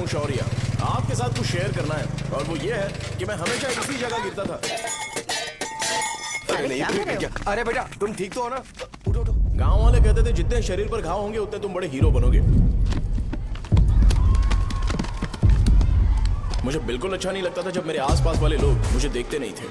हूँ शौर्य। आपके साथ कुछ शेयर करना है और वो ये है कि मैं हमेशा इसी जगह गिरता था। अरे नहीं क्या? अरे बेटा तुम ठीक तो हो ना? उठो उठो। गांव वाले कहते थे जितने शरीर पर घाव होंगे उतने तुम बड़े हीरो बनोगे। मुझे बिल्कुल अच्छा नहीं लगता था जब मेरे आसपास वाले लोग मुझे देखते नहीं थे।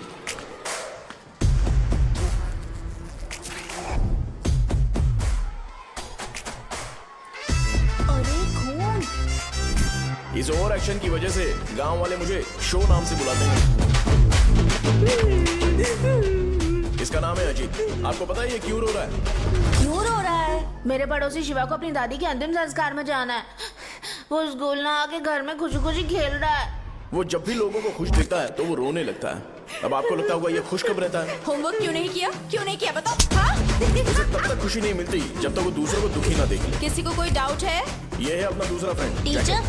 इस ओवर एक्शन की वजह से गांव वाले मुझे शो नाम से बुलाते हैं। इसका नाम है अजीत। आपको पता है ये क्यों रो रहा है? क्यों रो रहा है? मेरे पड़ोसी शिवा को अपनी दादी के अंतिम संस्कार में जाना है। वो स्कूल ना आके घर में खुशी खुशी खेल रहा है। वो जब भी लोगों को खुश दिखता है तो वो रोने लगता है। अब आपको लगता होगा ये खुश कब रहता है? होमवर्क क्यों नहीं किया? क्यों नहीं किया बताओ? हाँ? उसे तब तक खुशी नहीं मिलती जब तक वो दूसरों को दुखी ना देख ले। किसी को कोई डाउट है? ये है अपना दूसरा फ्रेंड। टीचर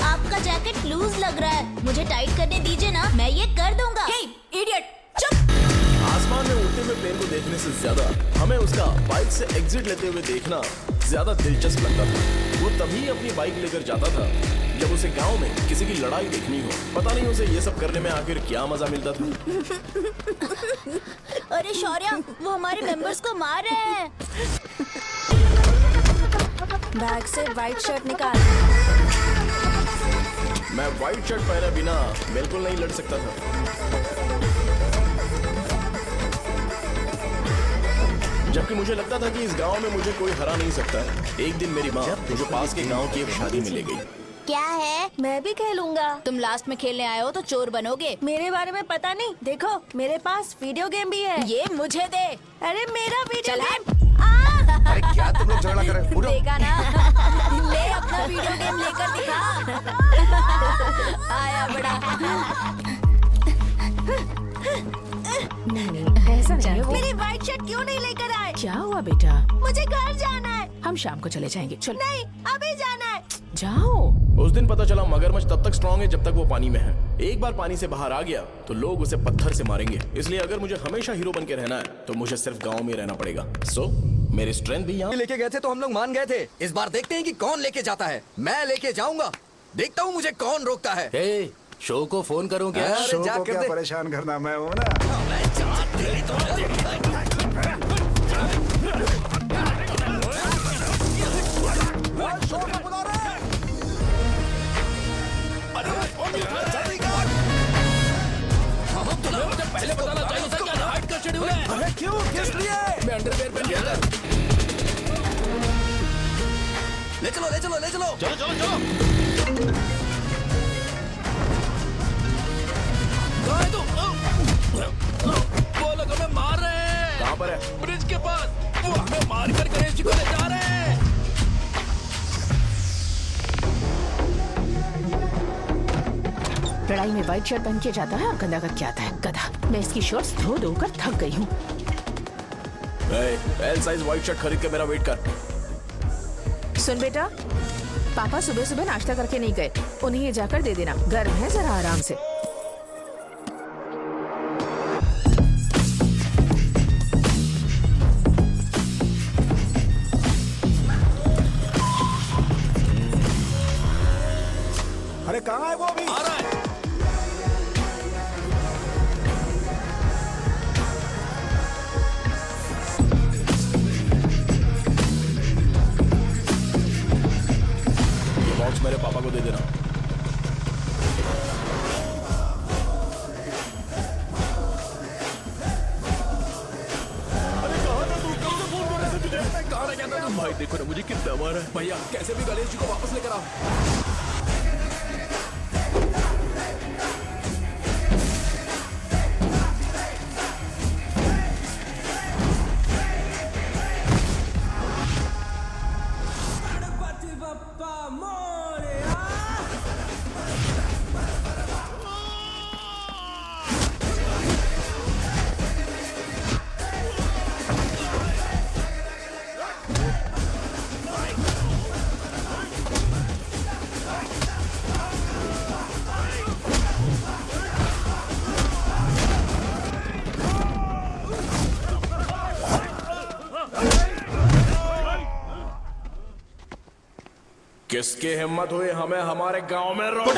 आपका जैकेट लूज लग रहा है, मुझे टाइट करने दीजिए ना, मैं ये कर दूंगा। हे इडियट, चुप। आसमान में उड़ते हुए प्लेन को देखने से ज्यादा हमें उसका बाइक से एग्जिट लेते हुए देखना ज्यादा दिलचस्प लगता था। वो तभी अपनी बाइक लेकर जाता था जब उसे गांव में किसी की लड़ाई देखनी हो। पता नहीं उसे ये सब करने में आखिर क्या मजा मिलता था। अरे शौर्य, वो हमारे मेंबर्स को मार रहे हैं। बैग से व्हाइट शर्ट निकाल। मैं व्हाइट शर्ट पहने बिना बिल्कुल नहीं लड़ सकता था। जबकि मुझे लगता था कि इस गांव में मुझे कोई हरा नहीं सकता। एक दिन मेरी माँ मुझे पास के गांव की एक शादी में ले गई। क्या है? मैं भी खेलूंगा। तुम लास्ट में खेलने आए हो तो चोर बनोगे। मेरे बारे में पता नहीं। देखो मेरे पास वीडियो गेम भी है। ये मुझे दे। अरे मेरा वीडियो चल गेम। अरे क्या तुम लोग झगड़ा कर रहे हो? उठो। देखा ना? ले अपना वीडियो गेम लेकर दिखा। आया बड़ा। नहीं ऐसा नहीं है। वो मेरी व्हाइट शर्ट क्यों नहीं लेकर आए? क्या हुआ बेटा? मुझे घर जाना है। हम शाम को चले जाएंगे। चलो नहीं अभी जाना है। जाओ। उस दिन पता चला मगरमच्छ तब तक स्ट्रांग है जब तक वो पानी में है। एक बार पानी से बाहर आ गया तो लोग उसे पत्थर से मारेंगे। इसलिए अगर मुझे हमेशा हीरो बन के रहना है तो मुझे सिर्फ गांव में रहना पड़ेगा। सो मेरी स्ट्रेंथ भी यहाँ। लेके गए थे तो हम लोग मान गए थे। इस बार देखते हैं कि कौन लेके जाता है। मैं लेके जाऊंगा। देखता हूँ मुझे कौन रोकता है। हे, शो को फोन करूं क्या? शो को क्या परेशान करना, मैं हूं ना। पहले बताना चाहिए था क्या नाइट का शेड्यूल है? अरे क्यों? किस लिए? मैं अंडरवेयर पहन गया था। ले चलो ले चलो ले चलो। चलो चलो चलो। कहाँ है तुम? वो लोग हमें मार रहे हैं। कहाँ पर है? ब्रिज के पास। वो हमें मार कर गणेश जी को ले जा रहे हैं। लड़ाई में व्हाइट शर्ट पहन के जाता है और गंदा करके आता है गधा। मैं इसकी शॉर्ट्स धो धोकर थक गई हूँ। एल साइज व्हाइट शर्ट खरीद के मेरा वेट कर। सुन बेटा, पापा सुबह सुबह नाश्ता करके नहीं गए। उन्हें ये जाकर दे देना। गर्म है, जरा आराम से। अरे कहाँ है वो अभी? आ रहा है। ये बॉक्स मेरे पापा को दे देना। अरे कहाँ था तू? कब से फोन कर रहे थे तुझे? कहाँ रह गया था तुम? भाई देखो ना मुझे कितना मारा है। भैया कैसे भी गणेश जी को वापस लेकर आओ। किसकी हिम्मत हुई हमें हमारे गांव में रोक?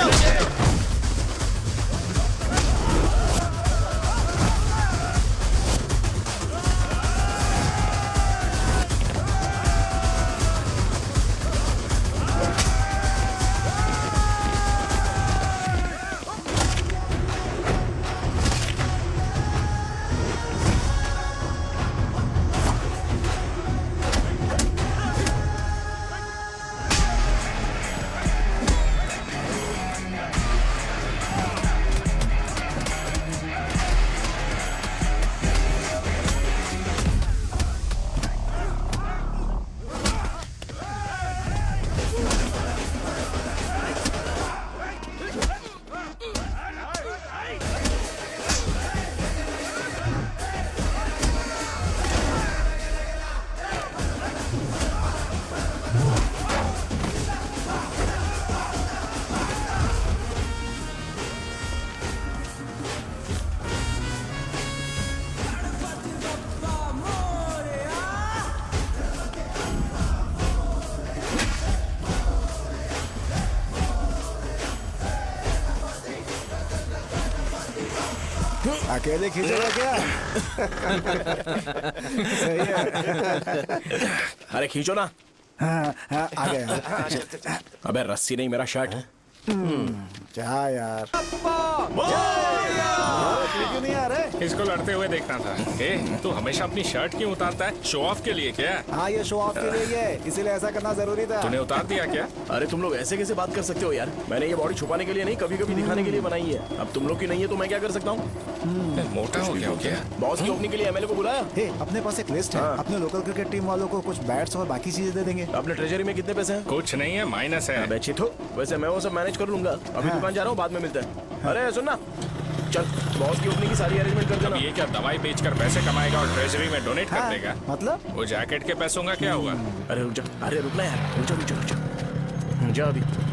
अकेले खींचेगा क्या? सही है। अरे खींचो ना। हाँ, हाँ, आ गया। अबे रस्सी नहीं, मेरा शर्ट। क्या यार, क्यों नहीं आ रहे? इसको लड़ते हुए देखना था। तू हमेशा अपनी शर्ट क्यों उतारता है? शो ऑफ के लिए क्या? हाँ, ये शो ऑफ के लिए ही है, इसीलिए ऐसा करना जरूरी था। तूने उतार दिया क्या? अरे तुम लोग ऐसे कैसे बात कर सकते हो यार? मैंने ये बॉडी छुपाने के लिए नहीं, कभी कभी दिखाने के लिए बनाई है। अब तुम लोग की नहीं है तो मैं क्या कर सकता हूँ? मोटा हो गया क्या? बॉस की ओपनिंग के लिए एमएलए को बुलाया। हे, अपने पास एक लिस्ट है। अपने लोकल क्रिकेट टीम वालों को कुछ बैट्स और बाकी चीजें दे देंगे। अपने ट्रेजरी में कितने पैसे हैं? कुछ नहीं है, माइनस है। अबे चिथो, वैसे मैं वो सब मैनेज कर लूंगा। अभी दुकान जा रहा हूँ, बाद में मिलते हैं। अरे सुनना, चल बॉस की ओपनिंग की सारी अरेंजमेंट कर देना। ये क्या दवाई बेचकर पैसे कमाएगा और ट्रेजरी में डोनेट कर देगा? मतलब? वो जैकेट के पैसों का क्या हुआ? अरे रुक जा, अरे रुकना यार, रुक जा रुक जा रुक जा। जा अभी।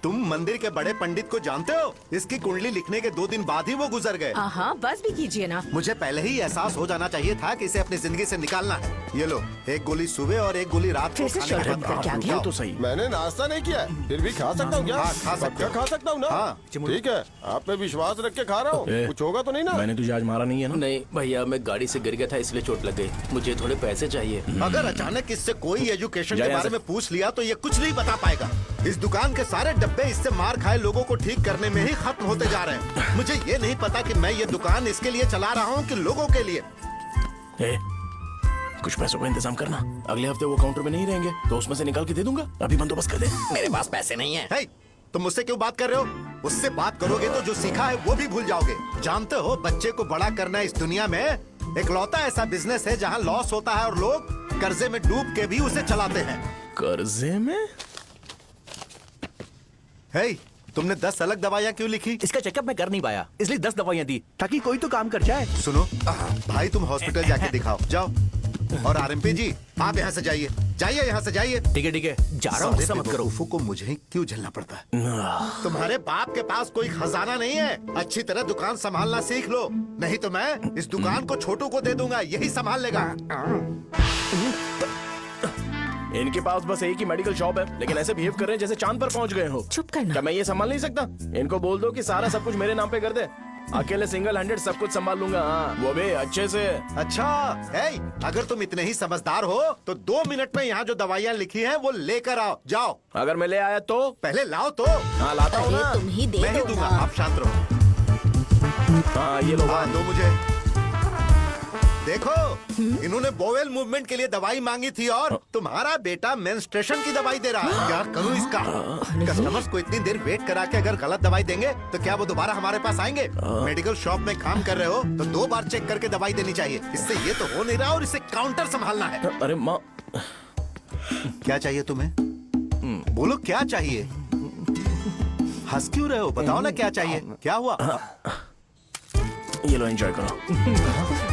तुम मंदिर के बड़े पंडित को जानते हो? इसकी कुंडली लिखने के 2 दिन बाद ही वो गुजर गए। हाँ, बस भी कीजिए ना। मुझे पहले ही एहसास हो जाना चाहिए था कि इसे अपनी जिंदगी से निकालना है। ये लो, एक गोली सुबह और एक गोली रात को फिर से खाने के शर्ट बाद बंद करके आ खाओ। गया। ये तो सही। मैंने नाश्ता नहीं किया है, फिर भी खा सकता हूँ क्या? हाँ, खा सकते हो। खा सकता हूँ ना? हाँ। ठीक है, आप पे विश्वास रख के खा रहा हूँ। ए, कुछ होगा तो नहीं ना? मैंने तुझे आज मारा नहीं है ना? नहीं भैया, मैं गाड़ी से गिर गया था इसलिए चोट लग गई। मुझे थोड़े पैसे चाहिए। अगर अचानक इससे कोई एजुकेशन जा के यहाँ बारे से। में पूछ लिया तो ये कुछ नहीं बता पाएगा। इस दुकान के सारे डब्बे इससे मार खाए लोगों को ठीक करने में ही खत्म होते जा रहे हैं। मुझे ये नहीं पता कि मैं ये दुकान इसके लिए चला रहा हूँ कि लोगों के लिए। ए, कुछ पैसों का इंतजाम करना। अगले हफ्ते वो काउंटर में नहीं रहेंगे तो उसमें से निकाल के दे दूंगा। अभी बंदोबस्त कर दे। मेरे पास पैसे नहीं है। हे, तुम मुझसे क्यों बात कर रहे हो? उससे बात करोगे तो जो सीखा है वो भी भूल जाओगे। जानते हो, बच्चे को बड़ा करना इस दुनिया में एकलौता ऐसा बिजनेस है जहाँ लॉस होता है और लोग कर्जे में डूब के भी उसे चलाते हैं। कर्जे में? हे, तुमने 10 अलग दवाइयाँ क्यों लिखी? इसका चेकअप मैं कर नहीं पाया, इसलिए 10 दवाइयाँ दी ताकि कोई तो काम कर जाए। सुनो भाई, तुम हॉस्पिटल जाके दिखाओ, जाओ। और आरएमपी जी, आप यहाँ से जाइए, जाइए यहाँ से जाइए। ठीक है, जा रहा हूँ, गुस्सा मत करो। बेवकूफों को मुझे ही क्यों झेलना पड़ता है? तुम्हारे बाप के पास कोई खजाना नहीं है। अच्छी तरह दुकान संभालना सीख लो, नहीं तो मैं इस दुकान को छोटू को दे दूंगा, यही संभाल लेगा। इनके पास बस एक ही मेडिकल शॉप है, लेकिन ऐसे बिहेव कर रहे हैं जैसे चांद पर पहुंच गए हो। चुप करना। क्या मैं ये संभाल नहीं सकता? इनको बोल दो कि सारा सब कुछ मेरे नाम पे कर दे। अकेले सिंगल हैंडेड सब कुछ संभाल लूंगा। हाँ, वो भी अच्छे से। अच्छा, हे, अगर तुम इतने ही समझदार हो तो 2 मिनट में यहाँ जो दवाइयाँ लिखी हैं वो लेकर आओ, जाओ। अगर मैं ले आया तो? पहले लाओ तो। हाँ लाता हूँ ना। तुम ही दे मैं ही दो दूंगा, ना। आप शांत रहो। हाँ ये लो। हाँ, दो मुझे। देखो, इन्होंने बोवेल मूवमेंट के लिए दवाई मांगी थी और तुम्हारा बेटा मेंस्ट्रुएशन की दवाई दे रहा है। क्या करूं इसका? कस्टमर्स को इतनी देर वेट करा के अगर गलत दवाई देंगे तो क्या वो दोबारा हमारे पास आएंगे? मेडिकल शॉप में काम कर रहे हो तो 2 बार चेक करके दवाई देनी चाहिए। इससे ये तो हो नहीं रहा और इसे काउंटर संभालना है। अरे माँ, क्या चाहिए तुम्हें? बोलो क्या चाहिए? हंस क्यों रहे हो? बताओ ना क्या चाहिए? क्या हुआ? ये लो, एंजॉय करो।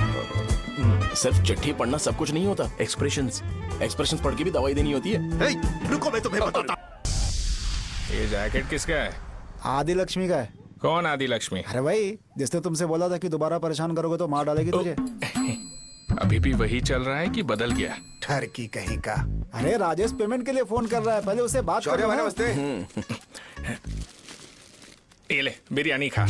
सिर्फ चिट्ठी पढ़ना सब कुछ नहीं होता। एक्सप्रेशंस पढ़ के भी दवाई देनी होती है। हे, रुको, मैं तुम्हें बताता। ये जैकेट किसका है? आदि लक्ष्मी का है। कौन आदि लक्ष्मी? अरे भाई, जिसने तुमसे बोला था कि दोबारा परेशान करोगे तो मार डालेगी तुझे। अभी भी वही चल रहा है कि बदल गया? ठरकी कहीं का। अरे राजेश पेमेंट के लिए फोन कर रहा है, पहले उसे बात शौर्य करो भाई ना। नमस्ते। ये ले बिरयानी खा।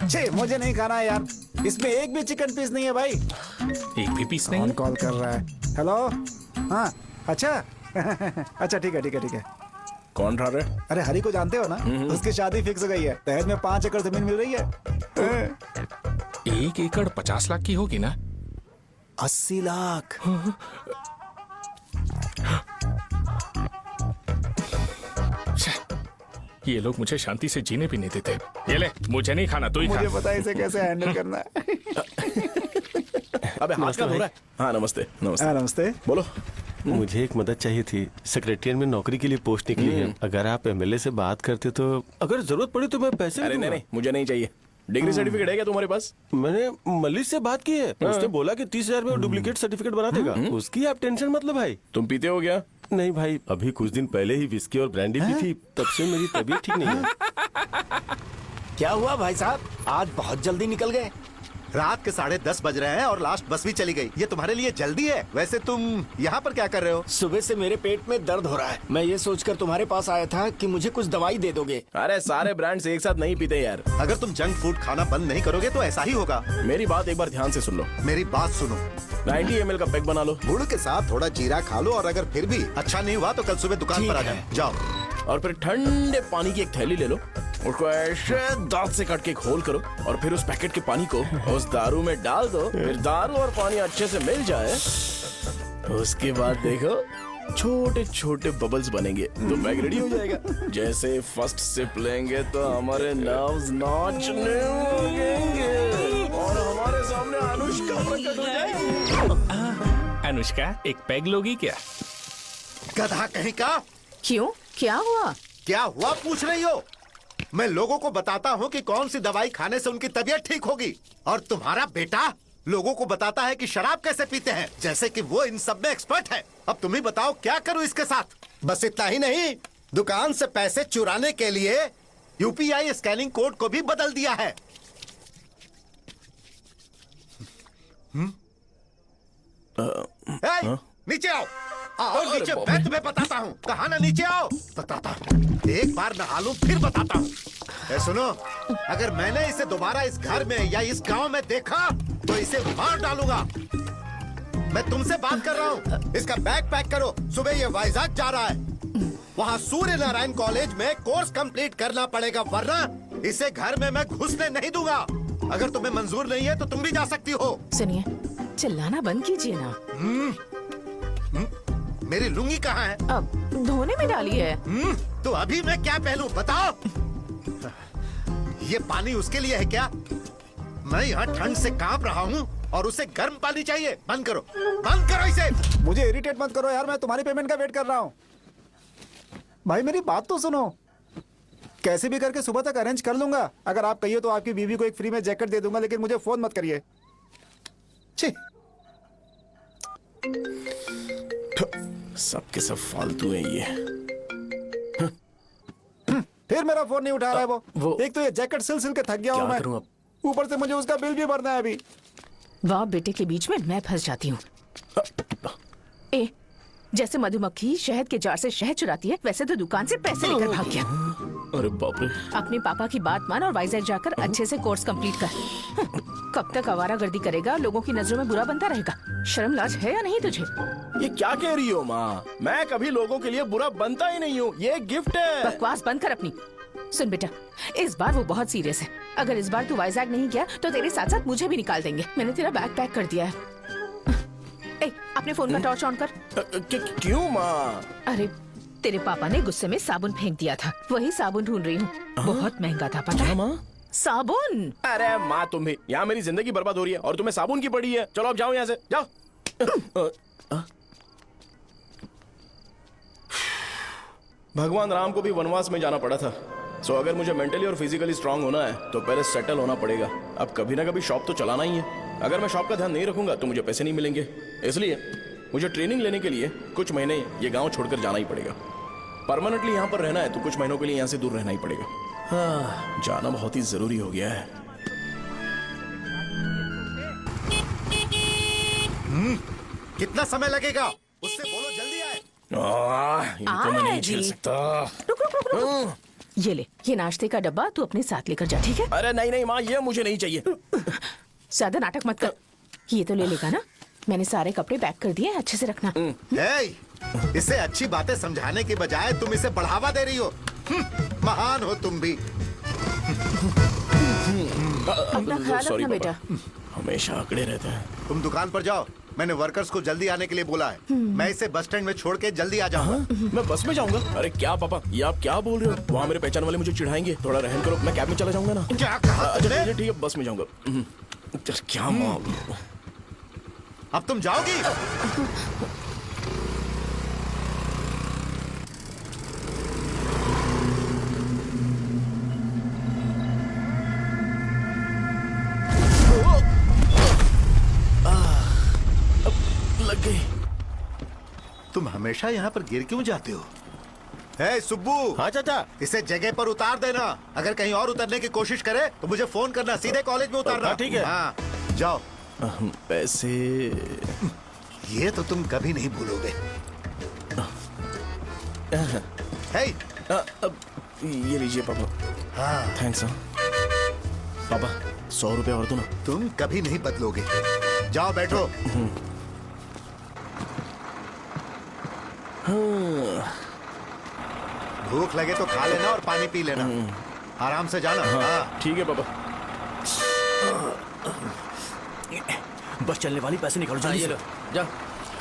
छे, मुझे नहीं खाना है यार, इसमें एक भी चिकन पीस नहीं है भाई। एक भी पीस नहीं कौन है? कॉल कर रहा है? हेलो, हाँ अच्छा अच्छा ठीक है ठीक है ठीक है। कौन रहा रे? अरे हरी को जानते हो ना, उसकी शादी फिक्स हो गई है, दहेज में 5 एकड़ जमीन मिल रही है। 1 एकड़ 50 लाख की होगी ना? 80 लाख। ये लोग मुझे शांति से जीने भी नहीं देते। ये ले, मुझे नहीं खाना, तू ही खा। मुझे पता है इसे कैसे हैंडल करना है। अबे हाथ का हो रहा है। हाँ नमस्ते नमस्ते। हाँ, नमस्ते। बोलो। मुझे एक मदद चाहिए थी। सेक्रेटरिएट में नौकरी के लिए पोस्ट निकली है। अगर आप एमएलए से बात करते तो अगर जरूरत पड़ी तो मैं पैसे अरे नहीं नहीं, मुझे नहीं चाहिए। डिग्री सर्टिफिकेट है क्या तुम्हारे पास? मैंने मलिक से बात की है, उसने बोला कि 30,000 में वो डुप्लीकेट सर्टिफिकेट बना देगा। उसकी आप टेंशन मत लो भाई। तुम पीते हो क्या? नहीं भाई, अभी कुछ दिन पहले ही विस्की और ब्रांडी पी थी, तब से मेरी तबीयत ठीक नहीं है। क्या हुआ भाई साहब, आज बहुत जल्दी निकल गए? रात के 10:30 बज रहे हैं और लास्ट बस भी चली गई। ये तुम्हारे लिए जल्दी है? वैसे तुम यहाँ पर क्या कर रहे हो? सुबह से मेरे पेट में दर्द हो रहा है। मैं ये सोचकर तुम्हारे पास आया था कि मुझे कुछ दवाई दे दोगे। अरे सारे ब्रांड्स एक साथ नहीं पीते यार। अगर तुम जंक फूड खाना बंद नहीं करोगे तो ऐसा ही होगा। मेरी बात एक बार ध्यान से सुन लो। मेरी बात सुनो, 90 ml का पैक बना लो गुड़ के साथ थोड़ा जीरा खा लो, और अगर फिर भी अच्छा नहीं हुआ तो कल सुबह दुकान पर आ जाओ। और फिर ठंडे पानी की एक थैली ले लो, उसको ऐसे दांत से काट के एक होल करो और फिर उस पैकेट के पानी को उस दारू में डाल दो। फिर दारू और पानी अच्छे से मिल जाए, उसके बाद देखो छोटे छोटे बबल्स बनेंगे तो पैक रेडी हो जाएगा। जैसे फर्स्ट सिप लेंगे तो हमारे नर्व्स नाचने लगेंगे और हमारे सामने अनुष्का प्रकट हो जाएगी। अनुष्का, एक पैग लोगी क्या? गधा कहीं का। क्यों, क्या हुआ? क्या हुआ पूछ रही हो? मैं लोगों को बताता हूँ कि कौन सी दवाई खाने से उनकी तबीयत ठीक होगी, और तुम्हारा बेटा लोगों को बताता है कि शराब कैसे पीते हैं, जैसे कि वो इन सब में एक्सपर्ट है। अब तुम ही बताओ क्या करूँ इसके साथ? बस इतना ही नहीं, दुकान से पैसे चुराने के लिए यूपीआई स्कैनिंग कोड को भी बदल दिया है। नीचे आओ, आओ नीचे, मैं तुम्हें बताता हूँ। कहा ना नीचे आओ, बताता हूँ। एक बार नहा लूं फिर बताता हूँ। सुनो, अगर मैंने इसे दोबारा इस घर में या इस गांव में देखा तो इसे मार डालूंगा। मैं तुमसे बात कर रहा हूँ। इसका बैग पैक करो, सुबह ये वाइजाग जा रहा है। वहाँ सूर्य नारायण कॉलेज में कोर्स कंप्लीट करना पड़ेगा, वरना इसे घर में मैं घुसने नहीं दूंगा। अगर तुम्हें मंजूर नहीं है तो तुम भी जा सकती हो। सुनिए, चिल्लाना बंद कीजिए ना। मेरी लुंगी कहाँ है? अब धोने में डाली है। तो अभी मैं क्या पहनूं बताओ? ये पानी उसके लिए है क्या? मैं यहाँ ठंड से कांप रहा हूँ और उसे गर्म पानी चाहिए। बंद करो, बंद करो इसे। मुझे इरिटेट मत करो यार, मैं तुम्हारी पेमेंट का वेट कर रहा हूँ। भाई मेरी बात तो सुनो, कैसे भी करके सुबह तक अरेंज कर लूंगा। अगर आप कहिए तो आपकी बीवी को एक फ्री में जैकेट दे दूंगा, लेकिन मुझे फोन मत करिए। छी, सब के सब फालतू है ये। फिर मेरा फोन नहीं उठा रहा है वो। एक तो ये जैकेट सिल सिल के थक गया हूँ मैं, ऊपर से मुझे उसका बिल भी भरना है अभी। वाह बेटे के बीच में मैं फंस जाती हूँ। ए, जैसे मधुमक्खी शहद के जार से शहद चुराती है, वैसे तो दुकान से पैसे लेकर भाग गया। अरे बाप रे। अपने पापा की बात मान और वाइजैक जाकर अच्छे से कोर्स कंप्लीट कर। कब तक आवारागर्दी करेगा, लोगों की नजरों में बुरा बनता रहेगा। शर्म लाज है या नहीं तुझे? ये क्या कह रही हो माँ? मैं कभी लोगों के लिए बुरा बनता ही नहीं हूँ, ये गिफ्ट है। बकवास बंद कर अपनी। सुन बेटा, इस बार वो बहुत सीरियस है। अगर इस बार तू वाइजैक नहीं गया तो तेरे साथ साथ मुझे भी निकाल देंगे। मैंने तेरा बैग पैक कर दिया है। ए, अपने फोन का टॉर्च ऑन कर। क्यों माँ? अरे तेरे पापा ने गुस्से में साबुन फेंक दिया था, वही साबुन ढूंढ रही हूँ। बहुत महंगा था, पता है? माँ साबुन। अरे माँ तुम भी, यहाँ मेरी जिंदगी बर्बाद हो रही है और तुम्हें साबुन की पड़ी है। चलो अब जाओ यहाँ से, जाओ। भगवान राम को भी वनवास में जाना पड़ा था। सो अगर मुझे मेंटली और फिजिकली स्ट्रांग होना है तो पहले सेटल होना पड़ेगा। अब कभी ना कभी शॉप तो चलाना ही है। अगर मैं शॉप का ध्यान नहीं रखूंगा तो मुझे पैसे नहीं मिलेंगे। इसलिए मुझे ट्रेनिंग लेने के लिए कुछ महीने ये गांव छोड़कर जाना ही पड़ेगा। परमानेंटली यहाँ पर रहना है तो कुछ महीनों के लिए यहाँ से दूर रहना ही पड़ेगा। हाँ, जाना बहुत ही जरूरी हो गया है। कितना समय लगेगा? उससे बोलो जल्दी आए। इनको मैं नहीं झेल सकता। रुक रुक रुक रुक। ये ले, ये नाश्ते का डब्बा तू अपने साथ लेकर जा, ठीक है? अरे नहीं नहीं माँ, ये मुझे नहीं चाहिए। ज्यादा नाटक मत कर। ये तो ले लेगा ना? मैंने सारे कपड़े पैक कर दिए, अच्छे से रखना। इसे अच्छी बातें समझाने के बजाय तुम इसे बढ़ावा दे रही हो। महान हो तुम भी। अपना ख्याल रखना बेटा। हमेशा अकड़े रहते हैं। तुम दुकान पर जाओ, मैंने वर्कर्स को जल्दी आने के लिए बोला है। मैं इसे बस स्टैंड में छोड़ के जल्दी आ जाऊंगा। मैं बस में जाऊंगा? अरे क्या पापा, ये आप क्या बोल रहे हो? वहाँ मेरे पहचान वाले मुझे चिढ़ाएंगे। थोड़ा रहम करो, मैं कैब में चला जाऊंगा ना। क्या कहा तुमने? ठीक है, बस में जाऊंगा। क्या माँ, अब तुम जाओगी? लग गई। तुम हमेशा यहाँ पर गिर क्यों जाते हो? हे सुब्बू। हाँ चाचा। इसे जगह पर उतार देना। अगर कहीं और उतरने की कोशिश करे तो मुझे फोन करना, सीधे कॉलेज में उतारना। हाँ, ठीक है। हाँ, जाओ। पैसे ये तो तुम कभी नहीं भूलोगे। हे, ये लीजिए पापा। हाँ, थैंक्स। पापा 100 रुपए और दो ना। तुम कभी नहीं बदलोगे। जाओ बैठो। भूख लगे तो खा लेना और पानी पी लेना। आराम से जाना। हाँ। ठीक है पापा। बस चलने वाली, पैसे निकालो जल्दी से। जा।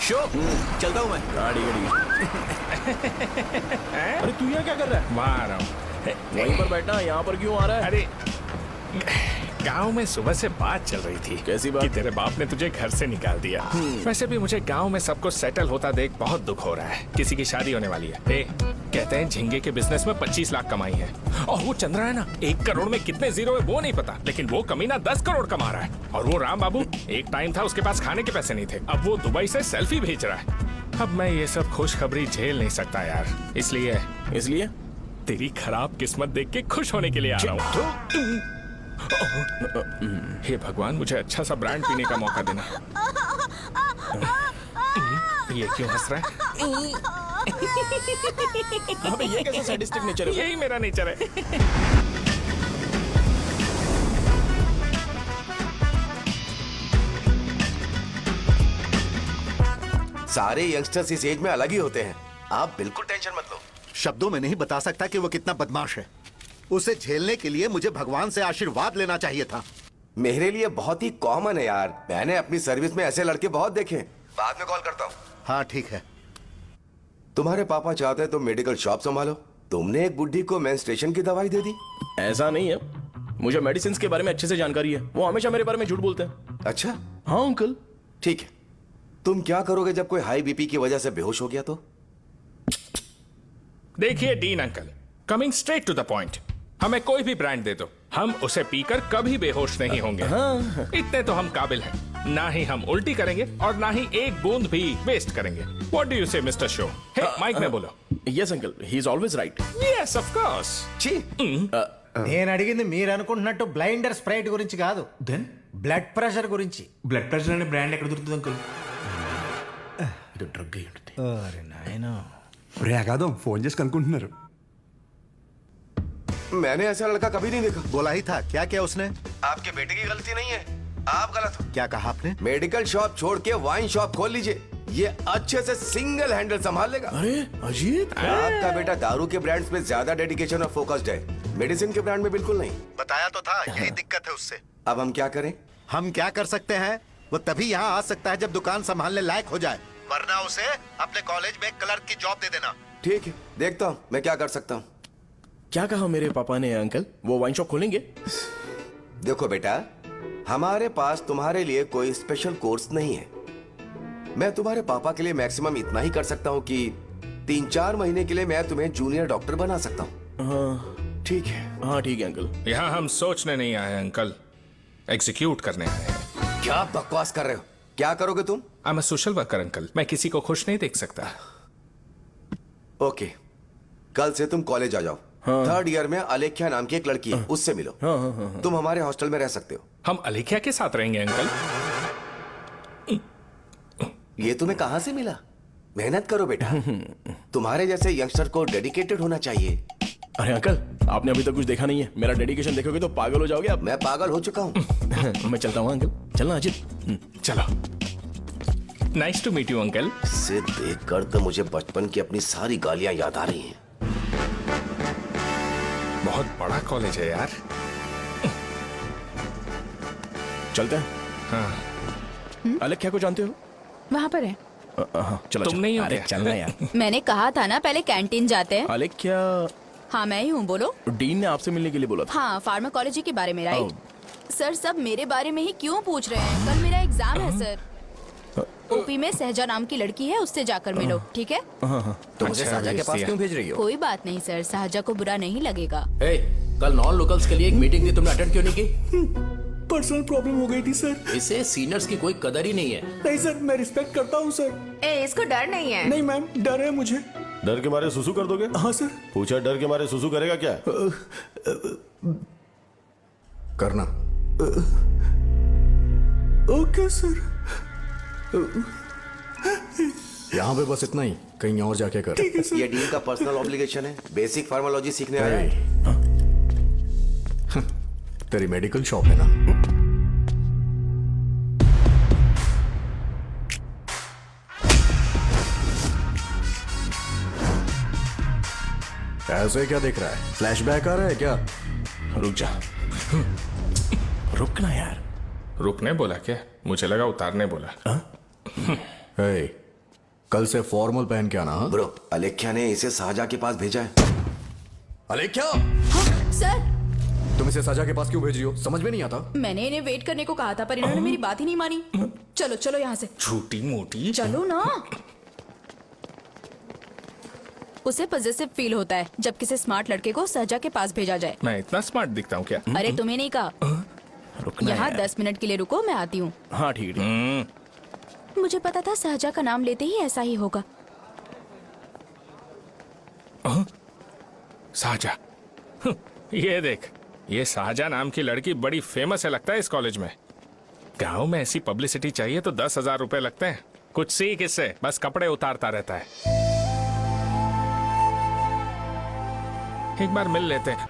शो, चलता हूँ मैं। गाड़ी गाड़ी। अरे तू यहाँ क्या कर रहा है? वहाँ आ रहा हूँ। वहीं पर बैठना, यहाँ पर क्यों आ रहा है? अरे गांव में सुबह से बात चल रही थी। कैसी बात? कि तेरे बाप ने तुझे घर से निकाल दिया। वैसे भी मुझे गांव में सब कुछ सेटल होता देख बहुत दुख हो रहा है। किसी की शादी होने वाली है। कहते हैं झींगे के बिजनेस में 25 लाख कमाई है। और वो चंद्रा है ना, 1 करोड़ में कितने जीरो है वो नहीं पता, लेकिन वो कमीना 10 करोड़ कमा रहा है। और वो राम बाबू, एक टाइम था उसके पास खाने के पैसे नहीं थे, अब वो दुबई से सेल्फी भेज रहा है। अब मैं ये सब खुशखबरी झेल नहीं सकता यार। इसलिए तेरी खराब किस्मत देख के खुश होने के लिए आ रहा हूँ। हे भगवान, मुझे अच्छा सा ब्रांड पीने का मौका देना। ये क्यों हंस रहा है? अबे ये कैसा सैडिस्टिक नेचर है? यही मेरा नेचर है। सारे यंगस्टर्स इस एज में अलग ही होते हैं। आप बिल्कुल टेंशन मत लो। शब्दों में नहीं बता सकता कि वो कितना बदमाश है। उसे झेलने के लिए मुझे भगवान से आशीर्वाद लेना चाहिए था। मेरे लिए बहुत ही कॉमन है यार। मैंने अपनी सर्विस में ऐसे लड़के बहुत देखे। बाद में कॉल करता हूँ। हाँ ठीक है। तुम्हारे पापा चाहते हैं तुम मेडिकल शॉप संभालो। तुमने एक बुढ़ी को मेंस्ट्रुएशन की दवाई दे दी। ऐसा नहीं है, मुझे मेडिसिन के बारे में अच्छे से जानकारी है। वो हमेशा मेरे बारे में झूठ बोलते हैं। अच्छा हाँ अंकल। ठीक है, तुम क्या करोगे जब कोई हाई बीपी की वजह से बेहोश हो गया तो? देखिए Dean uncle, coming straight to the point, हमें कोई भी ब्रांड दे दो, हम उसे पीकर कभी बेहोश नहीं होंगे। इतने तो हम काबिल हैं। ना ही हम उल्टी करेंगे और ना ही एक बूंद भी वेस्ट करेंगे। व्हाट डू यू से मिस्टर शो? हे माइक में बोलो। Yes uncle, he is always right. Yes of course. నేను అడిగింది మీరు అనుకుంటున్నట్టు బ్లైండర్ స్ప్రైట్ గురించి కాదు, దెన్ బ్లడ్ ప్రెషర్ గురించి. బ్లడ్ ప్రెషర్ అనే బ్రాండ్ ఎక్కడ దొరుకుతుంది అంకుల్? ఇది డ్రగ్ అయి ఉంటుంది. అరే నాయనా, రే అగాదం ఫోన్ చేసి కనుక్కుంటున్నారు. मैंने ऐसा लड़का कभी नहीं देखा। बोला ही था। क्या किया उसने? आपके बेटे की गलती नहीं है, आप गलत हो। क्या कहा आपने? मेडिकल शॉप छोड़ के वाइन शॉप खोल लीजिए, ये अच्छे से सिंगल हैंडल संभाल लेगा। अरे अजीत, आपका बेटा दारू के ब्रांड्स में ज्यादा डेडिकेशन और फोकस्ड है, मेडिसिन के ब्रांड में बिल्कुल नहीं। बताया तो था, यही दिक्कत है उससे। अब हम क्या करें? हम क्या कर सकते हैं? वो तभी यहाँ आ सकता है जब दुकान संभालने लायक हो जाए, वरना उसे अपने कॉलेज में क्लर्क की जॉब दे देना। ठीक है, देखता हूँ मैं क्या कर सकता हूँ। क्या कहा मेरे पापा ने अंकल? वो वाइन शॉप खोलेंगे? देखो बेटा, हमारे पास तुम्हारे लिए कोई स्पेशल कोर्स नहीं है। मैं तुम्हारे पापा के लिए मैक्सिमम इतना ही कर सकता हूँ कि 3-4 महीने के लिए मैं तुम्हें जूनियर डॉक्टर बना सकता हूँ। हाँ ठीक है। हाँ ठीक है अंकल। यहाँ हम सोचने नहीं आए अंकल, एग्जीक्यूट करने आए हैं। क्या बकवास कर रहे हो? क्या करोगे तुम? I am a social worker uncle, मैं किसी को खुश नहीं देख सकता। ओके, कल से तुम कॉलेज आ जाओ। हाँ। 3rd ईयर में अलेख्या नाम की एक लड़की है, उससे मिलो। हाँ। तुम हमारे हॉस्टल में रह सकते हो। हम अलेख्या के साथ रहेंगे अंकल? ये तुम्हें कहाँ से मिला? मेहनत करो बेटा। तुम्हारे जैसे यंगस्टर को डेडिकेटेड होना चाहिए। अरे अंकल, आपने अभी तक कुछ देखा नहीं है। मेरा डेडिकेशन देखोगे तो पागल हो जाओगे आप। मैं पागल हो चुका हूँ। मैं चलता हूँ अंकल। चलना अजित। चलो। Nice to meet you uncle. इसे देखकर तो मुझे बचपन की अपनी सारी गालियां याद आ रही हैं। बहुत बड़ा कॉलेज है यार। चलते हैं। हाँ। अलेख्या को जानते हो? वहाँ पर है। हाँ, चलो तुम नहीं हो अरे क्या? चलना यार। मैंने कहा था ना पहले कैंटीन जाते हैं। अलेख्या, हाँ मैं ही हूँ, बोलो। डीन ने आपसे मिलने के लिए बोला था। हाँ, फार्माकोलॉजी के बारे में, राइट? सर सब मेरे बारे में ही क्यों पूछ रहे हैं? कल मेरा एग्जाम है सर। ओपी में सहजा नाम की लड़की है, उससे जाकर मिलो, ठीक है? तो मुझे साजा के पास क्यों भेज रही हो? कोई बात नहीं सर, सहजा को बुरा नहीं लगेगा। कल नॉन लोकल्स के लिए एक मीटिंग थी, तुमने अटेंड क्यों नहीं की? पर्सनल प्रॉब्लम हो गई थी सर। इसे सीनियर्स की कोई कदर ही नहीं है। नहीं सर, मैं रिस्पेक्ट करता हूँ सर। इसको डर नहीं है। नहीं मैम, डर है मुझे। डर के मारे सुसु कर दोगे? हाँ सर। पूछा डर के मारे सुसु करेगा क्या? करना। Okay sir. यहाँ पे बस इतना ही, कहीं और जाके कर। ये डील का पर्सनल ऑब्लिगेशन है। बेसिक फार्माकोलॉजी सीखने आया है। तेरी मेडिकल शॉप है ना? ऐसे क्या देख रहा है? फ्लैशबैक आ रहा है क्या? रुक जा। रुकना यार। रुकने बोला क्या? मुझे लगा उतारने बोला। हे, कल से फॉर्मल पहन के आना। ब्रो, अलेख्या ने इसे साजा के पास भेजा है। अलेख्या, सर तुम इसे साजा के पास क्यों भेज रही हो? समझ में नहीं आता। मैंने इन्हें वेट करने को कहा था, पर इन्होंने मेरी बात ही नहीं मानी। चलो चलो यहाँ से। छोटी मोटी। चलो ना। उसे पॉजिटिव फील होता है जब किसी स्मार्ट लड़के को सहजा के पास भेजा जाए। मैं इतना स्मार्ट दिखता हूँ क्या? अरे तुम्हें नहीं कहा। यहाँ 10 मिनट के लिए रुको, मैं आती हूँ। हाँ ठीक है। मुझे पता था सहजा का नाम लेते ही ऐसा ही होगा। साजा। ये देख, ये साजा नाम की लड़की बड़ी फेमस है लगता है इस कॉलेज में। गांव में ऐसी पब्लिसिटी चाहिए तो 10,000 रुपए लगते हैं। कुछ सीख इससे, बस कपड़े उतारता रहता है। एक बार मिल लेते हैं।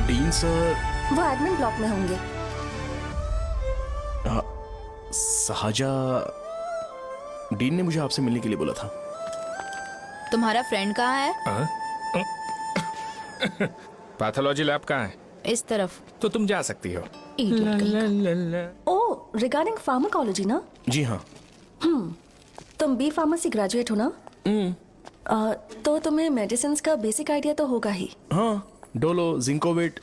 डीन सर, वो एडमिन ब्लॉक में होंगे। साजा, डीन ने मुझे आपसे मिलने के लिए बोला था। तुम्हारा फ्रेंड कहाँ है? पैथोलॉजी लैब कहाँ है? इस तरफ। तो तुम जा सकती हो। ओह, रिगार्डिंग फार्माकोलॉजी ना? जी हाँ। तुम बी फार्मेसी ग्रेजुएट हो ना? तो तुम्हें मेडिसिन का बेसिक आइडिया तो होगा ही। हाँ, डोलो, जिंकोवेट।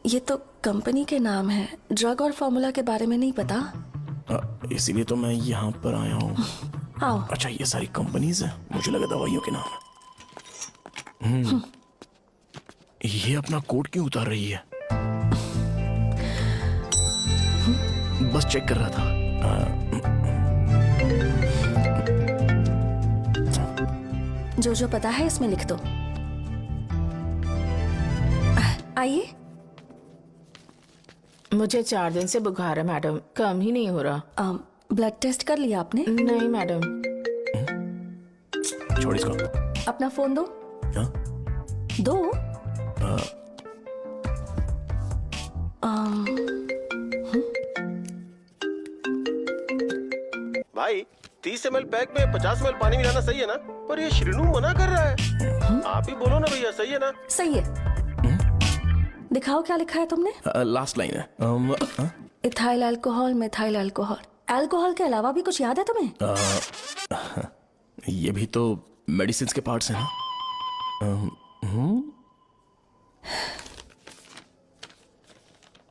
ये तो कंपनी के नाम है, ड्रग और फॉर्मूला के बारे में नहीं पता। इसीलिए तो मैं यहाँ पर आया हूँ। आओ। अच्छा, ये सारी कंपनीज है, मुझे लगा दवाइयों के नाम है। ये अपना कोट क्यों उतार रही है? बस चेक कर रहा था। जो जो पता है इसमें लिख दो। आइए। मुझे 4 दिन से बुखार है मैडम, कम ही नहीं हो रहा। ब्लड टेस्ट कर लिया आपने? नहीं मैडम। छोड़ इसको। अपना फोन दो। हाँ? दो। भाई 30 ml पैक में 50 ml पानी मिलाना सही है ना? पर ये श्रीनू मना कर रहा है। आप ही बोलो ना भैया, सही है ना? सही है। दिखाओ क्या लिखा है तुमने? लास्ट लाइन है। Ethyl alcohol, methyl alcohol. Alcohol के अलावा भी कुछ याद है तुम्हें? ये भी तो मेडिसिन के पार्ट्स हैं ना।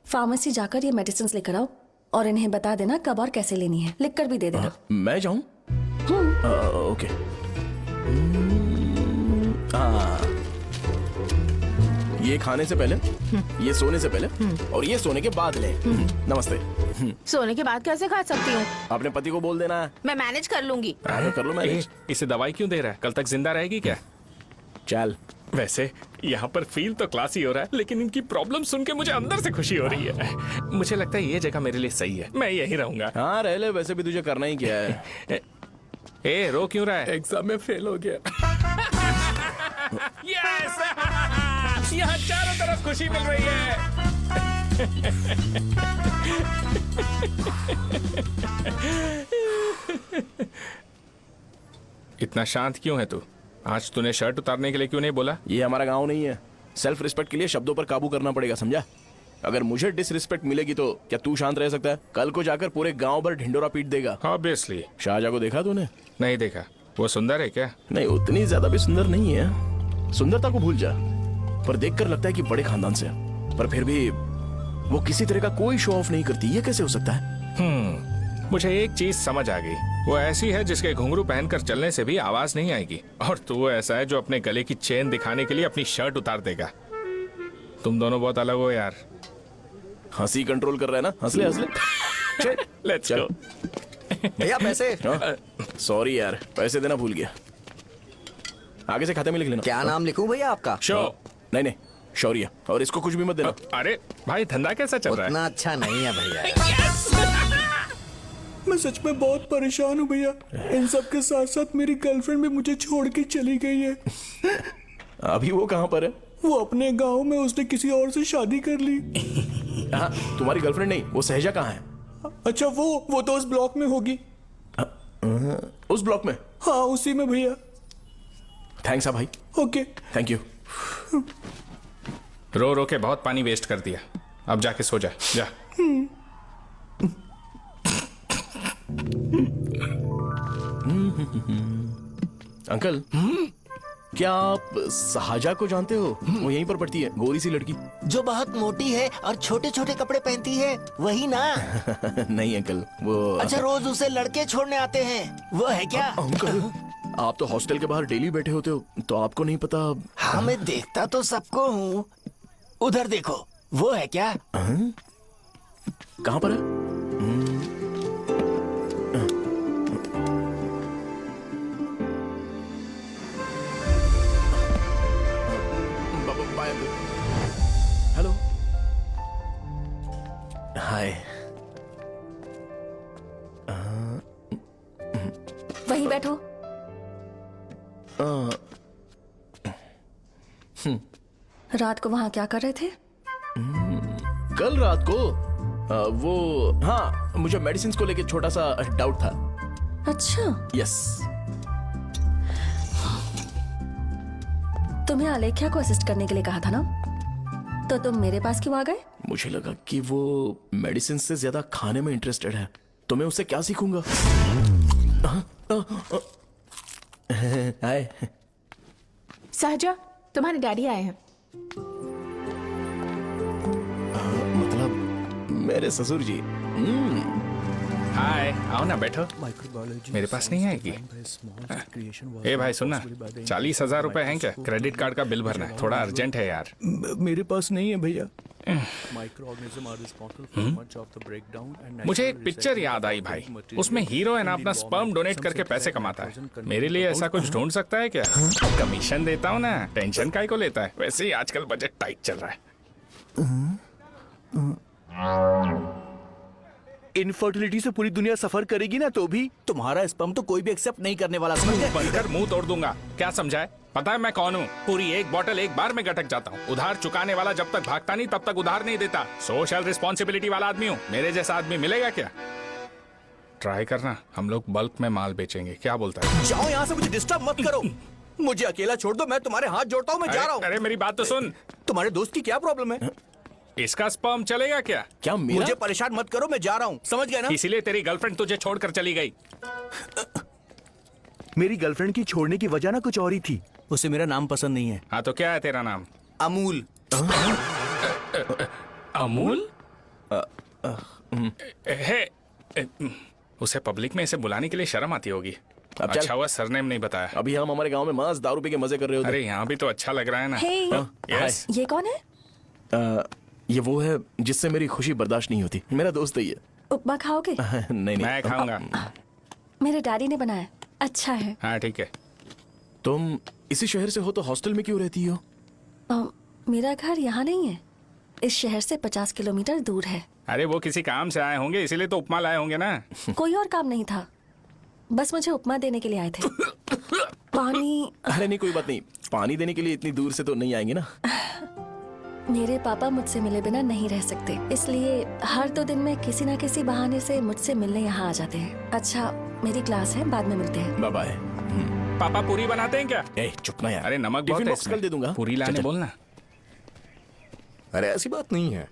फार्मेसी जाकर ये मेडिसिन लेकर आओ और इन्हें बता देना कब और कैसे लेनी है, लिख कर भी दे देना। मैं जाऊं? ओके। ये खाने से पहले, ये सोने से पहले और ये सोने के बाद ले। नमस्ते। सोने के बाद कैसे खा सकती हूँ? अपने पति को बोल देना। मैं मैनेज कर लूंगी। कर लो मैनेज। इसे दवाई क्यों दे रहा है? कल तक जिंदा रहेगी क्या? चल। वैसे यहाँ पर फील तो क्लासी हो रहा है, लेकिन इनकी प्रॉब्लम सुन के मुझे अंदर से खुशी हो रही है। मुझे लगता है ये जगह मेरे लिए सही है, मैं यहीं रहूंगा। हाँ रह ले, वैसे भी तुझे करना ही क्या है। ए रो क्यों रहा है? एग्जाम में फेल हो गया। यस! यहाँ चारों तरफ खुशी मिल रही है। इतना शांत क्यों है तू? आज तूने शर्ट उतारने के लिए क्यों नहीं बोला? ये हमारा गांव नहीं है। सेल्फ रिस्पेक्ट के लिए शब्दों पर काबू करना पड़ेगा, समझा? अगर मुझे डिसरिस्पेक्ट मिलेगी तो क्या तू शांत रह सकता है? कल को जाकर पूरे गांव भर ढिंडोरा पीट देगा। ऑब्वियसली। शाहजहां को देखा तूने? नहीं देखा। वो सुंदर है क्या? नहीं, उतनी ज्यादा भी सुंदर नहीं है। सुंदरता को भूल जा, पर देखकर लगता है कि बड़े खानदान से, पर फिर भी वो किसी तरह का कोई शो ऑफ नहीं करती। ये कैसे हो सकता है? मुझे एक चीज समझ आ गई। वो ऐसी है जिसके घुंघरू पहनकर चलने से भी आवाज नहीं आएगी, और तू ऐसा है जो अपने गले की चेन दिखाने के लिए अपनी शर्ट उतार देगा। तुम दोनों बहुत अलग हो यार। हंसी कंट्रोल कर रहा है ना? हंस ले, हंस ले। Let's go. भैया पैसे। सॉरी यार, पैसे देना भूल गया। आगे से खाते में लिख लेना। क्या नाम लिखूं भैया आपका? शो। नहीं, शौर्य। और इसको कुछ भी मत देना। अरे भाई, धंधा कैसा चल रहा है? उतना अच्छा नहीं है भैया। मैं सच में बहुत परेशान हूँ भैया। इन सब के साथ साथ मेरी गर्लफ्रेंड भी मुझे छोड़ के चली गई है। अभी वो कहाँ पर है? वो अपने गांव में, उसने किसी और से शादी कर ली। हाँ, तुम्हारी गर्लफ्रेंड नहीं, वो सहजा कहाँ है? अच्छा, वो तो उस ब्लॉक में होगी। उस ब्लॉक में? हाँ, उसी में भैया। थैंक्स भाई। Okay, thank you. रो रो के बहुत पानी वेस्ट कर दिया, अब जाके सो जा। जा। अंकल, क्या आप शाहजहां को जानते हो? वो यहीं पर पढ़ती है, गोरी सी लड़की जो बहुत मोटी है और छोटे छोटे कपड़े पहनती है, वही ना? नहीं अंकल, वो अच्छा, रोज उसे लड़के छोड़ने आते हैं, वो है क्या? अंकल, आप तो हॉस्टल के बाहर डेली बैठे होते हो, तो आपको नहीं पता? हाँ, मैं देखता तो सबको हूँ। उधर देखो, वो है क्या? कहाँ पर है? हेलो। हाय। वहीं बैठो। रात को वहां क्या कर रहे थे? कल रात को वो, हाँ, मुझे मेडिसिन को लेके छोटा सा डाउट था। अच्छा। यस। तुम्हें आलेख्या को असिस्ट करने के लिए कहा था ना, तो तुम मेरे पास क्यों आ गए? मुझे लगा कि वो मेडिसिन से ज्यादा खाने में इंटरेस्टेड है, तो मैं उससे क्या सीखूंगा? हाय। सहजा, तुम्हारे डैडी आए हैं। मतलब मेरे ससुर जी। हाय, आओ ना, बैठो। मेरे पास नहीं आएगी। ए भाई सुनना, 40,000 रुपए हैं क्या? क्रेडिट कार्ड का बिल भरना है, थोड़ा अर्जेंट है यार। मेरे पास नहीं है भैया। मुझे एक पिक्चर याद आई भाई, उसमें हीरोइन अपना स्पर्म डोनेट करके पैसे कमाता है। मेरे लिए ऐसा कुछ ढूंढ सकता है क्या? कमीशन देता हूँ ना, टेंशन काहे को लेता है? वैसे ही आजकल बजट टाइट चल रहा है। इनफर्टिलिटी से पूरी दुनिया सफर करेगी ना, तो भी तुम्हारा स्पर्म तो कोई भी एक्सेप्ट नहीं करने वाला। बनकर मुंह तोड़ दूंगा, क्या समझा है? पता है मैं कौन हूँ? पूरी एक बोतल एक बार में गटक जाता हूँ। उधार चुकाने वाला जब तक भागता नहीं तब तक उधार नहीं देता। सोशल रिस्पॉन्सिबिलिटी वाला आदमी हूँ। मेरे जैसा आदमी मिलेगा क्या? ट्राई करना, हम लोग बल्क में माल बेचेंगे, क्या बोलता है? जाओ यहाँ से, मुझे डिस्टर्ब मत करो। मुझे अकेला छोड़ दो, मैं तुम्हारे हाथ जोड़ता हूँ, मैं जा रहा हूँ। अरे मेरी बात तो सुन। तुम्हारे दोस्त की क्या प्रॉब्लम है? इसका स्पर्म चलेगा क्या? क्या मेरा? मुझे परेशान मत करो, मैं जा रहा हूँ, समझ गए ना? इसीलिए तेरी गर्लफ्रेंड तुझे छोड़कर चली गई। मेरी गर्लफ्रेंड की छोड़ने की वजह ना कुछ और ही थी। उसे मेरा नाम पसंद नहीं है। हाँ तो क्या है तेरा नाम? अमूल। अमूल? उसे पब्लिक में इसे बुलाने के लिए शर्म आती होगी। अच्छा हुआ सरनेम नहीं बताया। अभी हम हमारे गांव में मस्त दारू पी के मजे कर रहे होते। अरे यहाँ भी तो अच्छा लग रहा है ना। Hey. यस। ये कौन है? ये वो है जिससे मेरी खुशी बर्दाश्त नहीं होती। मेरा दोस्त है ये। उपमा खाओगे? नहीं। मैं खाऊंगा। मेरे डैडी ने बनाया, अच्छा है। हाँ ठीक है। तुम इसी शहर से हो तो हॉस्टल में क्यों रहती हो? मेरा घर यहाँ नहीं है, इस शहर से 50 किलोमीटर दूर है। अरे वो किसी काम से आए होंगे, इसीलिए तो उपमा लाए होंगे ना। कोई और काम नहीं था, बस मुझे उपमा देने के लिए आए थे। पानी? अरे नहीं, कोई बात नहीं। पानी देने के लिए इतनी दूर से तो नहीं आएंगे ना। मेरे पापा मुझसे मिले बिना नहीं रह सकते, इसलिए हर 2 दिन में किसी न किसी बहाने से मुझसे मिलने यहाँ आ जाते हैं। अच्छा, मेरी क्लास है, बाद में मिलते हैं। Bye bye. पापा पूरी बनाते हैं क्या? चुप ना यार। अरे नमक बहुत है इसमें। कल दे दूंगा। पूरी लाने बोलना। अरे ऐसी बात नहीं है।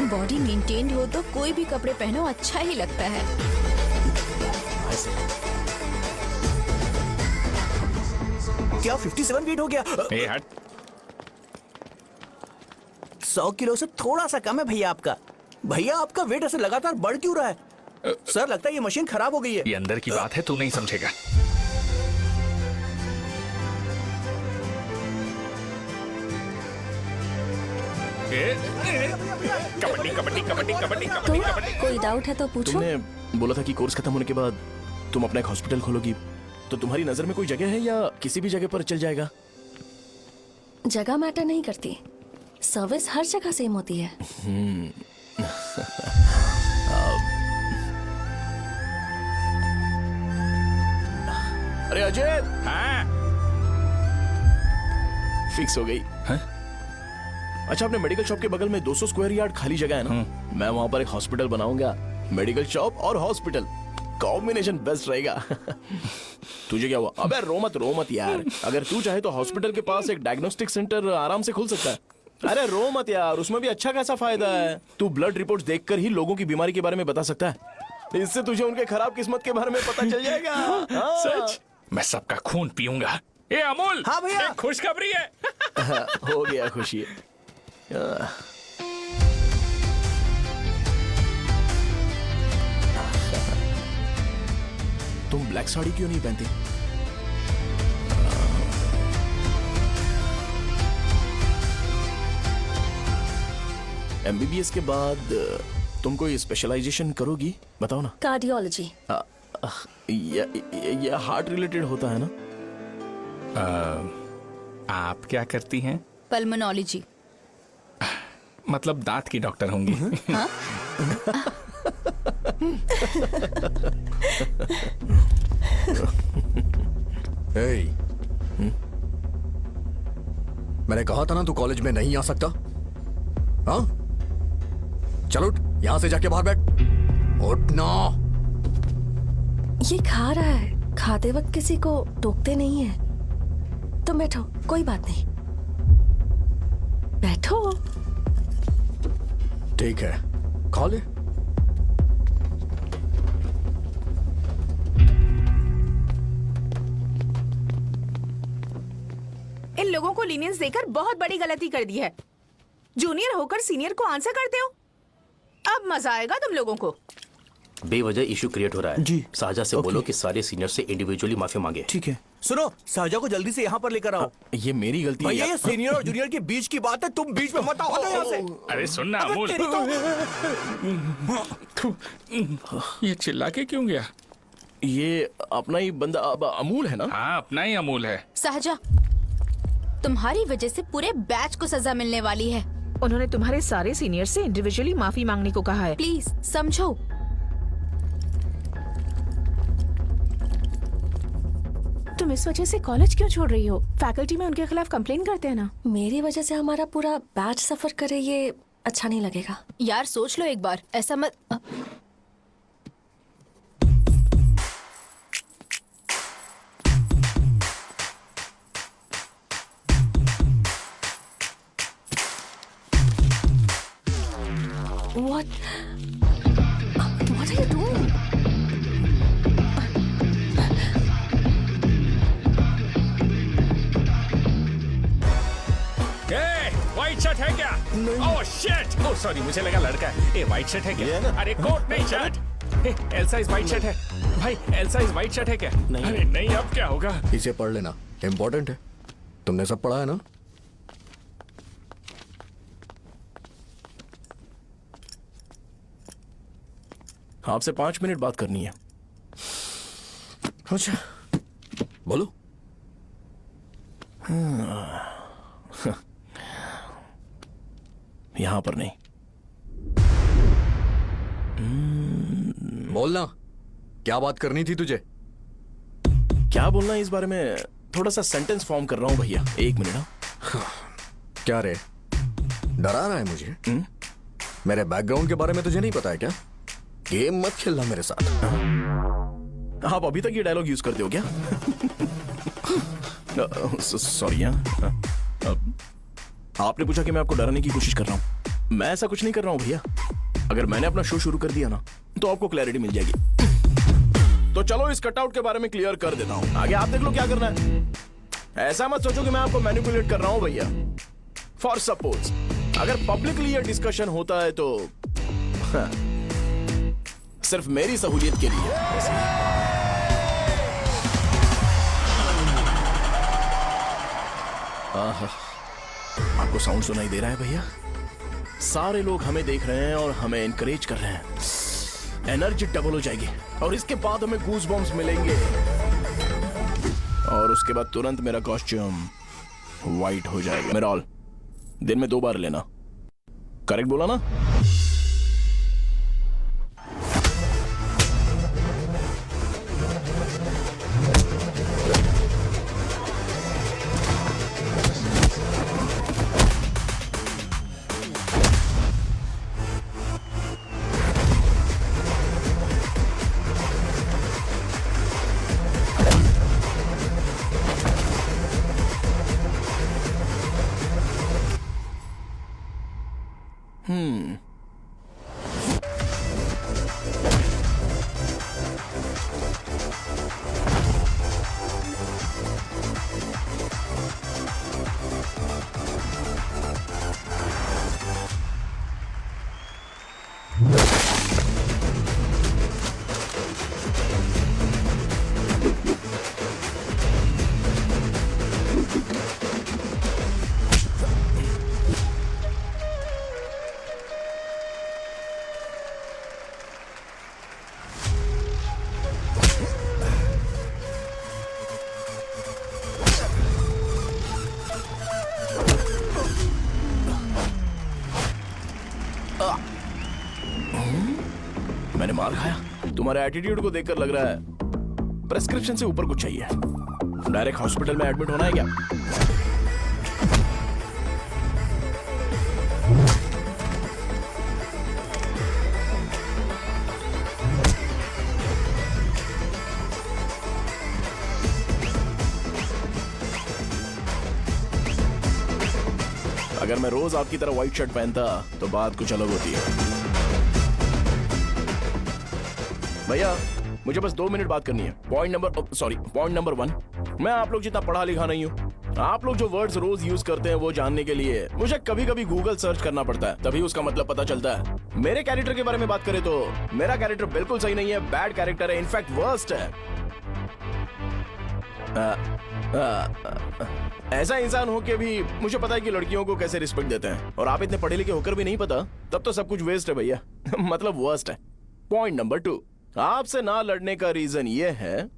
बॉडी मेंटेन्ड हो तो कोई भी कपड़े पहनो अच्छा ही लगता है। क्या 57 वेट हो गया? ए हट। 100 किलो से थोड़ा सा कम है भैया आपका। भैया आपका वेट ऐसे लगातार बढ़ क्यों रहा है? सर लगता है ये मशीन खराब हो गई है। ये अंदर की बात है, तू नहीं समझेगा। कबड्डी कबड्डी कबड्डी कबड्डी कबड्डी कबड्डी। कोई डाउट है तो पूछो। तुमने बोला था कि कोर्स खत्म होने के बाद तुम अपना एक हॉस्पिटल खोलोगी, तो तुम्हारी नजर में कोई जगह है या किसी भी जगह पर चल जाएगा? जगह मैटर नहीं करती, सर्विस हर जगह सेम होती है। अरे अजय। हाँ? फिक्स हो गई। हाँ? अच्छा, अपने मेडिकल शॉप के बगल में 200 स्क्वायर यार्ड खाली जगह है ना? मैं वहां पर एक हॉस्पिटल बनाऊंगा। मेडिकल शॉप और हॉस्पिटल कॉम्बिनेशन बेस्ट रहेगा। तुझे क्या हुआ? अबे रो मत यार। अगर तू चाहे तो हॉस्पिटल के पास एक डायग्नोस्टिक सेंटर आराम से खुल सकता है। अरे रो मत यार, उसमें भी अच्छा खासा फायदा है। तू ब्लड रिपोर्ट्स देखकर ही लोगों की बीमारी के बारे में बता सकता है। इससे तुझे उनके खराब किस्मत के बारे में पता चल जाएगा। सच? मैं सबका खून पीऊंगा। ये अमूल। हाँ भैया। खुशखबरी है। हो गया खुशी। तुम ब्लैक साड़ी क्यों नहीं पहनती? एमबीबीएस के बाद तुम कोई स्पेशलाइजेशन करोगी? बताओ ना। कार्डियोलॉजी। ये हार्ट रिलेटेड होता है ना? आप क्या करती हैं? पल्मोनोलॉजी। मतलब दांत की डॉक्टर होंगी। हाँ? मैंने कहा था ना तू कॉलेज में नहीं आ सकता। हाँ, चल उठ, यहां से जाके बाहर बैठ। उठ ना। ये खा रहा है, खाते वक्त किसी को टोकते नहीं है। तुम बैठो, कोई बात नहीं, बैठो। ठीक है, खा ले। इन लोगों को लीनियंस देकर बहुत बड़ी गलती कर दी है। जूनियर होकर सीनियर को आंसर करते हो। अब मजा आएगा तुम लोगों को। बेवजह इशू क्रिएट हो रहा है जी। साजा से बोलो कि सारे सीनियर से इंडिविजुअली माफी मांगे। ठीक है। सुनो, साजा को जल्दी से यहाँ पर लेकर आओ। ये मेरी गलती है। भैया ये सीनियर और जूनियर के बीच की बात है, तुम बीच में मत आओ यहाँ से। अरे सुनना अमूल। ये चिल्ला के क्यों गया? ये अपना ही बंदा अमूल है ना? हाँ, अपना ही अमूल है। साजा, तुम्हारी वजह से पूरे बैच को सजा मिलने वाली है। उन्होंने तुम्हारे सारे सीनियर से इंडिविजुअली माफी मांगने को कहा है। प्लीज समझो। तुम इस वजह से कॉलेज क्यों छोड़ रही हो? फैकल्टी में उनके खिलाफ कंप्लेन करते हैं ना। मेरी वजह से हमारा पूरा बैच सफर करे, ये अच्छा नहीं लगेगा। यार सोच लो एक बार, ऐसा मत। What are you doing? White shirt है क्या? Oh shit! ओह सॉरी, मुझे लगा लड़का है। ए व्हाइट शर्ट है क्या? अरे कोट नहीं shirt. L size white shirt है भाई। एल साइज व्हाइट शर्ट है क्या? नहीं। अरे नहीं, अब क्या होगा? इसे पढ़ लेना, इम्पोर्टेंट है। तुमने सब पढ़ा है ना? आपसे 5 मिनट बात करनी है। अच्छा, बोलो। यहां पर नहीं। बोलना, क्या बात करनी थी तुझे? क्या बोलना है इस बारे में? थोड़ा सा सेंटेंस फॉर्म कर रहा हूं भैया, 1 मिनट। क्या रे, डरा रहा है मुझे? मेरे बैकग्राउंड के बारे में तुझे नहीं पता है क्या? गेम मत खेलना मेरे साथ। आप अभी तक ये डायलॉग यूज करते हो क्या? सॉरी। आपने पूछा कि मैं आपको डराने की कोशिश कर रहा हूं। मैं ऐसा कुछ नहीं कर रहा हूं भैया। अगर मैंने अपना शो शुरू कर दिया ना, तो आपको क्लैरिटी मिल जाएगी। तो चलो इस कटआउट के बारे में क्लियर कर देता हूं। आगे आप देख लो क्या करना है। ऐसा मत सोचो कि मैं आपको मैनिपुलेट कर रहा हूं भैया। फॉर सपोज अगर पब्लिकली ये डिस्कशन होता है तो सिर्फ मेरी सहूलियत के लिए। आपको साउंड सुनाई दे रहा है भैया? सारे लोग हमें देख रहे हैं और हमें एनकरेज कर रहे हैं। एनर्जी डबल हो जाएगी और इसके बाद हमें गूज बम्स मिलेंगे और उसके बाद तुरंत मेरा कॉस्ट्यूम वाइट हो जाएगा। मेरा ऑल दिन में 2 बार लेना। करेक्ट बोला ना? मैंने मार खाया? तुम्हारे एटीट्यूड को देखकर लग रहा है प्रेस्क्रिप्शन से ऊपर कुछ चाहिए। डायरेक्ट हॉस्पिटल में एडमिट होना है क्या? अगर मैं रोज आपकी तरह व्हाइट शर्ट पहनता तो बात कुछ अलग होती है। भैया मुझे बस 2 मिनट बात करनी है। पॉइंट नंबर 1, मैं आप लोग जितना पढ़ा लिखा नहीं हूँ। आप लोग जो वर्ड्स रोज यूज करते हैं वो जानने के लिए मुझे कभी कभी गूगल सर्च करना पड़ता है, तभी उसका मतलब पता चलता है। मेरे कैरेक्टर के बारे में बात करें तो मेरा कैरेक्टर बिल्कुल सही नहीं है, बैड कैरेक्टर है, इनफैक्ट वर्स्ट है। ऐसा इंसान हो के भी मुझे पता है कि लड़कियों को कैसे रिस्पेक्ट देते हैं, और आप इतने पढ़े लिखे होकर भी नहीं पता, तब तो सब कुछ वेस्ट है भैया। मतलब वर्स्ट है। पॉइंट नंबर 2, आपसे ना लड़ने का रीजन ये है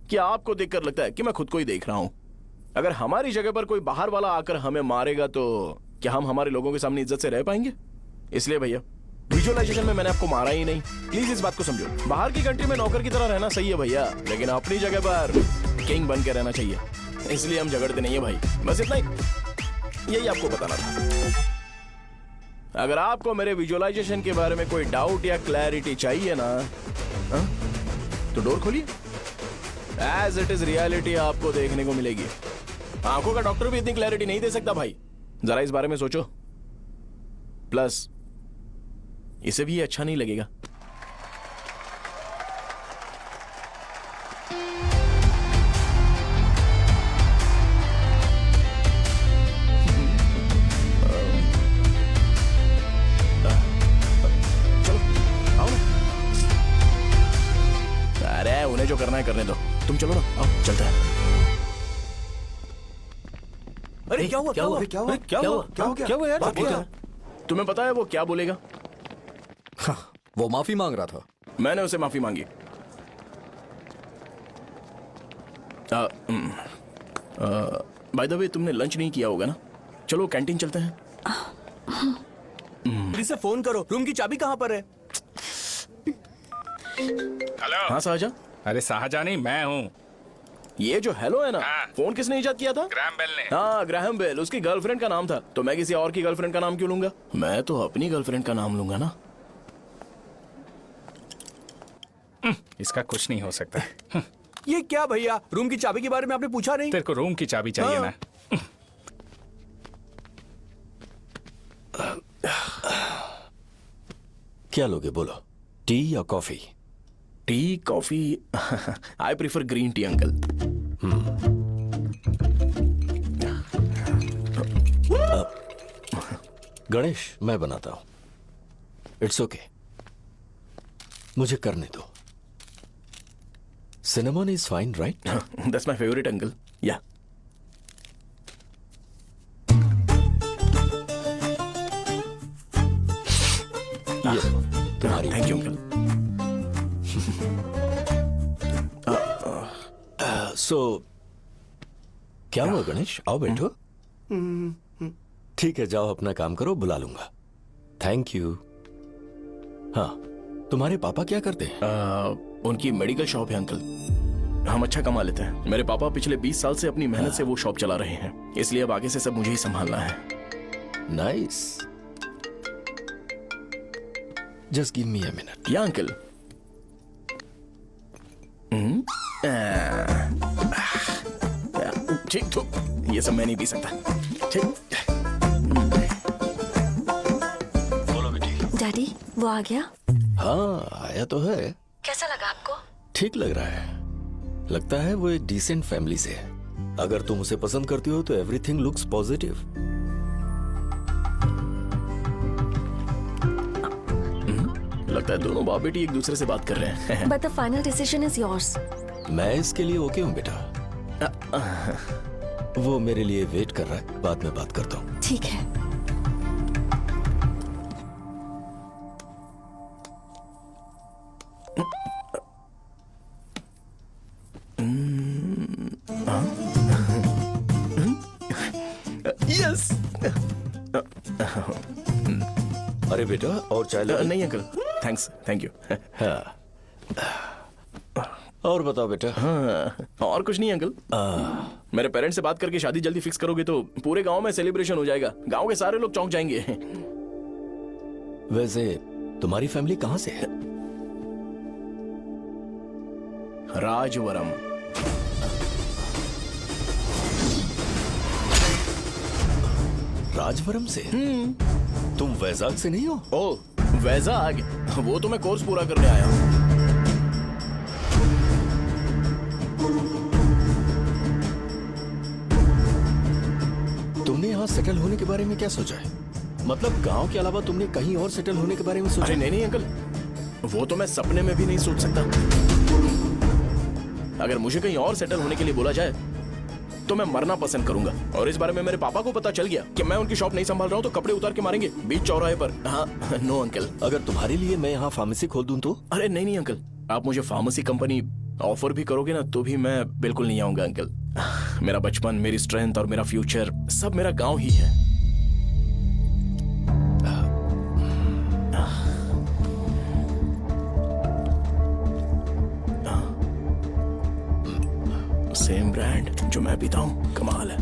कि आपको देखकर लगता है कि मैं खुद को ही देख रहा हूं। अगर हमारी जगह पर कोई बाहर वाला आकर हमें मारेगा तो क्या हम हमारे लोगों के सामने इज्जत से रह पाएंगे? इसलिए भैया विजुअलाइजेशन में मैंने आपको मारा ही नहीं। प्लीज इस बात को समझो। बाहर की कंट्री में नौकर की तरह रहना सही है भैया, लेकिन अपनी जगह पर किंग बन के रहना चाहिए। इसलिए हम झगड़ते नहीं है भाई, बस इतना ही, यही आपको बताना था। अगर आपको मेरे विजुअलाइजेशन के बारे में कोई डाउट या क्लैरिटी चाहिए ना, तो डोर खोलिए। एज इट इज रियलिटी आपको देखने को मिलेगी। आंखों का डॉक्टर भी इतनी क्लैरिटी नहीं दे सकता भाई, जरा इस बारे में सोचो। प्लस इसे भी ये अच्छा नहीं लगेगा। अरे उन्हें जो करना है करने दो, तुम चलो ना, आओ चलते हैं। अरे क्या हुआ? क्या हुआ? क्या हुआ? क्या हुआ? क्या हुआ यार? बात क्या? तुम्हें पता है वो क्या बोलेगा? हाँ, वो माफी मांग रहा था। मैंने उसे माफी मांगी। बाय द वे तुमने लंच नहीं किया होगा ना? चलो कैंटीन चलते हैं। प्लीज से फोन करो, रूम की चाबी कहाँ पर है? हेलो। हाँ शाहजहां। अरे शाहजहां नहीं, मैं हूँ। ये जो हेलो है ना, फोन किसने इजाद किया था? ग्रैहम बेल ने। हाँ ग्रैहम बेल, उसकी गर्लफ्रेंड का नाम था। तो मैं किसी और की गर्लफ्रेंड का नाम क्यों लूंगा? मैं तो अपनी गर्लफ्रेंड का नाम लूंगा ना। इसका कुछ नहीं हो सकता। ये क्या भैया, रूम की चाबी के बारे में आपने पूछा नहीं? तेरे को रूम की चाबी चाहिए ना? क्या लोगे बोलो, टी या coffee? Tea coffee I prefer green tea uncle. Ganesh मैं बनाता हूं, इट्स ओके, मुझे करने दो। Cinnamon is fine right? That's my favourite uncle. या तुम्हारी। Thank you uncle. सो क्या हुआ गणेश, आओ बैठो। ठीक है जाओ अपना काम करो, बुला लूंगा। Thank you. हाँ तुम्हारे पापा क्या करते हैं? उनकी मेडिकल शॉप है अंकल। हम अच्छा कमा लेते हैं। मेरे पापा पिछले 20 साल से अपनी मेहनत से वो शॉप चला रहे हैं, इसलिए अब आगे से सब मुझे ही संभालना है। Nice, just give me a minute. या अंकल। ठीक तो ये सब मैं नहीं पी सकता। ठीक। बोलो बेटी। डैडी वो आ गया? हाँ आया तो है। कैसा लगा आपको? ठीक लग रहा है, लगता है वो एक डिसेंट फैमिली से है। अगर तुम उसे पसंद करती हो तो एवरीथिंग लुक्स पॉजिटिव। लगता है दोनों बाप बेटी एक दूसरे से बात कर रहे हैं। But the final decision is yours. मैं इसके लिए ओके हूँ बेटा। वो मेरे लिए वेट कर रहा है, बाद में बात करता हूँ। ठीक है। यस। अरे बेटा और चाय लो। नहीं अंकल थैंक्स, थैंक यू। हाँ। और बताओ बेटा। हाँ, और कुछ नहीं अंकल। मेरे पेरेंट्स से बात करके शादी जल्दी फिक्स करोगे तो पूरे गांव में सेलिब्रेशन हो जाएगा। गांव के सारे लोग चौंक जाएंगे। वैसे तुम्हारी फैमिली कहां से है? राजवरम। राजवरम से? तुम वैजाग से नहीं हो? ओ वैजाग, वो तो मैं कोर्स पूरा करने आया हूँ। तुमने यहाँ सेटल होने के बारे में क्या सोचा है? मतलब गांव के अलावा तुमने कहीं और सेटल होने के बारे में सोचा? अरे नहीं अंकल, वो तो मैं सपने में भी नहीं सोच सकता। अगर मुझे कहीं और सेटल होने के लिए बोला जाए तो मैं मरना पसंद करूंगा। और इस बारे में मेरे पापा को पता चल गया कि मैं उनकी शॉप नहीं संभाल रहा हूँ तो कपड़े उतार के मारेंगे बीच चौराहे पर। हाँ नो अंकल। अगर तुम्हारे लिए मैं यहाँ फार्मेसी खोल दूं तो? अरे नहीं अंकल, आप मुझे फार्मेसी कंपनी ऑफर भी करोगे ना तो भी मैं बिल्कुल नहीं आऊंगा अंकल। मेरा बचपन, मेरी स्ट्रेंथ और मेरा फ्यूचर सब मेरा गांव ही है। सेम ब्रांड जो मैं पीता हूँ, कमाल है।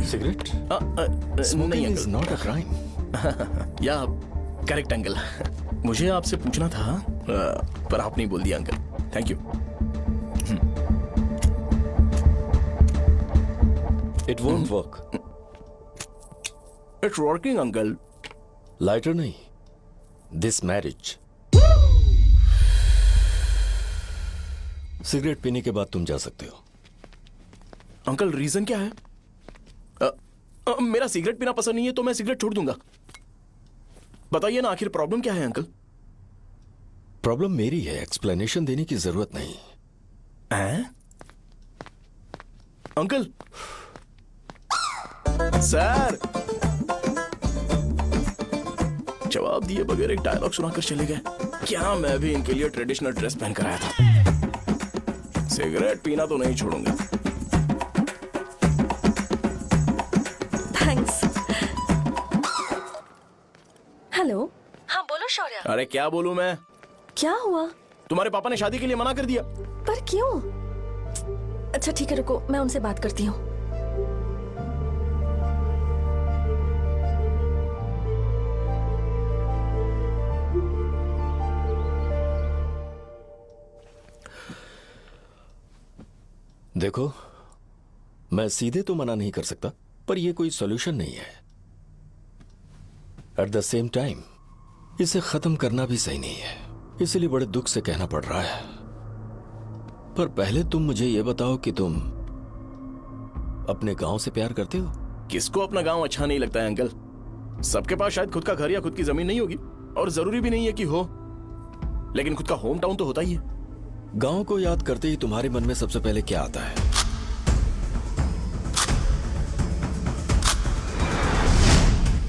सिगरेट? नहीं uncle, is not a crime. या करेक्ट अंकल। मुझे आपसे पूछना था पर आप नहीं बोल दिया uncle. Thank you. It won't work. It's working uncle. Lighter नहीं, दिस मैरिज। सिगरेट पीने के बाद तुम जा सकते हो। अंकल रीजन क्या है? मेरा सिगरेट पीना पसंद नहीं है तो मैं सिगरेट छोड़ दूंगा। बताइए ना आखिर प्रॉब्लम क्या है अंकल? प्रॉब्लम मेरी है, एक्सप्लेनेशन देने की जरूरत नहीं। अंकल सर जवाब दिए बगैर एक डायलॉग सुनाकर चले गए। क्या मैं भी इनके लिए ट्रेडिशनल ड्रेस पहन कर आया था। सिगरेट पीना तो नहीं छोड़ूंगा। थैंक्स। हेलो। हाँ बोलो शौर्य। अरे क्या बोलूं मैं? क्या हुआ? तुम्हारे पापा ने शादी के लिए मना कर दिया। पर क्यों? अच्छा ठीक है रुको, मैं उनसे बात करती हूँ। देखो, मैं सीधे तो मना नहीं कर सकता, पर यह कोई सॉल्यूशन नहीं है। एट द सेम टाइम इसे खत्म करना भी सही नहीं है, इसलिए बड़े दुख से कहना पड़ रहा है। पर पहले तुम मुझे यह बताओ कि तुम अपने गांव से प्यार करते हो? किसको अपना गांव अच्छा नहीं लगता है अंकल? सबके पास शायद खुद का घर या खुद की जमीन नहीं होगी, और जरूरी भी नहीं है कि हो, लेकिन खुद का होम टाउन तो होता ही है। गांव को याद करते ही तुम्हारे मन में सबसे पहले क्या आता है?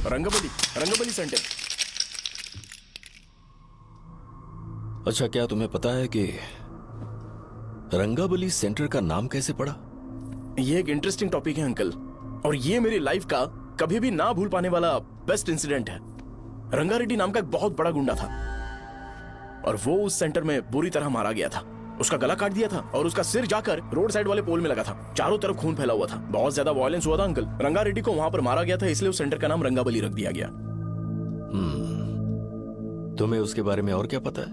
रंगबली सेंटर। अच्छा, क्या तुम्हें पता है कि रंगाबली सेंटर का नाम कैसे पड़ा? ये एक इंटरेस्टिंग टॉपिक है अंकल, और ये मेरी लाइफ का कभी भी ना भूल पाने वाला बेस्ट इंसिडेंट है। रंगारेड्डी नाम का एक बहुत बड़ा गुंडा था, और वो उस सेंटर में बुरी तरह मारा गया था। उसका गला काट दिया था और उसका सिर जाकर रोड साइड वाले पोल में लगा था। चारों तरफ खून फैला हुआ था, बहुत ज्यादा वायलेंस हुआ था अंकल। रंगारेड्डी को वहां पर मारा गया था, इसलिए उस सेंटर का नाम रंगाबली रख दिया गया। तुम्हें उसके बारे में और क्या पता है?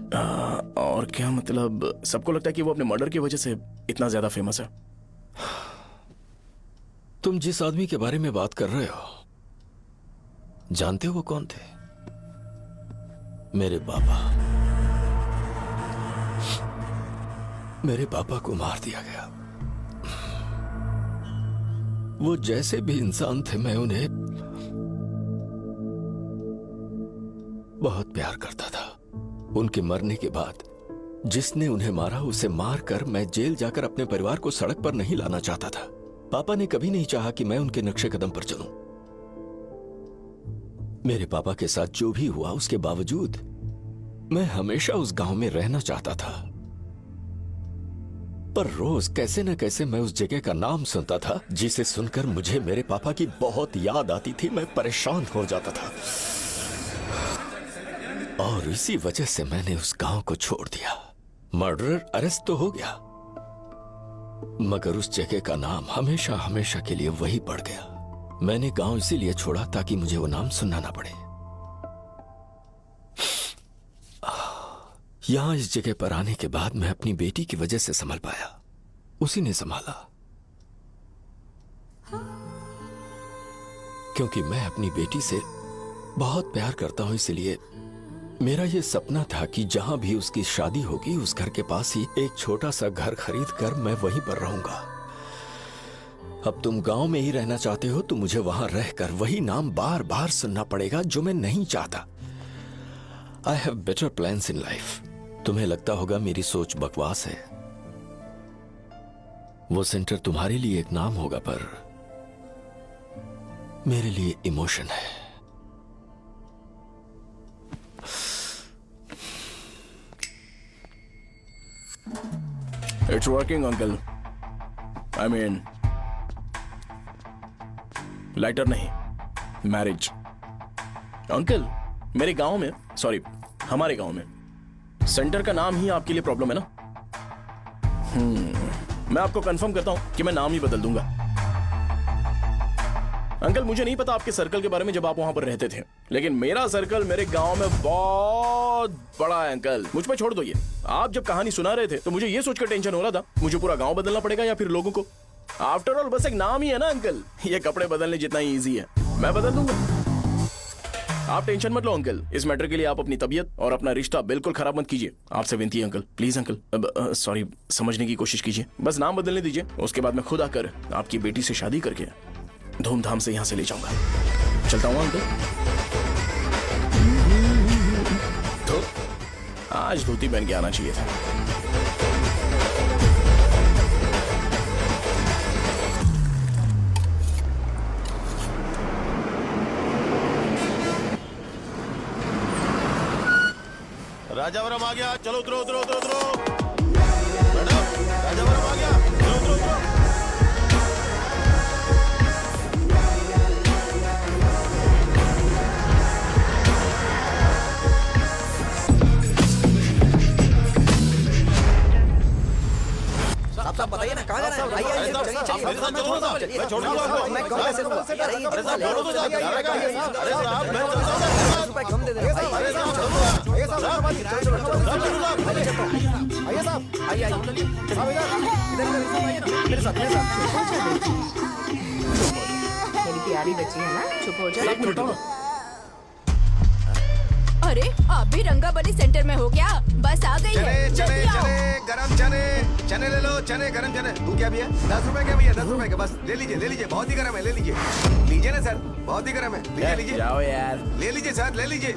और क्या मतलब, सबको लगता है कि वो अपने मर्डर की वजह से इतना ज्यादा फेमस है। तुम जिस आदमी के बारे में बात कर रहे हो, जानते हो वो कौन थे? मेरे पापा। मेरे पापा को मार दिया गया। वो जैसे भी इंसान थे, मैं उन्हें बहुत प्यार करता था। उनके मरने के बाद जिसने उन्हें मारा उसे मारकर मैं जेल जाकर अपने परिवार को सड़क पर नहीं लाना चाहता था। पापा ने कभी नहीं चाहा कि मैं उनके नक्शे कदम पर चलूं। मेरे पापा के साथ जो भी हुआ, उसके बावजूद मैं हमेशा उस गांव में रहना चाहता था। पर रोज कैसे न कैसे मैं उस जगह का नाम सुनता था, जिसे सुनकर मुझे मेरे पापा की बहुत याद आती थी। मैं परेशान हो जाता था, और इसी वजह से मैंने उस गांव को छोड़ दिया। मर्डरर अरेस्ट तो हो गया, मगर उस जगह का नाम हमेशा हमेशा के लिए वही पड़ गया। मैंने गांव इसीलिए छोड़ा ताकि मुझे वो नाम सुनना ना पड़े। यहां इस जगह पर आने के बाद मैं अपनी बेटी की वजह से संभल पाया, उसी ने संभाला। क्योंकि मैं अपनी बेटी से बहुत प्यार करता हूं, इसलिए मेरा यह सपना था कि जहां भी उसकी शादी होगी, उस घर के पास ही एक छोटा सा घर खरीद कर मैं वहीं पर रहूंगा। अब तुम गांव में ही रहना चाहते हो तो मुझे वहां रहकर वही नाम बार बार सुनना पड़ेगा, जो मैं नहीं चाहता। I have better plans in life. तुम्हें लगता होगा मेरी सोच बकवास है। वो सेंटर तुम्हारे लिए एक नाम होगा, पर मेरे लिए इमोशन है। It's working, uncle. I mean, lighter नहीं, मैरिज। अंकल, मेरे गांव में, सॉरी, हमारे गांव में सेंटर का नाम ही आपके लिए प्रॉब्लम है ना? मैं आपको कंफर्म करता हूं कि मैं नाम ही बदल दूंगा। अंकल, मुझे नहीं पता आपके सर्कल के बारे में जब आप वहां पर रहते थे, लेकिन मेरा सर्कल मेरे गांव में बहुत बड़ा है अंकल। मुझ पे छोड़ दो ये। आप जब कहानी सुना रहे थे तो मुझे ये सोचकर टेंशन हो रहा था, मुझे पूरा गांव बदलना पड़ेगा या फिर लोगों को। आफ्टर ऑल बस एक नाम ही है ना अंकल, ये कपड़े बदलने जितना ही इजी है। मैं बदल दूंगा। आप टेंशन मत लो अंकल, इस मैटर के लिए आप अपनी तबीयत और अपना रिश्ता बिल्कुल खराब मत कीजिए। आपसे विनती है अंकल, प्लीज अंकल। अब सॉरी, समझने की कोशिश कीजिए, बस नाम बदलने दीजिए। उसके बाद मैं खुद आकर आपकी बेटी से शादी करके धूमधाम से यहाँ से ले जाऊंगा। चलता हूँ अंकल। तो आज धोती पहन के आना चाहिए था। राजावरम आ गया, चलो उतरो उतरो उतरो उतरो। मैडम, राजावरम आ गया, चलो उतरो उतरो। साहब बताइए ना कहाँ जाना है? आइए आइए, चलिए चलिए। मैं छोड़ दूंगा आपको। मैं कम पैसे दूंगा। अरे साहब छोड़ो तो साहब, अरे साहब मैं 10 रुपए कम दे देना भाई। अरे साहब छोड़ दूंगा। आइए साहब, साहब आइए साहब, आइए साहब, आइए आइए साहब इधर मेरे साथ मेरे साथ। मेरी प्यारी बच्ची है ना, चुप हो जा। अरे आप भी रंगाबली सेंटर में हो क्या? बस आ गई है। चने चने जल्दी आओ। चने गरम चने चने ले लो, चने गरम चने। तू क्या भैया? 10 रुपए का भैया, 10 रुपए का, बस ले लीजिए, बहुत ही गरम है, ले लीजिए ना सर, बहुत ही गरम है, लीजिए जाओ यार, ले लीजिए सर, ले लीजिए।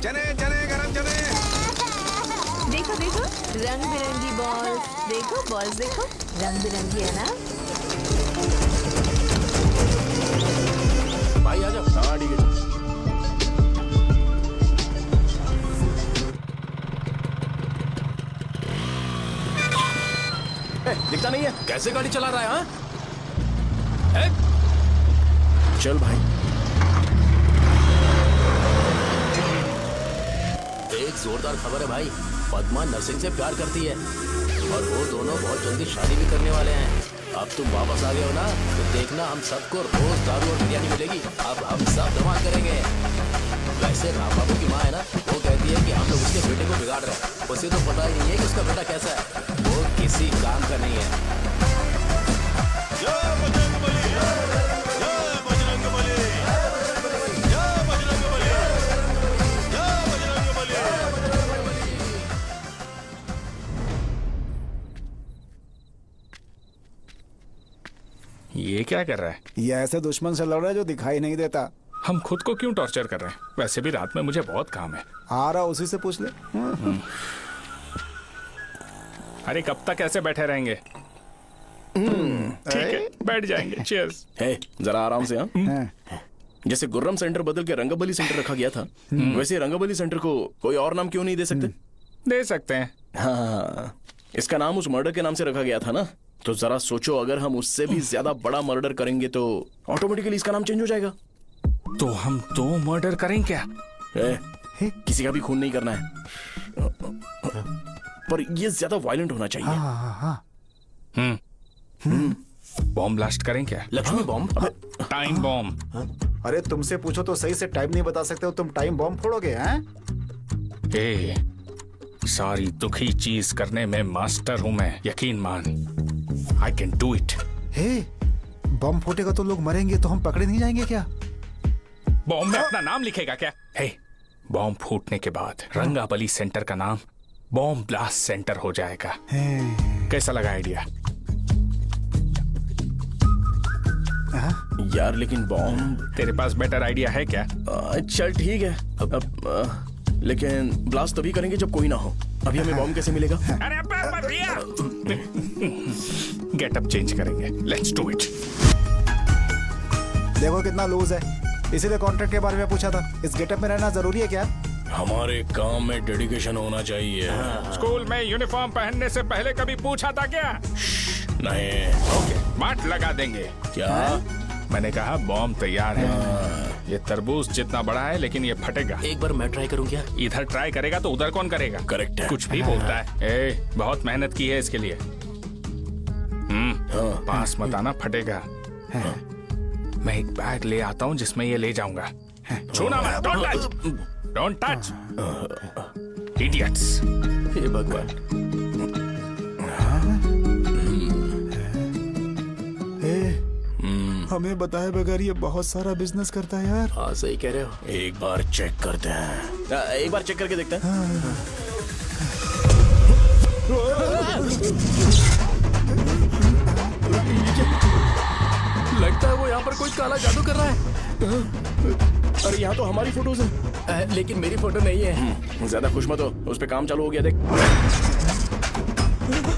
चने चने गरम चने। देखो देखो रंग बिरंगी बॉल्स, देखो बॉल्स देखो रंग बिरंगी है ना। भाई आ जाओ। हाँ ठीक है। दिखता नहीं है, कैसे गाड़ी चला रहा है? हाँ? चल भाई। एक जोरदार खबर है भाई, पद्मा नरसिंह से प्यार करती है और वो दोनों बहुत जल्दी शादी भी करने वाले हैं। अब तुम वापस आ गए हो ना, तो देखना हम सबको रोज दारू और बिरयानी मिलेगी। अब हम सब धमाल करेंगे। वैसे राम बाबू की माँ है ना, वो कहती है कि हम लोग उसके बेटे को बिगाड़ रहे हैं। उसे तो पता ही नहीं है कि उसका बेटा कैसा है, वो किसी काम का नहीं है। ये क्या कर रहा है? ये ऐसे दुश्मन से लड़ रहा है जो दिखाई नहीं देता। हम खुद को क्यों टॉर्चर कर रहे हैं? वैसे भी रात में मुझे बहुत काम है। आ रहा उसी से पूछ ले। अरे कब तक ऐसे बैठे रहेंगे? ठीक है, बैठ जाएंगे। चीयर्स। हे, जरा आराम से। हाँ, जैसे गुर्रम सेंटर बदल के रंगाबली सेंटर रखा गया था, वैसे रंगाबली सेंटर को कोई और नाम क्यों नहीं दे सकते? दे सकते हैं। हाँ, इसका नाम उस मर्डर के नाम से रखा गया था ना, तो जरा सोचो, अगर हम उससे भी ज्यादा बड़ा मर्डर करेंगे तो ऑटोमेटिकली इसका नाम चेंज हो जाएगा। तो हम 2 मर्डर करें क्या? किसी का भी खून नहीं करना है, पर ये ज्यादा वायलेंट होना चाहिए। बॉम्ब ब्लास्ट करें क्या? लक्ष्मी बॉम्ब? Time bomb. अरे तुमसे पूछो तो सही से टाइम नहीं बता सकते हो, तुम टाइम बॉम्ब फोड़ोगे? हैं? सारी दुखी चीज करने में मास्टर हूं मैं, यकीन मान। I can do it. Hey, bomb फूटेगा तो लोग मरेंगे, तो हम पकड़े नहीं जाएंगे क्या? बॉम्ब में अपना नाम लिखेगा क्या? हे, बॉम्ब फूटने के बाद रंगाबली सेंटर का नाम बॉम्ब ब्लास्ट सेंटर हो जाएगा। कैसा लगा आइडिया? यार लेकिन बॉम्ब, तेरे पास बेटर आइडिया है क्या? चल ठीक है, लेकिन ब्लास्ट तभी करेंगे जब कोई ना हो। अभी हमें बॉम्ब कैसे मिलेगा? अरे भैया, गेटअप चेंज करेंगे। Let's do it. देखो कितना लूज है, इसीलिए कॉन्ट्रैक्ट के बारे में पूछा था। इस गेटअप में रहना जरूरी है क्या? हमारे काम में डेडिकेशन होना चाहिए। स्कूल में यूनिफॉर्म पहनने से पहले कभी पूछा था क्या? नहीं। ओके, मार लगा देंगे। क्या? मैंने कहा बॉम्ब तैयार है। ये तरबूज जितना बड़ा है, लेकिन ये फटेगा। एक बार मैं ट्राई करूं क्या? इधर ट्राई करेगा तो उधर कौन करेगा? करेक्ट है। कुछ भी बोलता है। बहुत मेहनत की है इसके लिए। पास मत आना, फटेगा। मैं एक बैग ले आता हूँ जिसमें ये ले जाऊंगा। छूना मत, don't touch, don't touch, idiots. हे भगवान। हमें बताए बगैर ये बहुत सारा बिजनेस करता है यार। हाँ सही कह रहे हो, एक बार चेक करते हैं। एक बार चेक करके देखते हैं। लगता है वो यहाँ पर कोई काला जादू कर रहा है। अरे यहाँ तो हमारी फोटोज हैं, लेकिन मेरी फोटो नहीं है। ज्यादा खुश मत हो, उस पे काम चालू हो गया देख।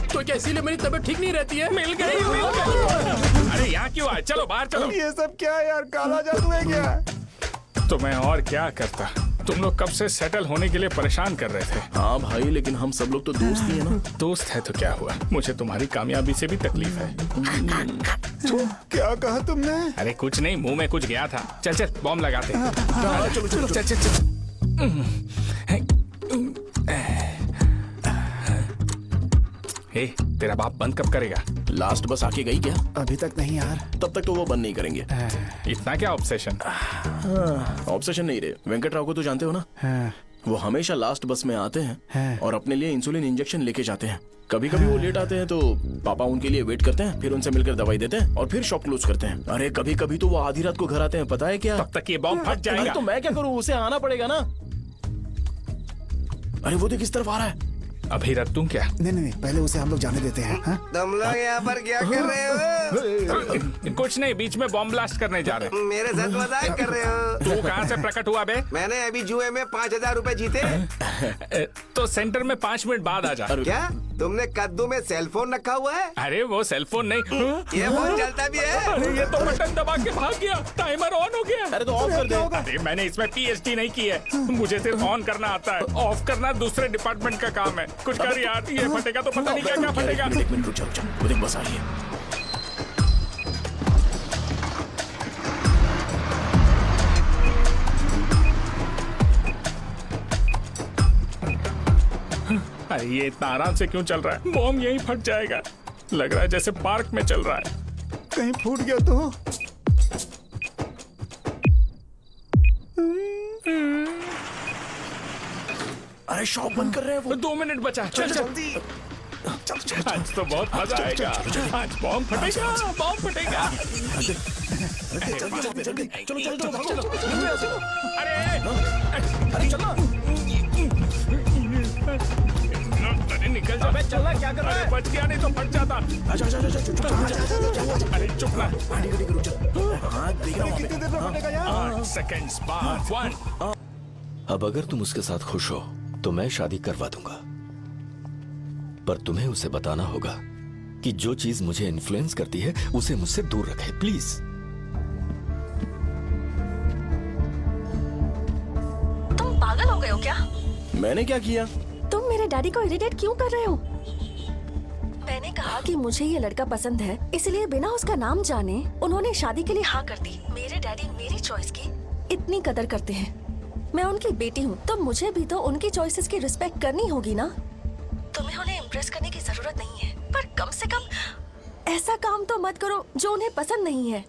तो क्या इसीलिए मेरी तबीयत ठीक नहीं रहती है? मिल गई, मिल गई। अरे यहाँ क्यों आए? चलो बाहर चलो। ये सब क्या है यार, काला जादू है क्या? तो मैं और क्या करता? तुम लोग कब से सेटल होने के लिए परेशान कर रहे थे। हाँ भाई, लेकिन हम सब लोग तो दोस्त ही है ना। दोस्त है तो क्या हुआ, मुझे तुम्हारी कामयाबी से भी तकलीफ है। क्या कहा तुमने? अरे कुछ नहीं, मुंह में कुछ गया था। चल चल बॉम्ब लगाते हैं। चलो चलो चल चल चल। हे, तेरा बाप बंद कब करेगा? लास्ट बस आके गई क्या? अभी तक नहीं यार। तब तक तो वो बंद नहीं करेंगे। इतना क्या ऑब्सेशन? ऑब्सेशन नहीं रे, वेंकट राव को तो जानते हो ना? वो हमेशा लास्ट बस में आते हैं और अपने लिए इंसुलिन इंजेक्शन लेके जाते हैं। कभी कभी वो लेट आते हैं तो पापा उनके लिए वेट करते हैं, फिर उनसे मिलकर दवाई देते हैं और फिर शॉप क्लोज करते हैं। अरे कभी कभी तो वो आधी रात को घर आते हैं, पता है क्या? तब तक ये बॉम्ब फट जाएगा। तो मैं क्या करूँ, उसे आना पड़ेगा ना। अरे वो देख किस तरफ आ रहा है। अभी रख दूं क्या? नहीं, पहले उसे हम लोग जाने देते हैं। तुम लोग यहाँ पर क्या कर रहे हो? कुछ नहीं, बीच में बॉम्ब ब्लास्ट करने जा रहे हैं। मेरे साथ मजाक कर रहे हो? तू कहाँ से प्रकट हुआ बे? मैंने अभी जुए में 5,000 रुपए जीते। तो सेंटर में 5 मिनट बाद आ जा। क्या तुमने कद्दू में सेलफोन रखा हुआ है? अरे वो सेलफोन नहीं, ये फोन चलता भी है। अरे ये तो बटन दबा के भाग गया, टाइमर ऑन हो गया। अरे तो ऑफ कर दे। अरे मैंने इसमें PhD नहीं की है, मुझे सिर्फ ऑन करना आता है, ऑफ करना दूसरे डिपार्टमेंट का काम है। कुछ कर यार, ये फटेगा तो पता नहीं क्या क्या फटेगा। एक मिनट रुक जाओ, वो देख बस आ रही है। अरे ये इतना आराम से क्यों चल रहा है? बॉम्ब यहीं फट जाएगा। लग रहा है जैसे पार्क में चल रहा है। कहीं फूट गया तो? अरे शॉप बंद कर रहे हैं वो। 2 मिनट बचा, चल जल्दी। आज तो बहुत मजा आएगा। आज बॉम्ब फटेगा, बॉम्ब फटेगा। चलो। अरे चलो। अरे निकल जा। अबे चल, क्या कर रहा है? बच गया, नहीं तो फट जाता। अरे चुप ना। हाँ देख रहा हूँ। कितनी देर में फटेगा यार? 8 सेकंड्स बाद 1। अब अगर तुम उसके साथ खुश हो तो मैं शादी करवा दूंगा, पर तुम्हें उसे बताना होगा कि जो चीज मुझे इन्फ्लुएंस करती है उसे मुझसे दूर रखे, प्लीज। तुम पागल हो गए हो क्या? मैंने क्या किया? तुम मेरे डैडी को इरिटेट क्यों कर रहे हो? मैंने कहा कि मुझे ये लड़का पसंद है, इसलिए बिना उसका नाम जाने उन्होंने शादी के लिए हाँ कर दी। मेरे डैडी मेरी चॉइस की इतनी कदर करते हैं। मैं उनकी बेटी हूँ, तो मुझे भी तो उनकी चॉइसेस की रिस्पेक्ट करनी होगी ना। तुम्हें उन्हें इम्प्रेस करने की जरूरत नहीं है, पर कम से कम ऐसा काम तो मत करो जो उन्हें पसंद नहीं है।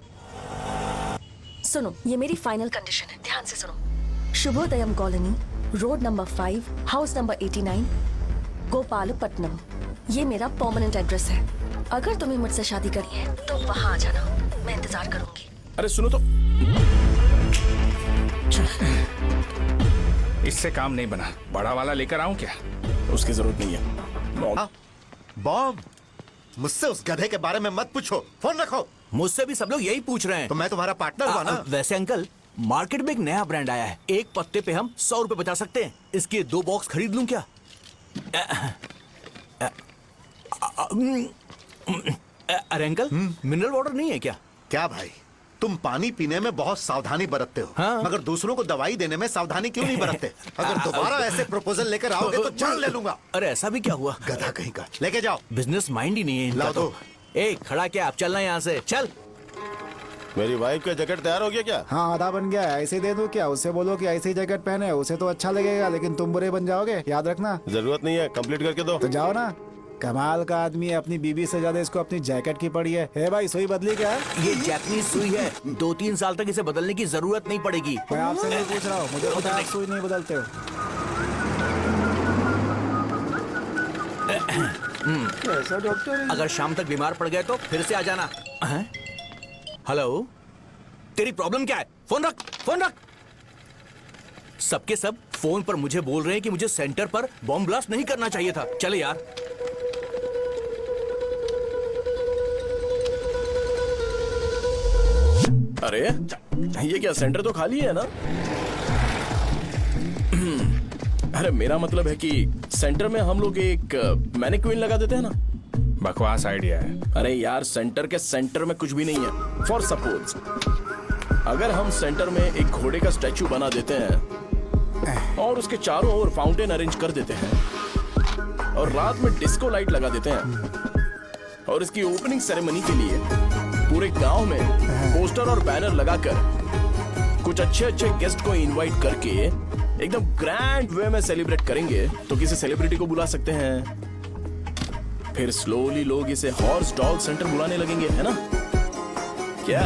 सुनो, ये मेरी फाइनल कंडीशन है, ध्यान से सुनो। Shubhodayam colony, road number 5, house number 89, Gopalapatnam. ये मेरा परमानेंट एड्रेस है। अगर तुम्हें मुझसे शादी करनी है तो वहाँ आ जाना, मैं इंतजार करूंगी। अरे सुनो तो। इससे काम नहीं बना, बड़ा वाला लेकर आऊं क्या? उसकी जरूरत नहीं है। बॉम्ब, मुझसे उस गधे के बारे में मत पूछो, फोन रखो। मुझसे भी सब लोग यही पूछ रहे हैं। तो मैं तुम्हारा पार्टनर हुआ ना। वैसे अंकल, मार्केट में एक नया ब्रांड आया है, एक पत्ते पे हम 100 रुपए बचा सकते हैं। इसके 2 बॉक्स खरीद लूं क्या? अरे अंकल, मिनरल वाटर नहीं है क्या? क्या भाई, तुम पानी पीने में बहुत सावधानी बरतते हो, हाँ? मगर दूसरों को दवाई देने में सावधानी क्यों नहीं बरतते? अगर दोबारा ऐसे प्रपोजल लेकर आओगे तो जान ले लूंगा। अरे ऐसा भी क्या हुआ? गधा कहीं का, लेके जाओ। बिजनेस माइंड ही नहीं है इनका। लाओ तो खड़ा क्या, आप चलना यहाँ से, चल। मेरी वाइफ का जैकेट तैयार हो गया क्या? हाँ, आधा बन गया है। ऐसे दे दो क्या? उससे बोलो कि ऐसे ही जैकेट पहने, उसे तो अच्छा लगेगा, लेकिन तुम बुरे बन जाओगे, याद रखना। जरूरत नहीं है, कंप्लीट करके दो। तो जाओ ना। कमाल का आदमी है, अपनी बीबी से ज्यादा इसको अपनी जैकेट की पड़ी है। हे भाई, सुई बदली क्या? ये जैपनीज सुई है, 2-3 साल तक इसे बदलने की जरूरत नहीं पड़ेगी। मैं आपसे नहीं पूछ रहा हूँ, मुझे पता है आप सुई नहीं बदलते हो। ऐसा डॉक्टर, अगर शाम तक बीमार पड़ गए तो फिर से आ जाना। हेलो, तेरी प्रॉब्लम क्या है? फोन रख, फोन रख। सबके सब फोन पर मुझे बोल रहे हैं कि मुझे सेंटर पर बॉम्ब ब्लास्ट नहीं करना चाहिए था। चले यार। अरे ये क्या सेंटर तो खाली है ना? अरे मेरा मतलब है कि सेंटर में हम लोग एक मैनिक्विन लगा देते हैं ना। बकवास आइडिया है। अरे यार सेंटर के सेंटर में कुछ भी नहीं है। फॉर सपोज अगर हम सेंटर में एक घोड़े का स्टैचू बना देते हैं और उसके चारों ओर फाउंटेन अरेंज कर देते हैं और रात में डिस्को लाइट लगा देते हैं और इसकी ओपनिंग सेरेमनी के लिए पूरे गांव में पोस्टर और बैनर लगाकर कुछ अच्छे अच्छे गेस्ट को इनवाइट करके एकदम ग्रैंड वे में सेलिब्रेट करेंगे तो किसी सेलिब्रिटी को बुला सकते हैं। फिर स्लोली लोग इसे हॉर्स डॉग सेंटर बुलाने लगेंगे, है ना? क्या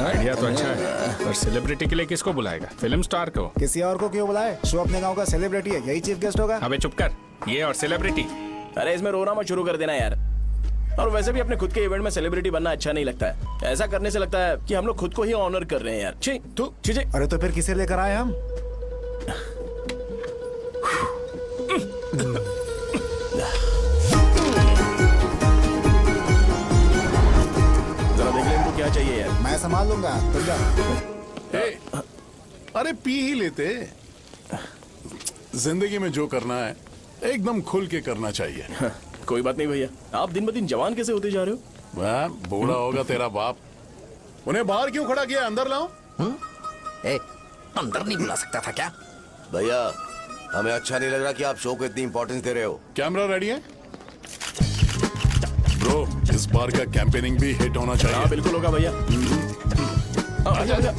आइडिया तो अच्छा है, पर सेलिब्रिटी के लिए किसको बुलाएगा? फिल्म स्टार को। किसी और को क्यों बुलाए? शो अपने गांव का सेलिब्रिटी है, यही चीफ गेस्ट होगा। अबे चुप कर, ये और सेलिब्रिटी। अरे इसमें रोना मत शुरू कर देना यार। और वैसे भी अपने खुद के इवेंट में सेलिब्रिटी बनना अच्छा नहीं लगता है। ऐसा करने से लगता है कि हम लोग खुद को ही ऑनर कर रहे हैं यार। छी तू छी। अरे तो फिर किसे लेकर आए हम? जरा देख ले इनको क्या चाहिए यार। मैं संभाल लूंगा, तुम जा। अरे पी ही लेते। जिंदगी में जो करना है एकदम खुल के करना चाहिए। कोई बात नहीं भैया, आप दिन ब दिन जवान कैसे होते जा रहे हो? वह बूढ़ा होगा तेरा बाप। उन्हें बाहर क्यों खड़ा किया? अंदर लाओ। अंदर नहीं बुला सकता था क्या? भैया हमें अच्छा नहीं लग रहा कि आप शो को इतनी इंपॉर्टेंस दे रहे हो। कैमरा रेडी है ब्रो? इस बार का कैंपेनिंग भी हिट होना चाहिए। हाँ बिल्कुल होगा भैया। आजा।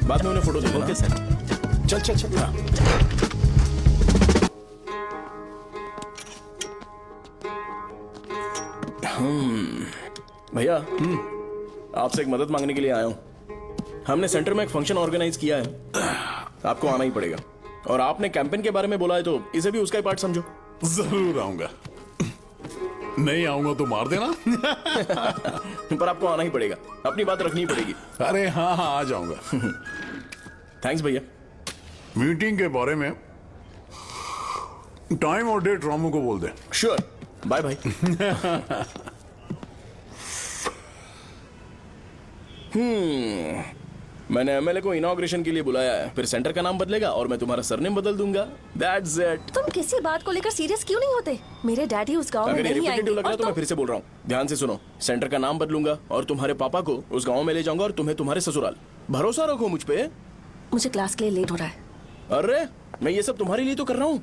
बाद में उन्हें फोटो दे देना। चल चल चल। भैया आपसे एक मदद मांगने के लिए आया हूँ। हमने सेंटर में एक फंक्शन ऑर्गेनाइज किया है, आपको आना ही पड़ेगा। और आपने कैंपेन के बारे में बोला है तो इसे भी उसका ही पार्ट समझो। जरूर आऊंगा। नहीं आऊंगा तो मार देना। पर आपको आना ही पड़ेगा, अपनी बात रखनी पड़ेगी। अरे हाँ हाँ आ जाऊंगा। थैंक्स भैया। मीटिंग के बारे में टाइम और डेट रामू को बोल दे। Sure, bye bye. मैंने एमएलए को इनॉग्रेशन के लिए बुलाया है, फिर सेंटर का नाम बदलेगा और मैं तुम्हारा सरनेम बदल दूंगा। That's it। तुम किसी बात को लेकर सीरियस क्यों नहीं होते? मेरे डैडी उस गांव में अगर नहीं आएंगे। लग रहा तो मैं फिर से बोल रहा हूँ, ध्यान से सुनो। सेंटर का नाम बदलूंगा और तुम्हारे पापा को उस गांव में ले जाऊंगा और तुम्हें तुम्हारे ससुराल। भरोसा रखो मुझ पे। मुझे क्लास के लिए लेट हो रहा है। अरे मैं ये सब तुम्हारे लिए तो कर रहा हूँ।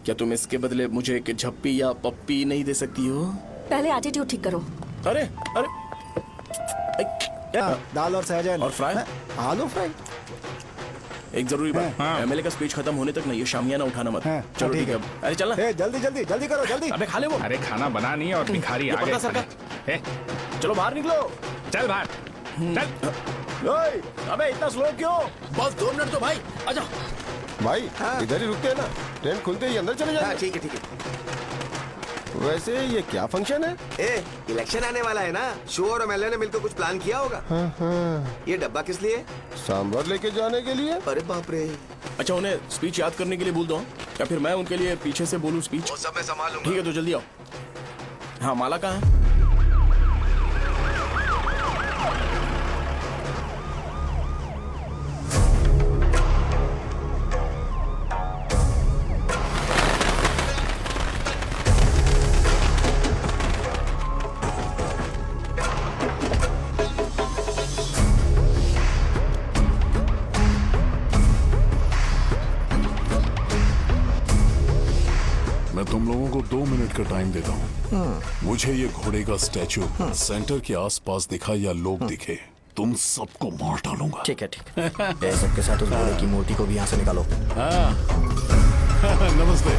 क्या तुम इसके बदले मुझे एक झप्पी या पप्पी नहीं दे सकती हो? पहले एटीट्यूड ठीक करो। अरे दाल और सहजन और फ्राई, आलू फ्राई। एक जरूरी बात, एमएलए का स्पीच खत्म होने तक ना ये शामियाना उठाना मत। चलो ठीक है। अरे चलना। जल्दी जल्दी जल्दी करो, जल्दी। अबे खा ले वो। अरे खाना बना नहीं और भिखारी आ गए। चलो बाहर निकलो। चल बाहर चल। अबे इतना स्लो क्यों? बस 2 मिनट तो भाई। आजा भाई इधर ही रुकते हैं ना, ट्रेन खुलते ही अंदर चले जाएंगे। ठीक है ठीक है। वैसे ये क्या फंक्शन है? इलेक्शन आने वाला है ना, शो और एमएलए ने मिलकर कुछ प्लान किया होगा। ये डब्बा किस लिए? सांभर लेके जाने के लिए। अरे बाप रे। अच्छा उन्हें स्पीच याद करने के लिए बोल दो या फिर मैं उनके लिए पीछे से बोलूं स्पीच? वो सब मैं संभाल लूंगा। ठीक है तो जल्दी आओ। हाँ माला कहाँ है? मैं तुम लोगों को 2 मिनट का टाइम देता हूँ। मुझे ये घोड़े का स्टैचू सेंटर के आसपास दिखा या लोग दिखे, तुम सबको मार डालूंगा। ठीक है ठीक है। सबके साथ उस घोड़े की मूर्ति को भी यहाँ से निकालो। नमस्ते।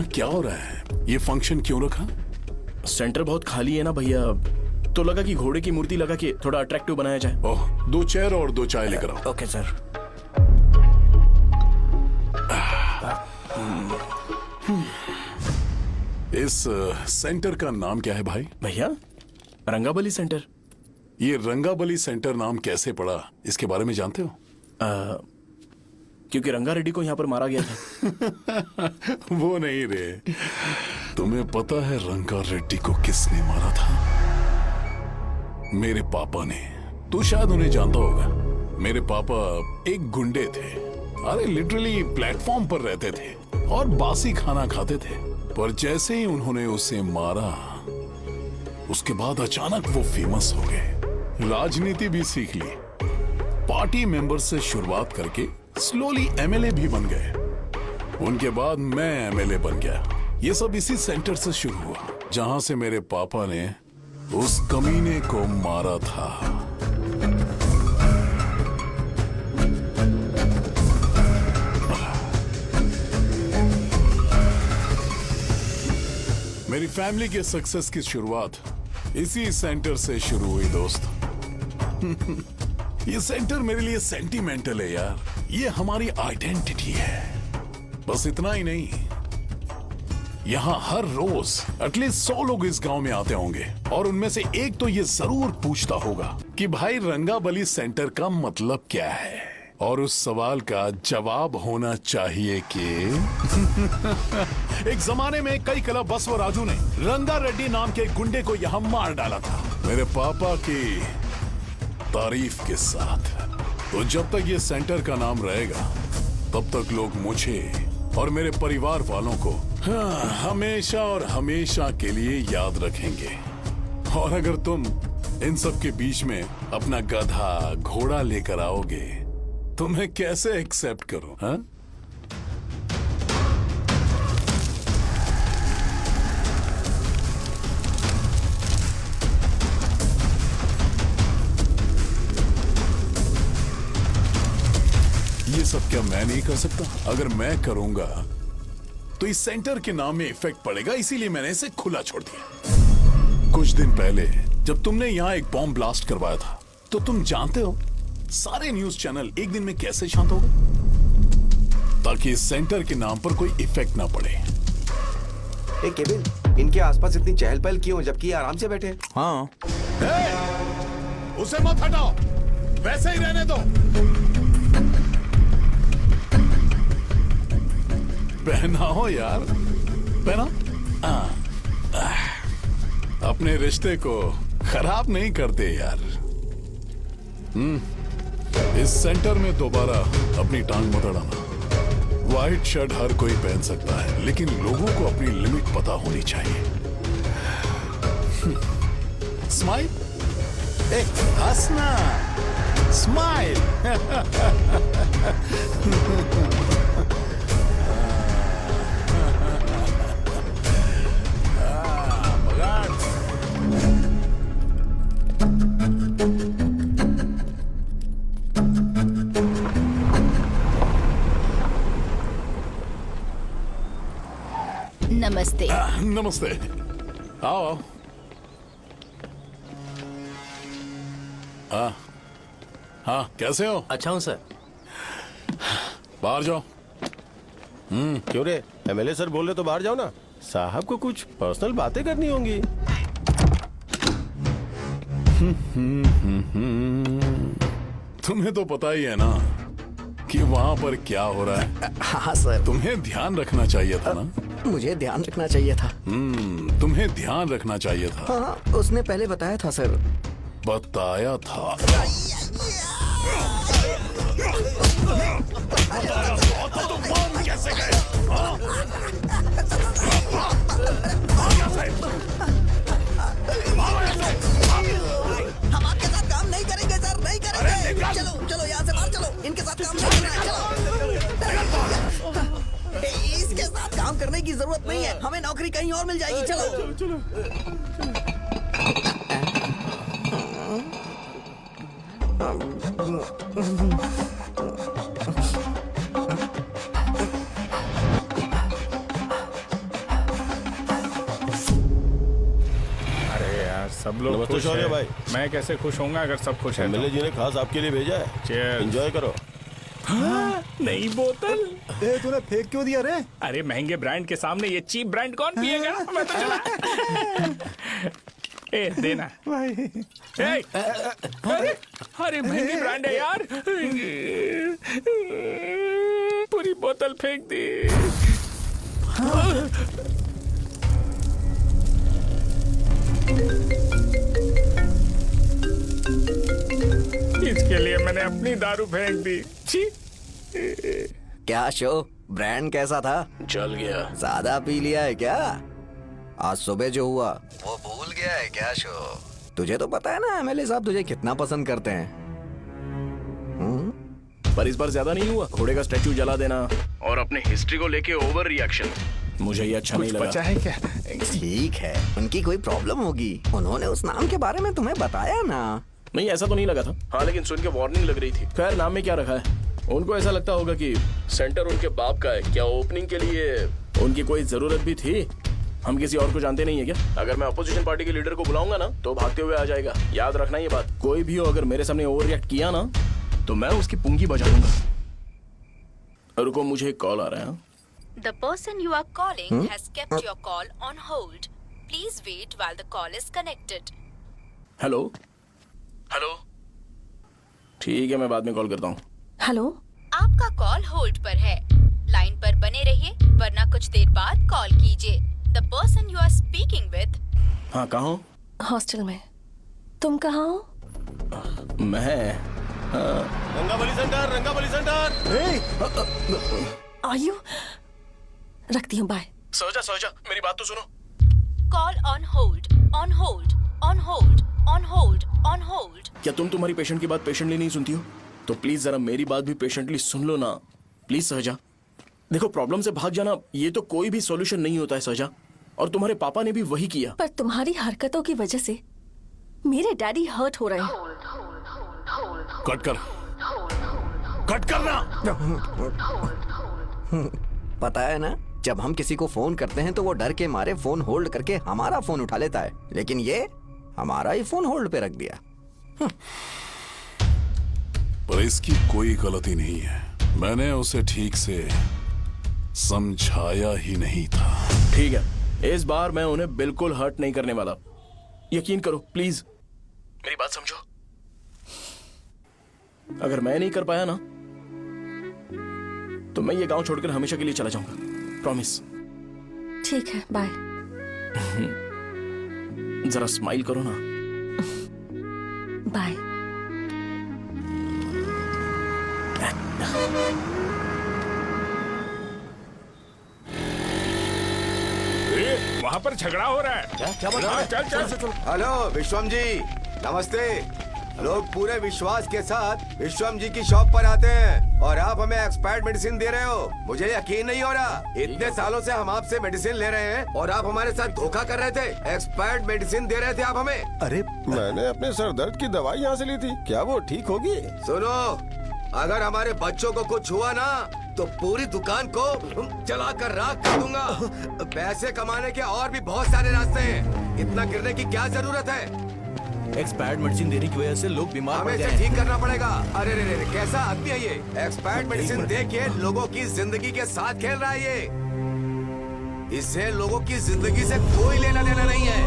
क्या हो रहा है? ये फंक्शन क्यों रखा? सेंटर बहुत खाली है ना भैया, तो लगा कि घोड़े की मूर्ति लगा के थोड़ा अट्रैक्टिव बनाया जाए। ओह, 2 चेयर और 2 चाय लेकर आओ। Okay sir. इस सेंटर का नाम क्या है भाई? भैया रंगाबली सेंटर। ये रंगाबली सेंटर नाम कैसे पड़ा, इसके बारे में जानते हो? क्योंकि रंगा रेड्डी को यहाँ पर मारा गया था। वो नहीं रे, तुम्हें पता है रंगा रेड्डी को किसने मारा था? मेरे पापा ने। तू शायद उन्हें जानता होगा। मेरे पापा एक गुंडे थे। अरे लिटरली प्लेटफॉर्म पर रहते थे और बासी खाना खाते थे। पर जैसे ही उन्होंने उसे मारा, उसके बाद अचानक वो फेमस हो गए। राजनीति भी सीख ली, पार्टी मेंबर से शुरुआत करके स्लोली एमएलए भी बन गए। उनके बाद मैं एमएलए बन गया। ये सब इसी सेंटर से शुरू हुआ, जहां से मेरे पापा ने उस कमीने को मारा था। मेरी फैमिली के सक्सेस की शुरुआत इसी सेंटर से शुरू हुई दोस्त। ये सेंटर मेरे लिए सेंटिमेंटल है यार। ये हमारी आइडेंटिटी है। बस इतना ही नहीं, यहाँ हर रोज एटलीस्ट 100 लोग इस गांव में आते होंगे और उनमें से एक तो ये जरूर पूछता होगा कि भाई रंगाबली सेंटर का मतलब क्या है। और उस सवाल का जवाब होना चाहिए कि एक जमाने में कई क्लब बसव राजू ने रंगा रेड्डी नाम के गुंडे को यहाँ मार डाला था, मेरे पापा की तारीफ के साथ। तो जब तक ये सेंटर का नाम रहेगा, तब तक लोग मुझे और मेरे परिवार वालों को हमेशा और हमेशा के लिए याद रखेंगे। और अगर तुम इन सब के बीच में अपना गधा घोड़ा लेकर आओगे तो मैं कैसे एक्सेप्ट करूं? हाँ? ये सब क्या मैं नहीं कर सकता? अगर मैं करूंगा तो इस सेंटर के नाम में इफेक्ट पड़ेगा, इसीलिए मैंने इसे खुला छोड़ दिया। कुछ दिन पहले जब तुमने यहां एक बॉम्ब ब्लास्ट करवाया था, तो तुम जानते हो सारे न्यूज चैनल एक दिन में कैसे शांत हो गए? ताकि इस सेंटर के नाम पर कोई इफेक्ट ना पड़े। ए केविन, इनके आसपास इतनी चहल पहल क्यों, जबकि आराम से बैठे? हाँ। उसे मत हटाओ, वैसे ही रहने दो। पहनाओ यार, पहना। अपने रिश्ते को खराब नहीं करते यार। इस सेंटर में दोबारा अपनी टांग मत अड़ाना। व्हाइट शर्ट हर कोई पहन सकता है, लेकिन लोगों को अपनी लिमिट पता होनी चाहिए। स्माइल, हंसना, स्माइल। नमस्ते। नमस्ते, आओ। हाँ, कैसे हो? अच्छा हूँ सर। बाहर जाओ। क्यों रे, एमएलए सर बोल रहे तो बाहर जाओ ना। साहब को कुछ पर्सनल बातें करनी होंगी। तुम्हें तो पता ही है ना कि वहाँ पर क्या हो रहा है। हाँ सर। तुम्हें ध्यान रखना चाहिए था ना। मुझे ध्यान रखना चाहिए था। तुम्हें ध्यान रखना चाहिए था। हाँ, उसने पहले बताया था सर। बताया था? तो मान कैसे गए? हम आपके साथ काम नहीं करेंगे सर, नहीं करेंगे। चलो चलो यहाँ से बाहर चलो, इनके साथ काम नहीं करना है। चलो, इसके साथ काम करने की जरूरत नहीं है, हमें नौकरी कहीं और मिल जाएगी। चलो चलो। सब लोग नमस्ते खुश शौर्य हैं। भाई। मैं कैसे खुश होऊंगा अगर सब खुश हैं तो? एमएलए जी ने खास आपके लिए भेजा है। Cheers। एंजॉय करो। नई बोतल। तूने फेंक क्यों दिया रे? अरे महंगे ब्रांड के सामने ये चीप ब्रांड कौन पिएगा? मैं तो चला। ए देना भाई। ए, अरे महंगी ब्रांड है यार। पूरी बोतल फेंक दी। इसके लिए मैंने अपनी दारू फेंक दी। छी। क्या शो, ब्रांड कैसा था? चल गया। ज्यादा पी लिया है क्या? आज सुबह जो हुआ वो भूल गया है क्या शो? तुझे तो पता है ना एमएलए साहब तुझे कितना पसंद करते हैं। पर इस बार ज्यादा नहीं हुआ। घोड़े का स्टैचू जला देना और अपने हिस्ट्री को लेके ओवर रिएक्शन, मुझे ये अच्छा नहीं लगा। बचा है क्या? ठीक है, उनकी कोई प्रॉब्लम होगी। उन्होंने उस नाम के बारे में तुम्हें बताया ना? नहीं, ऐसा तो नहीं लगा था। हाँ, लेकिन सुन के वार्निंग लग रही थी। खैर, नाम में क्या रखा है? उनको ऐसा लगता होगा कि सेंटर उनके बाप का है। क्या ओपनिंग के लिए उनकी कोई जरूरत भी थी? हम किसी और को जानते नहीं है क्या? अगर मैं अपोजिशन पार्टी के लीडर को बुलाऊंगा ना तो भागते हुए आ जाएगा। याद रखना ये बात। कोई भी हो अगर मेरे सामने ओवर रिएक्ट किया ना तो मैं उसकी पुंगी बजा दूंगा। रुको, मुझे एक कॉल आ रहा है। The person you are calling has kept your call on hold. Please wait while the call is connected. Hello hello, ठीक है, मैं बाद में कॉल करता हूँ। हेलो, आपका कॉल होल्ड पर है। लाइन पर बने रहिए वरना कुछ देर बाद कॉल कीजिए। The person you are speaking with. हाँ, कहाँ हो? हॉस्टल में। तुम कहाँ हो? मैं रंगाबली सेंटर, रंगाबली सेंटर। आयु, रखती हूँ, बाय। सोचा, मेरी बात तो सुनो। Call on hold, on hold, on hold, on hold, on hold. क्या तुम तुम्हारी पेशेंट की बात पेशेंटली नहीं सुनती हो? तो प्लीज जरा मेरी बात भी पेशेंटली सुन लो ना। प्लीज सहजा, देखो प्रॉब्लम से भाग जाना ये तो कोई भी सॉल्यूशन नहीं होता है सहजा, और तुम्हारे पापा ने भी वही किया। पर तुम्हारी हरकतों की वजह से मेरे डैडी हर्ट हो रहे हैं। कट करना। पता है ना, जब हम किसी को फोन करते हैं तो वो डर के मारे फोन होल्ड करके हमारा फोन उठा लेता है, लेकिन ये हमारा ही फोन होल्ड पे रख दिया। पर इसकी कोई गलती नहीं है। मैंने उसे ठीक से समझाया ही नहीं था। ठीक है, इस बार मैं उन्हें बिल्कुल हर्ट नहीं करने वाला। यकीन करो प्लीज, मेरी बात समझो। अगर मैं नहीं कर पाया ना तो मैं ये गांव छोड़कर हमेशा के लिए चला जाऊंगा। प्रॉमिस। ठीक है, बाय। जरा स्माइल करो ना। बाय। वहाँ पर झगड़ा हो रहा है। क्या बोल रहा है? चल। हेलो विश्वम जी, नमस्ते। लोग पूरे विश्वास के साथ विश्वम जी की शॉप पर आते हैं और आप हमें एक्सपायर्ड मेडिसिन दे रहे हो। मुझे यकीन नहीं हो रहा। इतने सालों से हम आपसे मेडिसिन ले रहे हैं और आप हमारे साथ धोखा कर रहे थे। एक्सपायर्ड मेडिसिन दे रहे थे आप हमें। अरे मैंने अपने सर दर्द की दवाई यहाँ से ली थी। क्या वो ठीक होगी? सुनो, अगर हमारे बच्चों को कुछ हुआ ना तो पूरी दुकान को जला कर राख कर दूंगा। पैसे कमाने के और भी बहुत सारे रास्ते हैं। इतना गिरने की क्या जरूरत है? एक्सपायर्ड मेडिसिन देने की वजह से लोग बीमार पड़ हमें गए इसे हैं। ठीक करना पड़ेगा। अरे रे, कैसा आदमी है ये? एक्सपायर्ड मेडिसिन दे के लोगों की जिंदगी के साथ खेल रहा है ये। इससे लोगों की जिंदगी से कोई लेना देना नहीं है।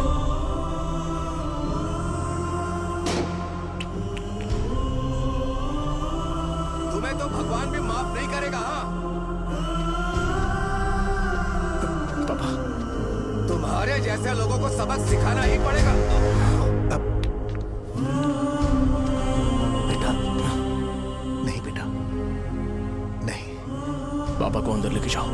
तुम्हें तो भगवान भी माफ नहीं करेगा। पापा, तुम्हारे जैसे लोगों को सबक सिखाना ही पड़ेगा। पापा को अंदर लेके जाओ।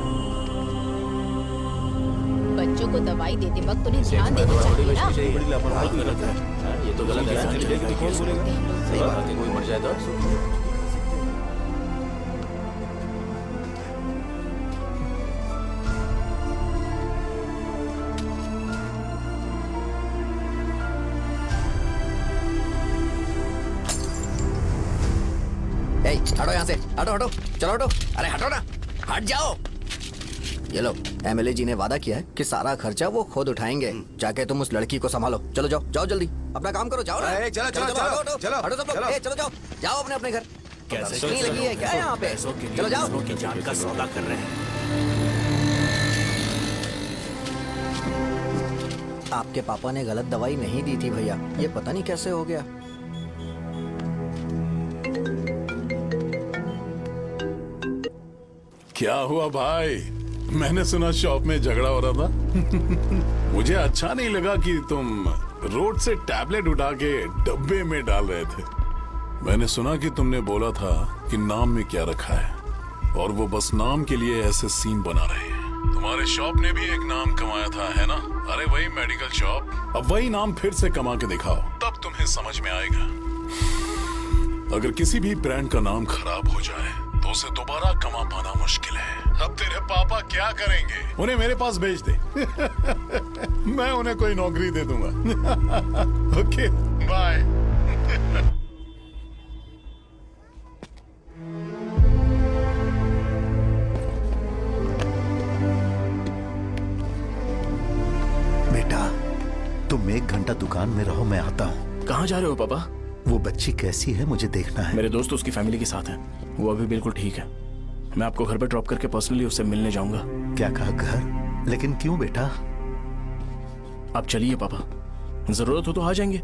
बच्चों को दवाई देते वक्त उन्हें ध्यान देना चाहिए ना। ये तो गलत है। कौन बोलेगा? सही बात है, कोई मर जाए तो हटो यहाँ से, हटो, चलो हटो। अरे हटो ना, हट जाओ। ये लो, एमएलए जी ने वादा किया है कि सारा खर्चा वो खुद उठाएंगे। जाके तुम उस लड़की को संभालो। चलो जाओ जल्दी। अपना काम करो, जाओ ना। चलो चलो चलो हटो, चलो हटो सब लोग, चलो जाओ, जाओ अपने अपने घर। कैसे नहीं लगी है क्या यहाँ पे? चलो जाओ। दूसरों की जान का सौदा कर रहे हैं। आपके पापा ने गलत दवाई नहीं दी थी भैया, ये पता नहीं कैसे हो गया। क्या हुआ भाई? मैंने सुना शॉप में झगड़ा हो रहा था। मुझे अच्छा नहीं लगा कि तुम रोड से टैबलेट उठा के डब्बे में डाल रहे थे। मैंने सुना कि तुमने बोला था कि नाम में क्या रखा है, और वो बस नाम के लिए ऐसे सीन बना रहे हैं। तुम्हारे शॉप ने भी एक नाम कमाया था, है ना? अरे वही मेडिकल शॉप, अब वही नाम फिर से कमा के दिखाओ, तब तुम्हें समझ में आएगा। अगर किसी भी ब्रांड का नाम खराब हो जाए तो उसे दोबारा कमा पाना मुश्किल है। अब तेरे पापा क्या करेंगे? उन्हें मेरे पास भेज दे। मैं उन्हें कोई नौकरी दे दूंगा। Okay bye. बेटा तुम 1 घंटा दुकान में रहो, मैं आता हूँ। कहाँ जा रहे हो पापा? वो बच्ची कैसी है मुझे देखना है। मेरे दोस्त उसकी फैमिली के साथ हैं, वो अभी बिल्कुल ठीक है। मैं आपको घर पे ड्रॉप करके पर्सनली उससे मिलने जाऊंगा। क्या कहा घर? लेकिन क्यों बेटा? आप चलिए पापा, जरूरत हो तो आ जाएंगे।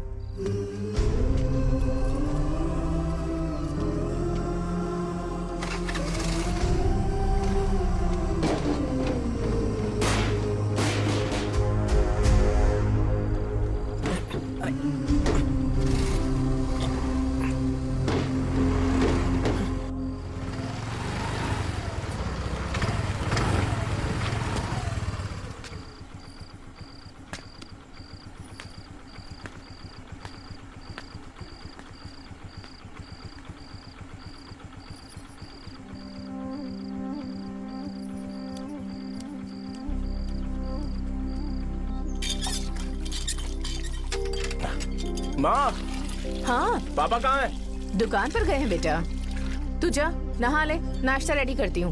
माँ। हाँ पापा कहाँ हैं? दुकान पर गए हैं बेटा। तू जा नहा ले, नाश्ता रेडी करती हूँ।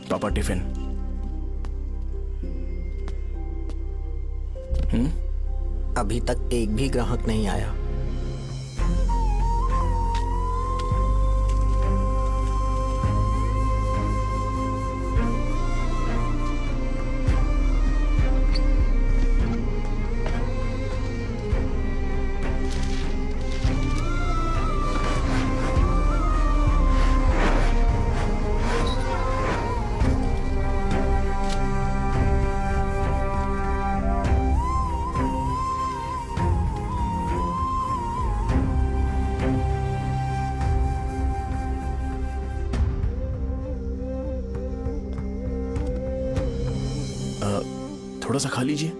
पापा टिफिन। अभी तक एक भी ग्राहक नहीं आया। थोड़ा सा खा लीजिए।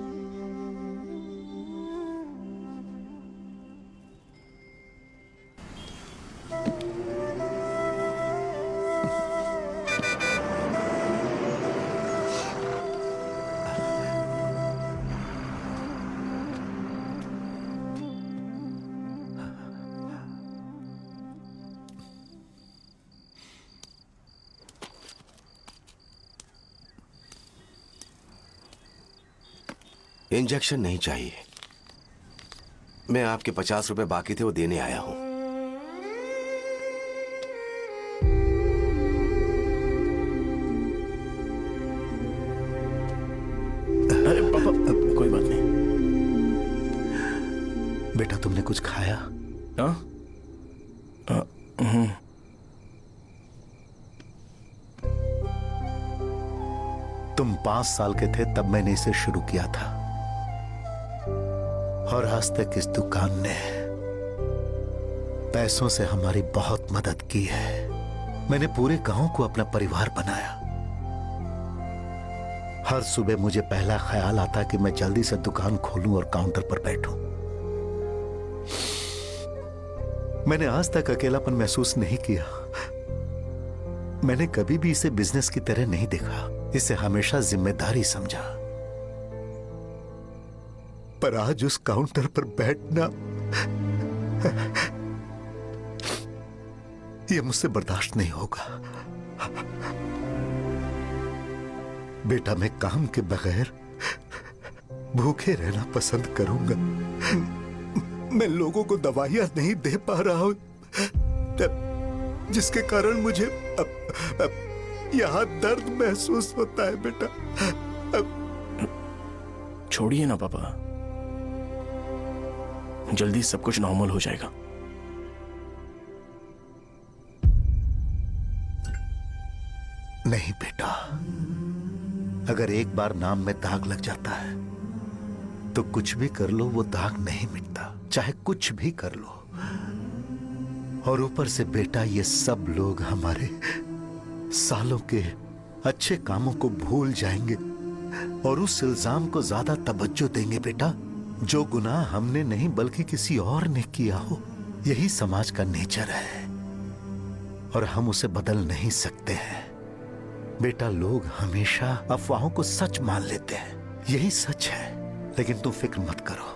इंजेक्शन नहीं चाहिए। मैं आपके 50 रुपए बाकी थे, वो देने आया हूं। अरे पापा कोई बात नहीं। बेटा तुमने कुछ खाया? हाँ? तुम 5 साल के थे तब मैंने इसे शुरू किया था, और आज तक इस दुकान ने पैसों से हमारी बहुत मदद की है। मैंने पूरे गांव को अपना परिवार बनाया। हर सुबह मुझे पहला ख्याल आता कि मैं जल्दी से दुकान खोलूं और काउंटर पर बैठूं। मैंने आज तक अकेलापन महसूस नहीं किया। मैंने कभी भी इसे बिजनेस की तरह नहीं देखा, इसे हमेशा जिम्मेदारी समझा। पर आज उस काउंटर पर बैठना यह मुझसे बर्दाश्त नहीं होगा। बेटा मैं काम के बगैर भूखे रहना पसंद करूंगा। मैं लोगों को दवाइयां नहीं दे पा रहा हूं, जिसके कारण मुझे यहाँ दर्द महसूस होता है बेटा। छोड़िए ना पापा, जल्दी सब कुछ नॉर्मल हो जाएगा। नहीं बेटा, अगर एक बार नाम में दाग लग जाता है तो कुछ भी कर लो वो दाग नहीं मिटता, चाहे कुछ भी कर लो। और ऊपर से बेटा ये सब लोग हमारे सालों के अच्छे कामों को भूल जाएंगे और उस इल्जाम को ज्यादा तवज्जो देंगे बेटा जो गुनाह हमने नहीं बल्कि किसी और ने किया हो। यही समाज का नेचर है और हम उसे बदल नहीं सकते हैं। बेटा लोग हमेशा अफवाहों को सच मान लेते हैं, यही सच है, लेकिन तुम फिक्र मत करो।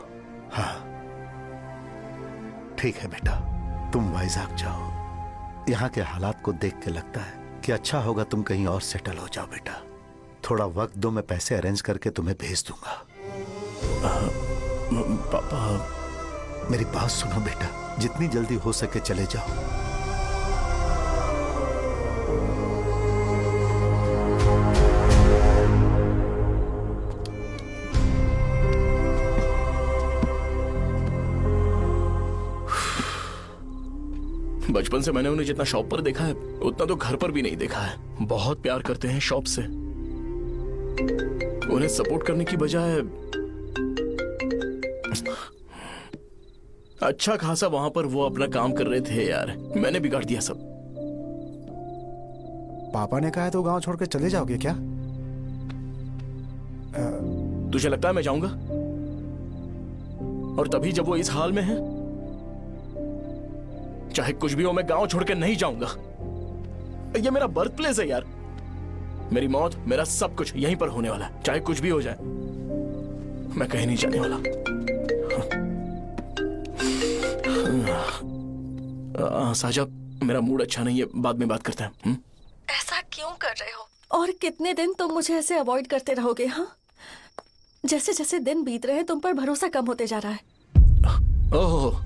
हाँ ठीक है बेटा, तुम वाइजैक जाओ। यहाँ के हालात को देख के लगता है कि अच्छा होगा तुम कहीं और सेटल हो जाओ बेटा। थोड़ा वक्त दो, मैं पैसे अरेंज करके तुम्हें भेज दूंगा। पापा मेरी बात सुनो बेटा, जितनी जल्दी हो सके चले जाओ। बचपन से मैंने उन्हें जितना शॉप पर देखा है उतना तो घर पर भी नहीं देखा है। बहुत प्यार करते हैं शॉप से। उन्हें सपोर्ट करने की बजाय अच्छा खासा वहां पर वो अपना काम कर रहे थे यार, मैंने बिगाड़ दिया सब। पापा ने कहा है तो गांव छोड़ के चले जाओगे क्या? तुझे लगता है मैं जाऊंगा? और तभी जब वो इस हाल में है, चाहे कुछ भी हो मैं गांव छोड़ के नहीं जाऊंगा। ये मेरा बर्थ प्लेस है यार, मेरी मौत मेरा सब कुछ यहीं पर होने वाला है। चाहे कुछ भी हो जाए मैं कहीं नहीं जाने वाला। साजा, मेरा मूड अच्छा नहीं है, बाद में बात करते हैं। ऐसा क्यों कर रहे हो? और कितने दिन तुम मुझे ऐसे अवॉइड करते रहोगे? हाँ, जैसे जैसे दिन बीत रहे हैं तुम पर भरोसा कम होते जा रहा है। ओह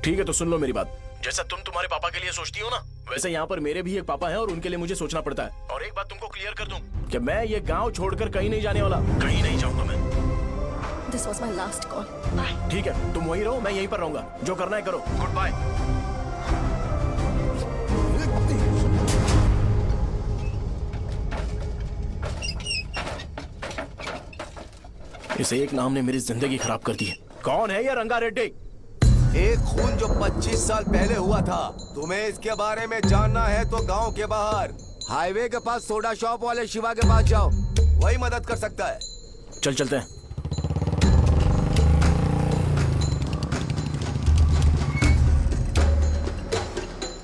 ठीक है, तो सुन लो मेरी बात। जैसा तुम तुम्हारे पापा के लिए सोचती हो ना, वैसे यहाँ पर मेरे भी एक पापा हैं और उनके लिए मुझे सोचना पड़ता है। और एक बात तुमको क्लियर कर दूं कि मैं ये गांव छोड़कर कहीं नहीं जाने वाला, कहीं नहीं जाऊंगा मैं। This was my last call. ठीक है, तुम वहीं रहो, मैं यहीं पर रहूंगा। जो करना है करो। Goodbye. इस एक नाम ने मेरी जिंदगी खराब कर दी है। कौन है ये रंगा रेड्डी? एक खून जो 25 साल पहले हुआ था। तुम्हें इसके बारे में जानना है तो गांव के बाहर हाईवे के पास सोडा शॉप वाले शिवा के पास जाओ, वही मदद कर सकता है। चल चलते हैं।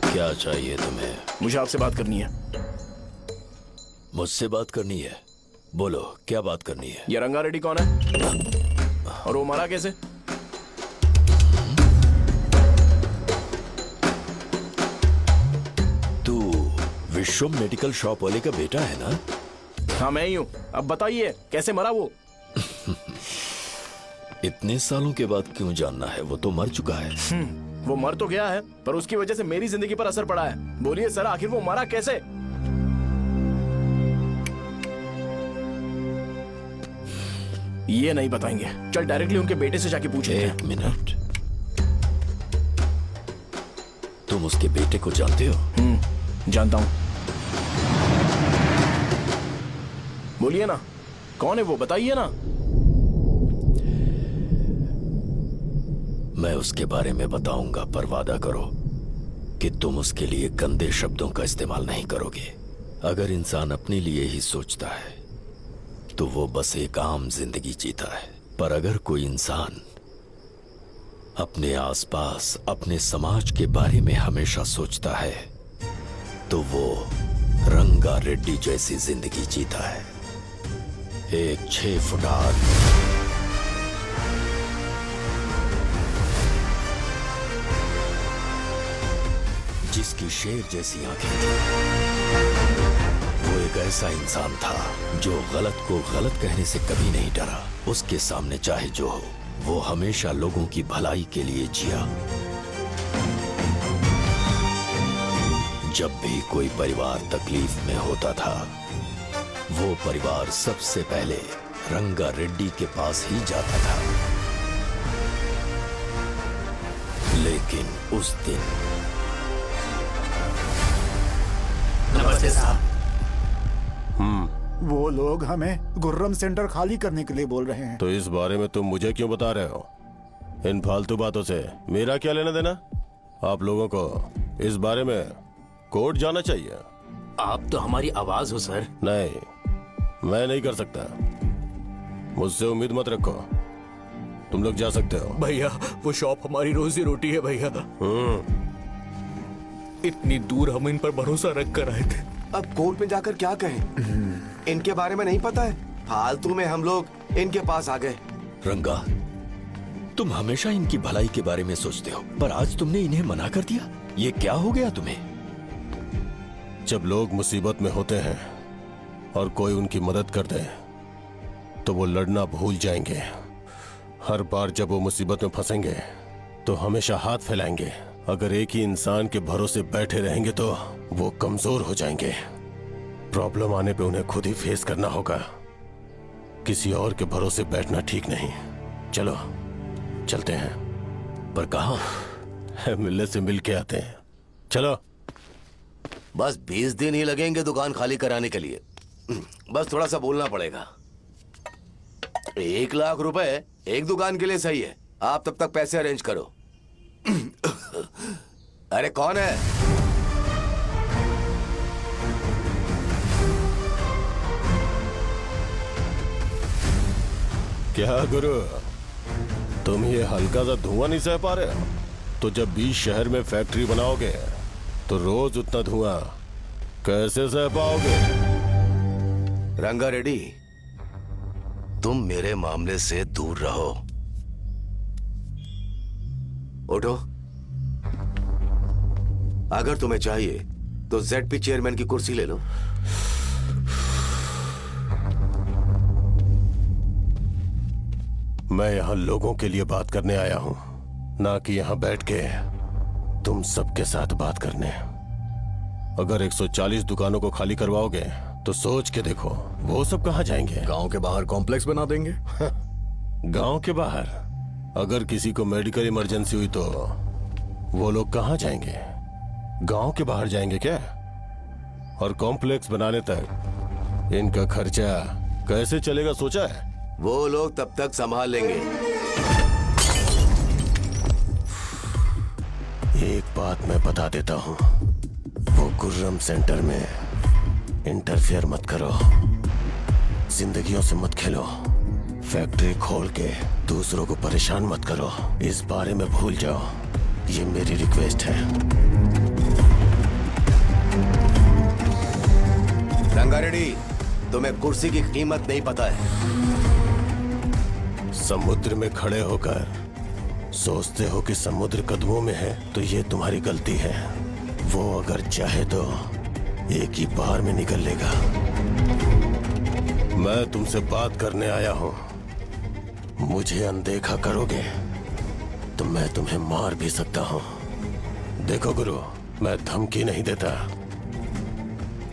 क्या चाहिए तुम्हें? मुझे आपसे बात करनी है। मुझसे बात करनी है? बोलो क्या बात करनी है? ये रंगा रेड्डी कौन है और वो मरा कैसे? तू विश्वम मेडिकल शॉप वाले का बेटा है ना? हाँ मैं ही हूँ। अब बताइए कैसे मरा वो? इतने सालों के बाद क्यों जानना है? वो तो मर चुका है। वो मर तो गया है, पर उसकी वजह से मेरी जिंदगी पर असर पड़ा है। बोलिए सर, आखिर वो मरा कैसे? ये नहीं बताएंगे। चल डायरेक्टली उनके बेटे से जाके पूछेंगे। एक मिनट, तुम उसके बेटे को जानते हो? जानता हूं। बोलिए ना, कौन है वो? बताइए ना। मैं उसके बारे में बताऊंगा, पर वादा करो कि तुम उसके लिए गंदे शब्दों का इस्तेमाल नहीं करोगे। अगर इंसान अपने लिए ही सोचता है तो वो बस एक आम जिंदगी जीता है, पर अगर कोई इंसान अपने आसपास अपने समाज के बारे में हमेशा सोचता है तो वो रंगा रेड्डी जैसी जिंदगी जीता है। एक 6 फुट आदमी, जिसकी शेर जैसी आंखें थी, वो एक एक ऐसा इंसान था जो गलत को गलत कहने से कभी नहीं डरा। उसके सामने चाहे जो हो, वो हमेशा लोगों की भलाई के लिए जिया। जब भी कोई परिवार तकलीफ में होता था, वो परिवार सबसे पहले रंगा रेड्डी के पास ही जाता था। लेकिन उस दिन नमस्ते साहब। वो लोग हमें गुर्रम सेंटर खाली करने के लिए बोल रहे हैं। तो इस बारे में तुम मुझे क्यों बता रहे हो? इन फालतू बातों से मेरा क्या लेना देना? आप लोगों को इस बारे में कोर्ट जाना चाहिए। आप तो हमारी आवाज हो सर। नहीं, मैं नहीं कर सकता। मुझसे उम्मीद मत रखो। तुम लोग जा सकते हो। भैया वो शॉप हमारी रोजी रोटी है भैया। इतनी दूर हम इन पर भरोसा रख कर आए थे। अब कोर्ट में जाकर क्या कहें? इनके बारे में नहीं पता है। फालतू में हम लोग इनके पास आ गए। रंगा, तुम हमेशा इनकी भलाई के बारे में सोचते हो, पर आज तुमने इन्हें मना कर दिया। ये क्या हो गया तुम्हें? जब लोग मुसीबत में होते हैं और कोई उनकी मदद कर दे तो वो लड़ना भूल जाएंगे। हर बार जब वो मुसीबत में फंसेंगे तो हमेशा हाथ फैलाएंगे। अगर एक ही इंसान के भरोसे बैठे रहेंगे तो वो कमजोर हो जाएंगे। प्रॉब्लम आने पे उन्हें खुद ही फेस करना होगा। किसी और के भरोसे बैठना ठीक नहीं। चलो चलते हैं। पर कहाँ? मिलने से मिल के आते हैं। चलो। बस 20 दिन ही लगेंगे दुकान खाली कराने के लिए। बस थोड़ा सा बोलना पड़ेगा। 1 लाख रुपए एक दुकान के लिए सही है। आप तब तक पैसे अरेंज करो। अरे कौन है? क्या गुरु, तुम ये हल्का सा धुआं नहीं सह पा रहे हो? तो जब 20 शहर में फैक्ट्री बनाओगे तो रोज उतना धुआं कैसे सह पाओगे? रंगा रेड्डी, तुम मेरे मामले से दूर रहो। उठो। अगर तुम्हें चाहिए तो ZP चेयरमैन की कुर्सी ले लो। मैं यहां लोगों के लिए बात करने आया हूं, ना कि यहां बैठ के तुम सबके साथ बात करने। अगर 140 दुकानों को खाली करवाओगे तो सोच के देखो वो सब कहां जाएंगे? गांव के बाहर कॉम्प्लेक्स बना देंगे। गांव के बाहर? अगर किसी को मेडिकल इमरजेंसी हुई तो वो लोग कहां जाएंगे? गांव के बाहर जाएंगे क्या? और कॉम्प्लेक्स बनाने तक इनका खर्चा कैसे चलेगा सोचा है? वो लोग तब तक संभाल लेंगे। एक बात मैं बता देता हूं, वो गुर्रम सेंटर में इंटरफेयर मत करो। जिंदगियों से मत खेलो। फैक्ट्री खोल के दूसरों को परेशान मत करो। इस बारे में भूल जाओ। ये मेरी रिक्वेस्ट है। रंगा रेड्डी, तुम्हें कुर्सी की कीमत नहीं पता है। समुद्र में खड़े होकर सोचते हो कि समुद्र कदमों में है, तो ये तुम्हारी गलती है। वो अगर चाहे तो एक ही बार में निकल लेगा। मैं तुमसे बात करने आया हूं। मुझे अनदेखा करोगे तो मैं तुम्हें मार भी सकता हूं। देखो गुरु, मैं धमकी नहीं देता,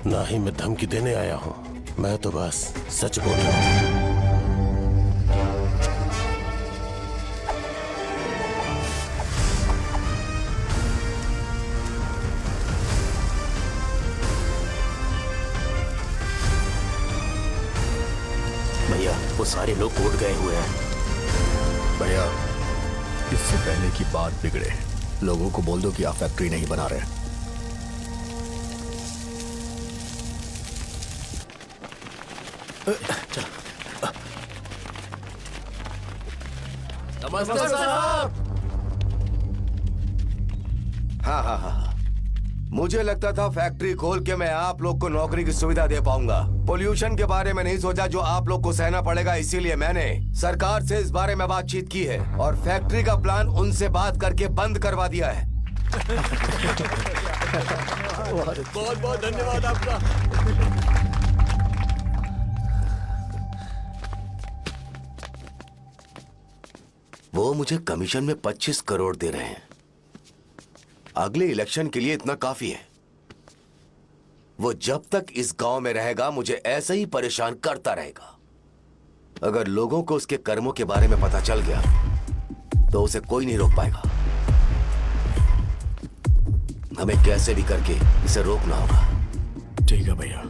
ना ही मैं धमकी देने आया हूं। मैं तो बस सच बोल रहा हूं। भैया वो सारे लोग कोर्ट गए हुए हैं। भैया, इससे पहले की बात बिगड़े, लोगों को बोल दो कि आप फैक्ट्री नहीं बना रहे। नमस्ते साहब। हाँ। मुझे लगता था फैक्ट्री खोल के मैं आप लोग को नौकरी की सुविधा दे पाऊंगा। पोल्यूशन के बारे में नहीं सोचा जो आप लोग को सहना पड़ेगा, इसीलिए मैंने सरकार से इस बारे में बातचीत की है और फैक्ट्री का प्लान उनसे बात करके बंद करवा दिया है। बहुत बहुत धन्यवाद आपका। वो मुझे कमीशन में 25 करोड़ दे रहे हैं। अगले इलेक्शन के लिए इतना काफी है। वो जब तक इस गांव में रहेगा मुझे ऐसे ही परेशान करता रहेगा। अगर लोगों को उसके कर्मों के बारे में पता चल गया तो उसे कोई नहीं रोक पाएगा। हमें कैसे भी करके इसे रोकना होगा। ठीक है भैया।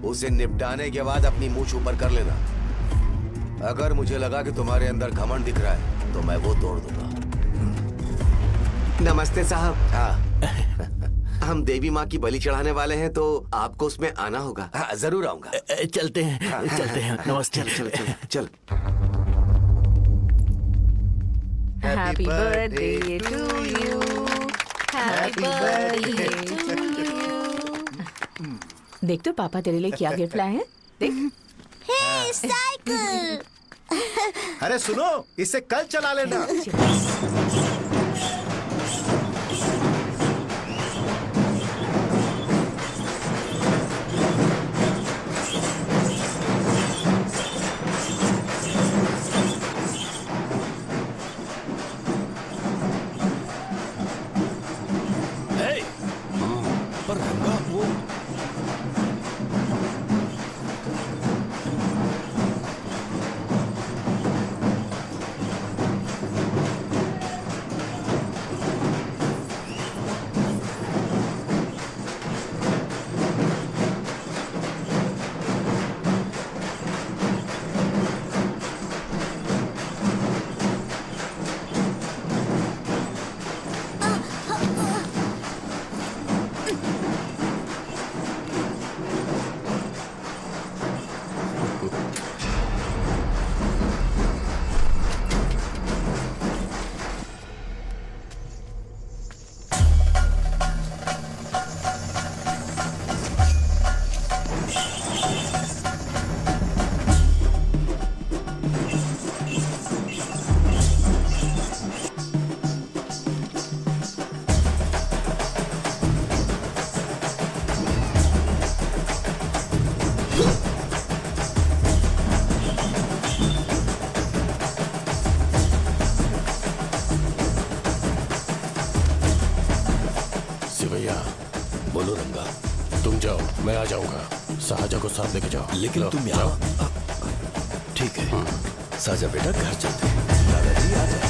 उसे निपटाने के बाद अपनी मूंछ ऊपर कर लेना। अगर मुझे लगा कि तुम्हारे अंदर घमंड दिख रहा है तो मैं वो तोड़ दूंगा। नमस्ते साहब। हाँ हम देवी माँ की बलि चढ़ाने वाले हैं तो आपको उसमें आना होगा। हाँ जरूर आऊंगा। चलते हैं। हाँ, चलते हैं। नमस्ते। चल चल चल चल। Happy birthday to you, happy birthday to you. देख तो पापा तेरे लिए क्या गिफ्ट लाए हैं। देख। हे साइकिल। अरे सुनो, इसे कल चला लेना। पर रंगा वो बोलो रंगा, तुम जाओ, मैं आ जाऊंगा। साजा को साथ लेके जाओ। लेकिन तुम यहाँ। ठीक है साजा बेटा, घर चलते हैं। दादाजी आ जाओ।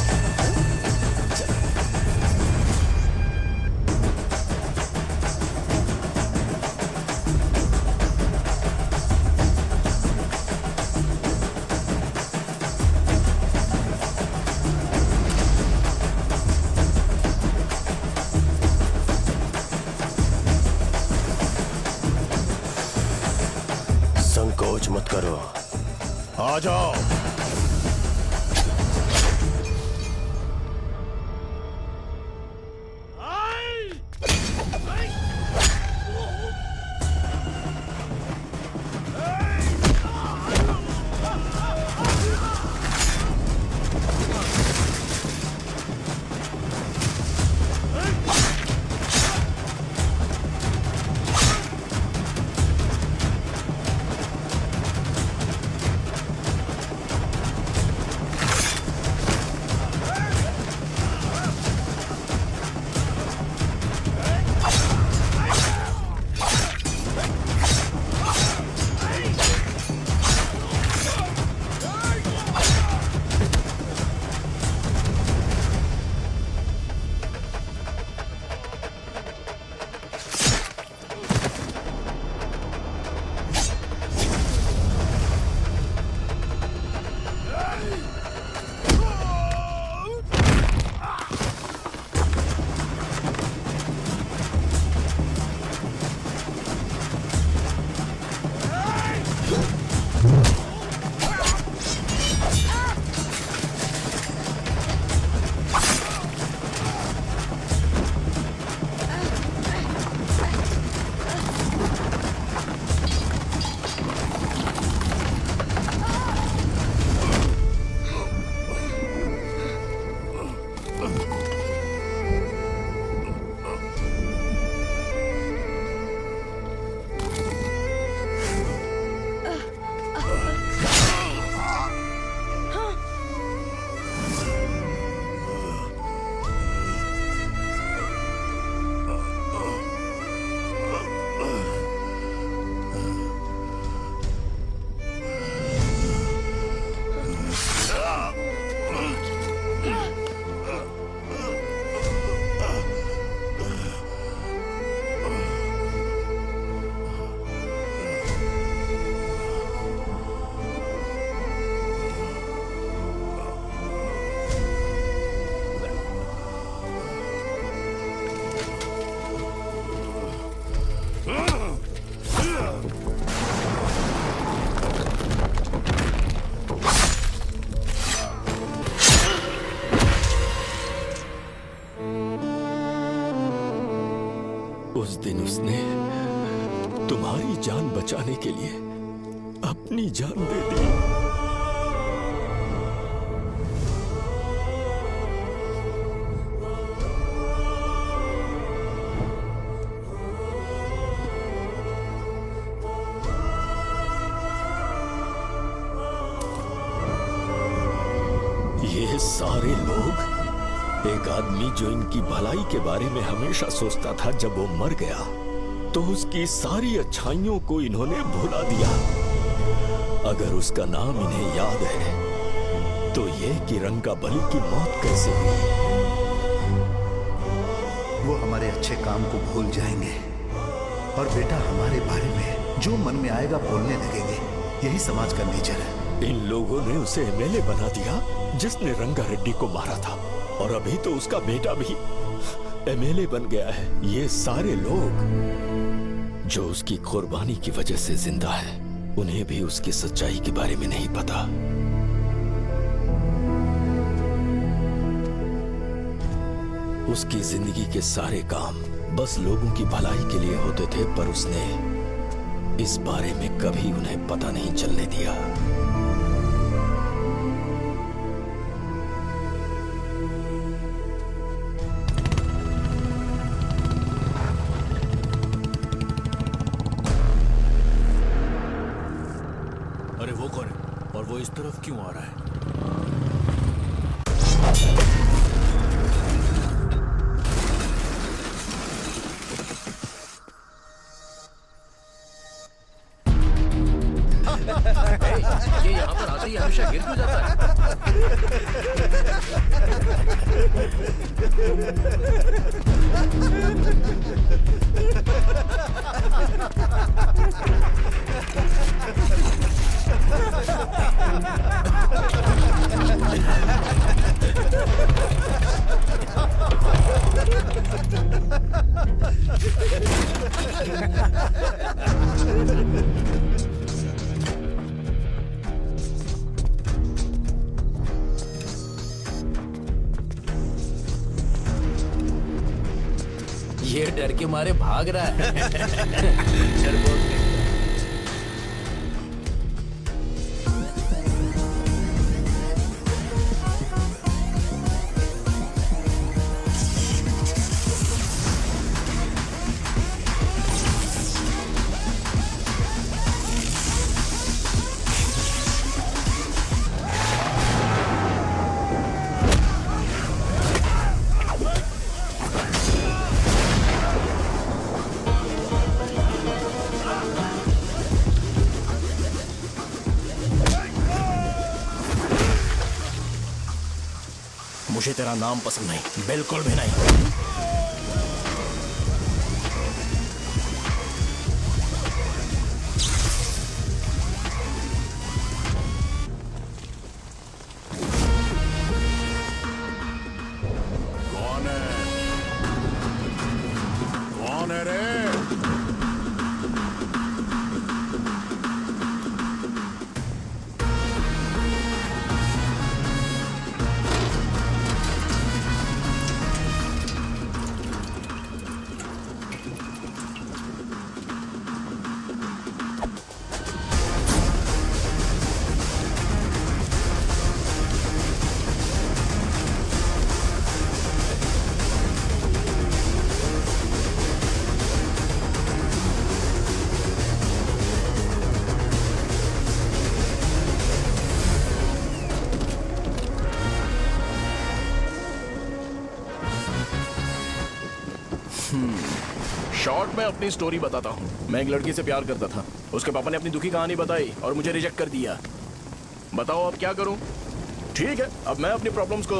संकोच मत करो, आ जाओ। दिन उसने तुम्हारी जान बचाने के लिए अपनी जान दे दी। ये सारे लोग, एक आदमी जो इनकी भलाई के बारे में हमेशा सोचता था, जब वो मर गया तो उसकी सारी अच्छाइयों को इन्होंने भुला दिया। अगर उसका नाम इन्हें याद है तो ये कि रंगाबली की मौत कैसे हुई। वो हमारे अच्छे काम को भूल जाएंगे और बेटा हमारे बारे में जो मन में आएगा बोलने लगेंगे। यही समाज का नेचर है। इन लोगों ने उसे एमएलए बना दिया जिसने रंगा रेड्डी को मारा था, और अभी तो उसका बेटा भी एमएलए बन गया है। ये सारे लोग जो उसकी कुर्बानी की वजह से जिंदा है, उन्हें भी उसकी सच्चाई के बारे में नहीं पता। उसकी जिंदगी के सारे काम बस लोगों की भलाई के लिए होते थे, पर उसने इस बारे में कभी उन्हें पता नहीं चलने दिया। अरे वो कौन है और वो इस तरफ क्यों आ रहा है? ये यहाँ पर आते ही हमेशा गिर क्यों जाता है? ये डर के मारे भाग रहा है। डरपोक नहीं। मुझे तेरा नाम पसंद नहीं, बिल्कुल भी नहीं। कौन है? कौन है रे? शॉर्ट में अपनी स्टोरी बताता हूँ। मैं एक लड़की से प्यार करता था। उसके पापा ने अपनी दुखी कहानी बताई और मुझे रिजेक्ट कर दिया। बताओ अब क्या करूँ? ठीक है, अब मैं अपनी प्रॉब्लम्स को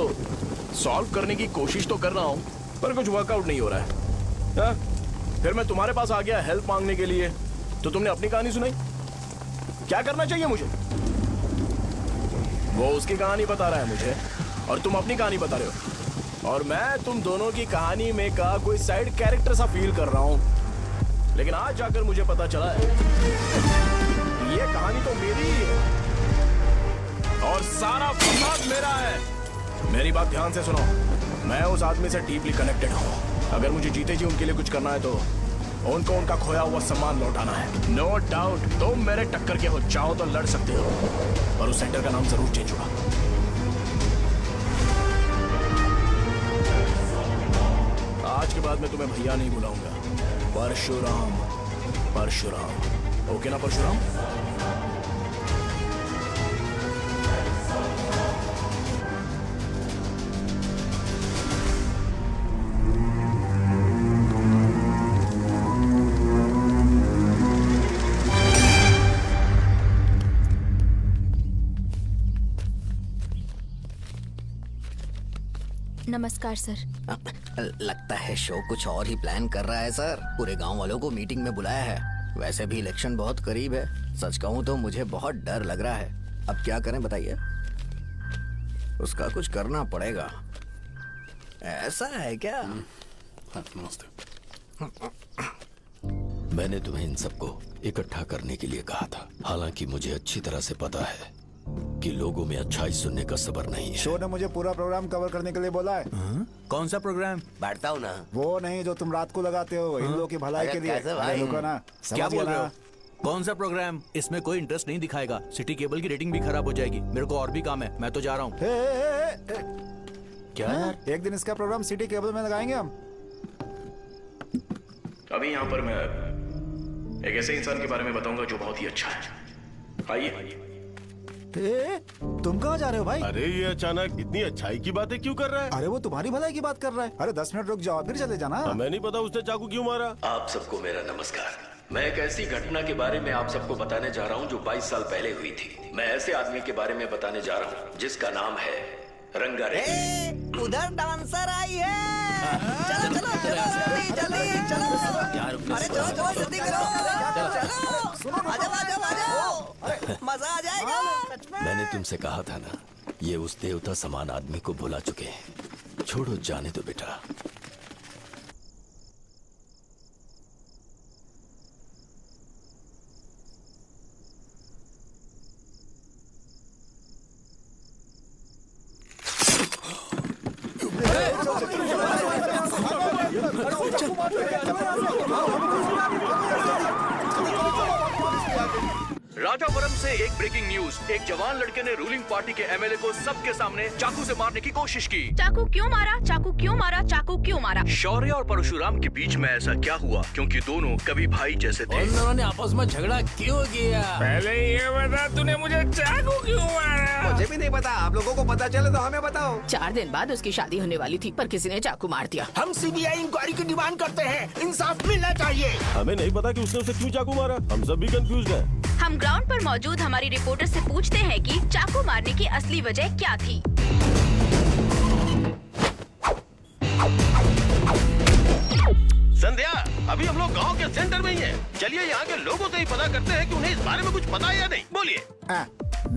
सॉल्व करने की कोशिश तो कर रहा हूँ, पर कुछ वर्कआउट नहीं हो रहा है। हा? फिर मैं तुम्हारे पास आ गया हेल्प मांगने के लिए, तो तुमने अपनी कहानी सुनाई। क्या करना चाहिए मुझे? वो उसकी कहानी बता रहा है मुझे और तुम अपनी कहानी बता रहे हो, और मैं तुम दोनों की कहानी में का कोई साइड कैरेक्टर सा फील कर रहा हूं। लेकिन आज जाकर मुझे पता चला है ये कहानी तो मेरी ही है और सारा फसाद मेरा है। मेरी बात ध्यान से सुनो, मैं उस आदमी से डीपली कनेक्टेड हूं। अगर मुझे जीते जी उनके लिए कुछ करना है तो उनको उनका खोया हुआ सम्मान लौटाना है। नो डाउट तुम मेरे टक्कर के हो, चाहो तो लड़ सकते हो, पर उस सेंटर का नाम जरूर चेंज होगा। आज के बाद मैं तुम्हें भैया नहीं बुलाऊंगा, परशुराम। परशुराम, ओके ना परशुराम? नमस्कार सर। लगता है शो कुछ और ही प्लान कर रहा है सर। पूरे गांव वालों को मीटिंग में बुलाया है। वैसे भी इलेक्शन बहुत करीब है। सच कहूं तो मुझे बहुत डर लग रहा है। अब क्या करें बताइए? उसका कुछ करना पड़ेगा। ऐसा है क्या? नमस्ते। मैंने तुम्हें इन सबको इकट्ठा करने के लिए कहा था, हालांकि मुझे अच्छी तरह से पता है कि लोगों में अच्छाई सुनने का सब्र नहीं है। शो ने मुझे पूरा प्रोग्राम कवर करने के लिए बोला है। कौन सा प्रोग्राम? बैठता हूँ ना। वो नहीं जो तुम रात को लगाते हो इन लोगों की भलाई के लिए। अरे रुको ना, क्या समझ बोल गया रहे हो? ना? कौन सा प्रोग्राम? इसमें कोई इंटरेस्ट नहीं दिखाएगा। सिटी केबल की रेटिंग भी खराब हो जाएगी। मेरे को और भी काम है, मैं तो जा रहा हूँ। क्या यार? एक दिन इसका प्रोग्राम सिटी केबल में लगाएंगे हम। अभी यहाँ पर मैं एक ऐसे इंसान के बारे में बताऊंगा जो बहुत ही अच्छा है। आइए। तुम कहाँ जा रहे हो भाई? अरे ये अचानक इतनी अच्छाई की बातें क्यों कर रहा है? अरे वो तुम्हारी भलाई की बात कर रहा है। अरे 10 मिनट रुक जाओ फिर चले जाना। हमें नहीं पता उसने चाकू क्यों मारा। आप सबको मेरा नमस्कार। मैं एक ऐसी घटना के बारे में आप सबको बताने जा रहा हूँ जो 22 साल पहले हुई थी। मैं ऐसे आदमी के बारे में बताने जा रहा हूँ जिसका नाम है रंगारेड्डी। उधर डांसर आई है। चलो चलो चलो जल्दी चलो। अरे चलो चलो जल्दी करो। चलो आ जाओ आ जाओ आ जाओ, मजा आ जाएगा। मैंने तुमसे कहा था ना, ये उस देवता समान आदमी को भुला चुके हैं। छोड़ो, जाने दो बेटा। राजापुरम से एक ब्रेकिंग न्यूज। एक जवान लड़के ने रूलिंग पार्टी के एमएलए को सबके सामने चाकू से मारने की कोशिश की। चाकू क्यों मारा? चाकू क्यों मारा? चाकू क्यों मारा? शौर्य और परशुराम के बीच में ऐसा क्या हुआ? क्योंकि दोनों कभी भाई जैसे थे। उन दोनों ने आपस में झगड़ा क्यों किया? पहले ये बता, तूने मुझे चाकू क्यों मारा? मुझे भी नहीं पता। आप लोगों को पता चले तो हमें बताओ। 4 दिन बाद उसकी शादी होने वाली थी, पर किसी ने चाकू मार दिया। हम सीबीआई इंक्वायरी की डिमांड करते हैं। इंसाफ मिलना चाहिए। हमें नहीं पता कि उसने उसे क्यों चाकू मारा। हम सब भी कंफ्यूज हैं। हम ग्राउंड पर मौजूद हमारी रिपोर्टर से पूछते हैं कि चाकू मारने की असली वजह क्या थी। संध्या, अभी हम लोग गांव के सेंटर में ही हैं। चलिए यहाँ के लोगों से ही पता करते हैं कि उन्हें इस बारे में कुछ पता है या नहीं। बोलिए।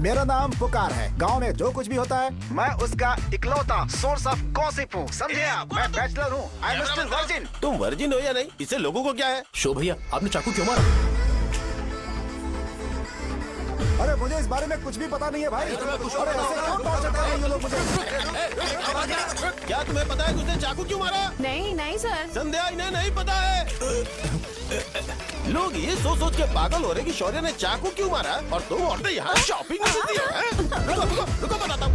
मेरा नाम पुकार है। गांव में जो कुछ भी होता है मैं उसका इकलौता सोर्स ऑफ गॉसिप हूँ। समझे आप? मैं बैचलर हूँ। I am still virgin. तुम वर्जिन हो या नहीं, इससे लोगों को क्या है? शो भैया, आपने चाकू क्यों मारा? अरे मुझे इस बारे में कुछ भी पता नहीं है भाई। अरे ऐसे क्यों टॉर्चर कर रहे हैं ये लोग मुझे? क्या तुम्हें पता है कि उसने चाकू क्यों मारा? नहीं नहीं सर। संध्या, इन्हें नहीं पता है। लोग ये सोच सोच के पागल हो रहे कि शौर्य ने चाकू क्यों मारा और तुम औरतें यहाँ शॉपिंग में रहती हैं। रुको बताता हूँ।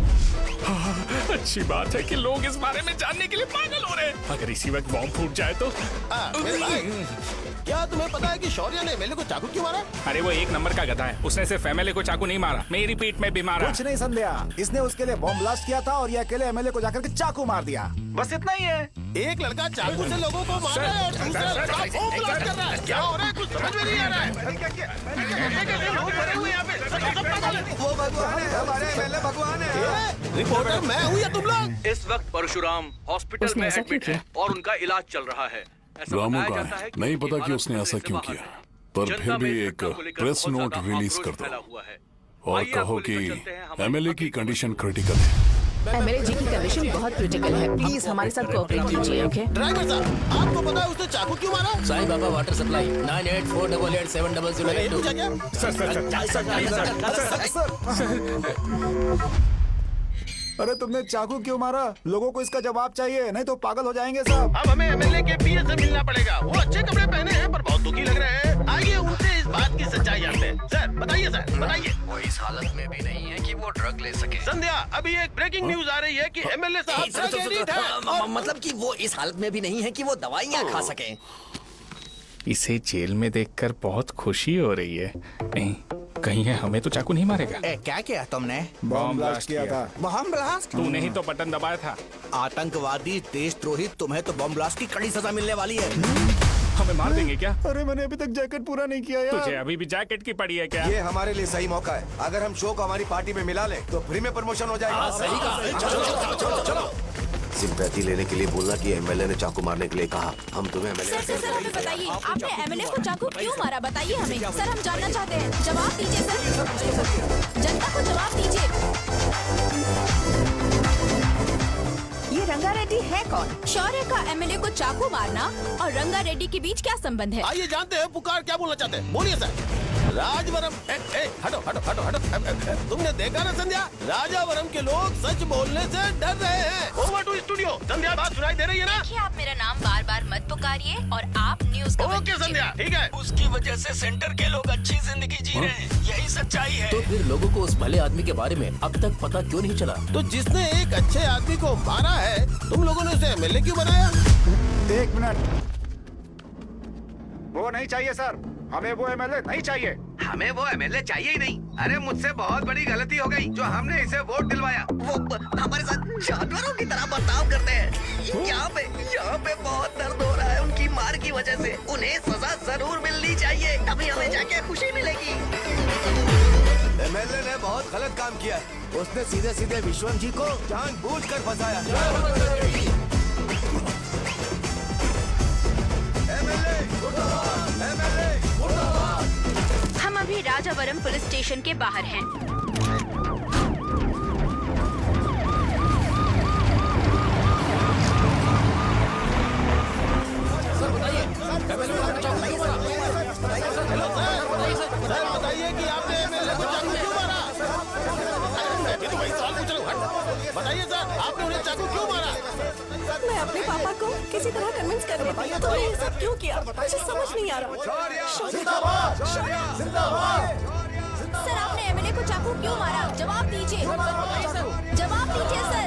अच्छी बात है कि लोग इस बारे में जानने के लिए पागल हो रहे हैं। अगर इसी वक्त बॉम्ब फूट जाए तो। मेरे भाई, क्या तुम्हें पता है कि शौर्य ने एमएलए को चाकू क्यों मारा? अरे वो एक नंबर का गधा है। उसने सिर्फ एमएलए को चाकू नहीं मारा, मेरी पीठ में भी मारा। कुछ नहीं संध्या, इसने उसके लिए बॉम्ब ब्लास्ट किया था और ये अकेले एमएलए को जाकर के चाकू मार दिया। बस इतना ही है। एक लड़का चाकू से लोगों को मार रहा है और दूसरा लड़का बॉम्ब ब्लास्ट कर रहा है। क्या हो रहा है? कुछ समझ में नहीं आ रहा है। कैसे लोग भरे हुए यहाँ पे? सब पागल हैं। वो भगवान है, हमारे एमएलए भगवान है। रिपोर्टर मैं हूँ या तुम लोग? इस वक्त परशुराम हॉस्पिटल में एडमिट है और उनका इलाज चल रहा है। रामू का है, नहीं पता कि उसने ऐसा क्यों किया, पर फिर भी एक प्रेस नोट रिलीज कर दो और कहो कि एमएलए की कंडीशन क्रिटिकल है। एमएलए जी की कंडीशन बहुत क्रिटिकल है। प्लीज हमारे साथ कोऑपरेट कीजिए। ओके ड्राइवर साहब, आपको पता है उसने चाकू क्यों मारा? Sai Baba water supply 9848870082। अरे तुमने चाकू क्यों मारा? लोगों को इसका जवाब चाहिए, नहीं तो पागल हो जाएंगे सब। अब हमें एमएलए के पीए से मिलना पड़ेगा। वो अच्छे कपड़े पहने हैं पर बहुत दुखी लग रहे हैं। आइए उनसे इस बात की सच्चाई जानते हैं। सर बताइए, सर बताइए। वो इस हालत में भी नहीं है कि वो ड्रग ले सके। संध्या, अभी एक ब्रेकिंग न्यूज आ रही है कि एमएलए साहब ड्रग एडिक्ट हैं। मतलब कि वो इस हालत में भी नहीं है कि वो दवाइयाँ खा सके। इसे जेल में देखकर बहुत खुशी हो रही है। नहीं, कहीं है हमें तो चाकू नहीं मारेगा। क्या किया तुमने? बॉम्ब ब्लास्ट किया था। Bomb blast? तूने ही तो बटन दबाया था। आतंकवादी, देशद्रोही, तुम्हें तो बॉम्ब ब्लास्ट की कड़ी सजा मिलने वाली है। हमें मार देंगे क्या? अरे मैंने अभी तक जैकेट पूरा नहीं किया यार। तुझे अभी भी जैकेट की पड़ी है क्या? ये हमारे लिए सही मौका है। अगर हम शो को हमारी पार्टी में मिला ले तो फ्री में प्रमोशन हो जाएगा। सही कहा। चलो। सिंपैथी लेने के लिए बोला कि एमएलए ने चाकू मारने के लिए कहा। हम तुम्हें एमएलए सर हमें बताइए, आपने एमएलए को चाकू क्यों मारा? बताइए हमें। सर हम जानना चाहते हैं, जवाब दीजिए सर। जनता को जवाब दीजिए। ये रंगा रेड्डी है कौन? शौर्य का एमएलए को चाकू मारना और रंगा रेड्डी के बीच क्या संबंध है? आइए जानते हैं पुकार क्या बोलना चाहते हैं। बोलिए सर। राजवरम हटो हटो हटो हटो। तुमने देखा ना संध्या, राजावरम के लोग सच बोलने से डर रहे हैं। Over to studio. संध्या बात सुनाई दे रही है ना? देखिए, आप मेरा नाम बार बार मत पुकारिए और आप न्यूज का ओके संध्या, ठीक है। उसकी वजह से सेंटर के लोग अच्छी जिंदगी जी रहे हैं, यही सच्चाई है। तो फिर लोगों को उस भले आदमी के बारे में अब तक पता क्यों नहीं चला? तो जिसने एक अच्छे आदमी को मारा है, तुम लोगों ने उसे एमएलए क्यों बनाया? 1 मिनट। वो नहीं चाहिए सर, हमें वो एमएलए नहीं चाहिए। हमें वो एमएलए चाहिए ही नहीं। अरे मुझसे बहुत बड़ी गलती हो गई जो हमने इसे वोट दिलवाया। वो हमारे साथ जानवरों की तरह बर्ताव करते हैं। यहाँ पे बहुत दर्द हो रहा है उनकी मार की वजह से। उन्हें सजा जरूर मिलनी चाहिए, तभी हमें जाके खुशी मिलेगी। एमएलए ने बहुत गलत काम किया। उसने सीधे सीधे विश्वम जी को जानबूझकर फंसाया। हम अभी राजावरम पुलिस स्टेशन के बाहर हैं। सर बताइए, सर बताइए कि आपने एमएलए को चाकू क्यों मारा? मैं तो वही सवाल पूछ रहा हूँ। बताइए सर, आपने उन्हें चाकू क्यों मारा? मैं अपने पापा को किसी तरह कन्विंस कर रही थी। तो ये सब क्यों किया मुझे समझ नहीं आ रहा। जिंदाबाद। सर आपने एमएलए को चाकू क्यों मारा? जवाब दीजिए। जवाब दीजिए सर।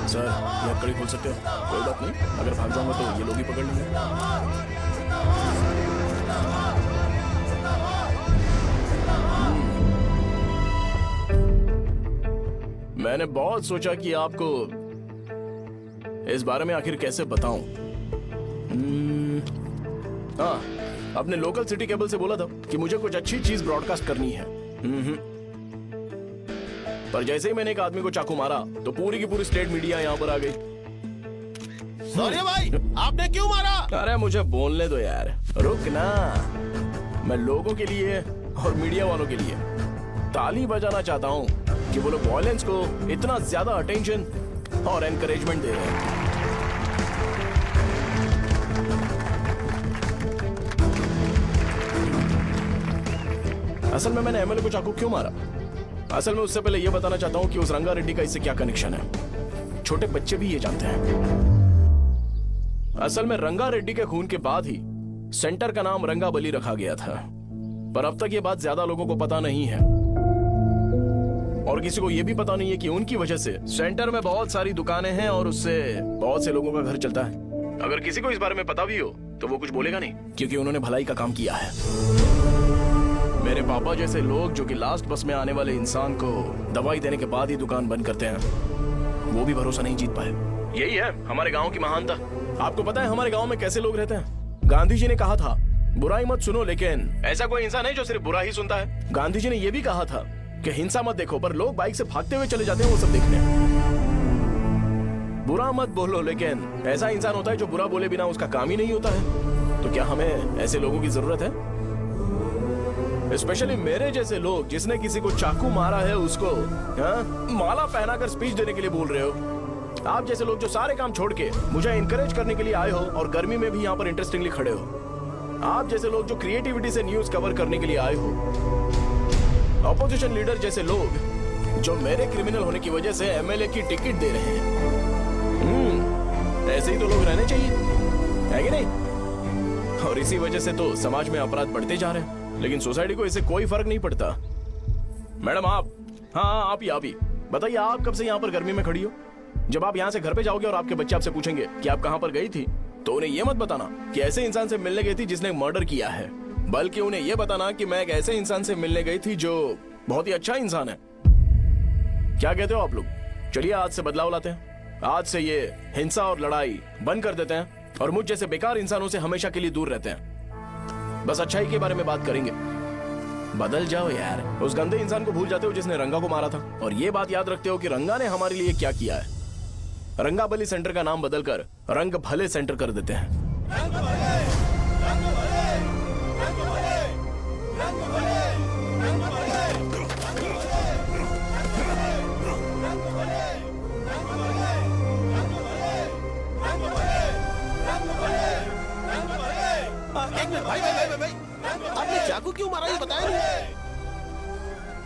सर ये कड़ी खोल सकते हो? कोई बात नहीं, अगर भाग जाऊंगा तो ये लोग ही पकड़ लेंगे। मैंने बहुत सोचा कि आपको इस बारे में आखिर कैसे बताऊं। हाँ, अपने लोकल सिटी केबल से बोला था कि मुझे कुछ अच्छी चीज ब्रॉडकास्ट करनी है। पर जैसे ही मैंने एक आदमी को चाकू मारा तो पूरी की पूरी स्टेट मीडिया यहाँ पर आ गई। सॉरी भाई, आपने क्यों मारा? अरे मुझे बोलने दो यार, रुक ना। मैं लोगों के लिए और मीडिया वालों के लिए ताली बजाना चाहता हूँ कि वो लोग वायलेंस को इतना ज्यादा अटेंशन और एनकरेजमेंट दे रहे हैं। असल में मैंने एमएलए को चाकू क्यों मारा? असल में उससे पहले यह बताना चाहता हूं कि उस रंगा रेड्डी का इससे क्या कनेक्शन है। छोटे बच्चे भी ये जानते हैं। असल में रंगा रेड्डी के खून के बाद ही सेंटर का नाम रंगा बली रखा गया था, पर अब तक ये बात ज्यादा लोगों को पता नहीं है और किसी को यह भी पता नहीं है कि उनकी वजह से सेंटर में बहुत सारी दुकानें हैं और उससे बहुत से लोगों का घर चलता है। अगर किसी को इस बारे में पता भी हो तो वो कुछ बोलेगा नहीं, क्योंकि उन्होंने भलाई का काम किया है। मेरे पापा जैसे लोग जो कि लास्ट बस में आने वाले इंसान को दवाई देने के बाद ही दुकान बंद करते हैं, वो भी भरोसा नहीं जीत पाए। यही है हमारे गांव की महानता। आपको पता है हमारे गांव में कैसे लोग रहते हैं? गांधी जी ने कहा था बुराई मत सुनो, लेकिन ऐसा कोई इंसान है जो सिर्फ बुरा ही सुनता है। गांधी जी ने यह भी कहा था कि हिंसा मत देखो, पर लोग बाइक से भागते हुए चले जाते हैं वो सब देखने। बुरा मत बोलो, लेकिन ऐसा इंसान होता है जो बुरा बोले बिना उसका काम ही नहीं होता है। तो क्या हमें ऐसे लोगों की जरूरत है? स्पेशली मेरे जैसे लोग, जिसने किसी को चाकू मारा है उसको माला पहनाकर स्पीच देने के लिए बोल रहे हो। आप जैसे लोग जो सारे काम छोड़ के मुझे इनकरेज करने के लिए आए हो और गर्मी में भी यहाँ पर इंटरेस्टिंगली खड़े हो। आप जैसे लोग जो क्रिएटिविटी से न्यूज कवर करने के लिए आए हो, ऑपोजिशन लीडर जैसे लोग जो मेरे क्रिमिनल होने की वजह से एमएलए की टिकट दे रहे हैं, ऐसे ही तो लोग रहने चाहिए, है कि नहीं? और इसी वजह से तो समाज में अपराध बढ़ते जा रहे हैं, लेकिन सोसाइटी को इससे कोई फर्क नहीं पड़ता। मैडम आप, हाँ आप ही बताइए, आप कब से यहाँ पर गर्मी में खड़ी हो? जब आप यहाँ से घर पे जाओगे और आपके बच्चे आपसे पूछेंगे कि आप कहाँ पर गई थी, तो उन्हें यह मत बताना कि ऐसे इंसान से मिलने गई थी जिसने मर्डर किया है, बल्कि उन्हें यह बताना कि मैं एक ऐसे इंसान से मिलने गई थी जो बहुत ही अच्छा इंसान है। क्या कहते हो आप लोग? चलिए आज से बदलाव लाते हैं। आज से ये हिंसा और लड़ाई बंद कर देते हैं और मुझ जैसे बेकार इंसानों से हमेशा के लिए दूर रहते हैं। बस अच्छाई के बारे में बात करेंगे। बदल जाओ यार, उस गंदे इंसान को भूल जाते हो जिसने रंगा को मारा था, और ये बात याद रखते हो कि रंगा ने हमारे लिए क्या किया है। रंगाबली सेंटर का नाम बदलकर रंग भले सेंटर कर देते हैं। एक मिनट भाई, आपने चाकू क्यों मारा ये बताया नहीं?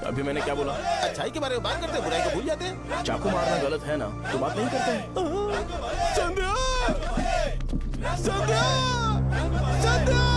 अभी मैंने क्या बोला? अच्छाई के बारे में बात करते हैं, बुराई को भूल जाते हैं। चाकू मारना गलत है ना, तो बात नहीं करते हैं। संध्या! संध्या! संध्या!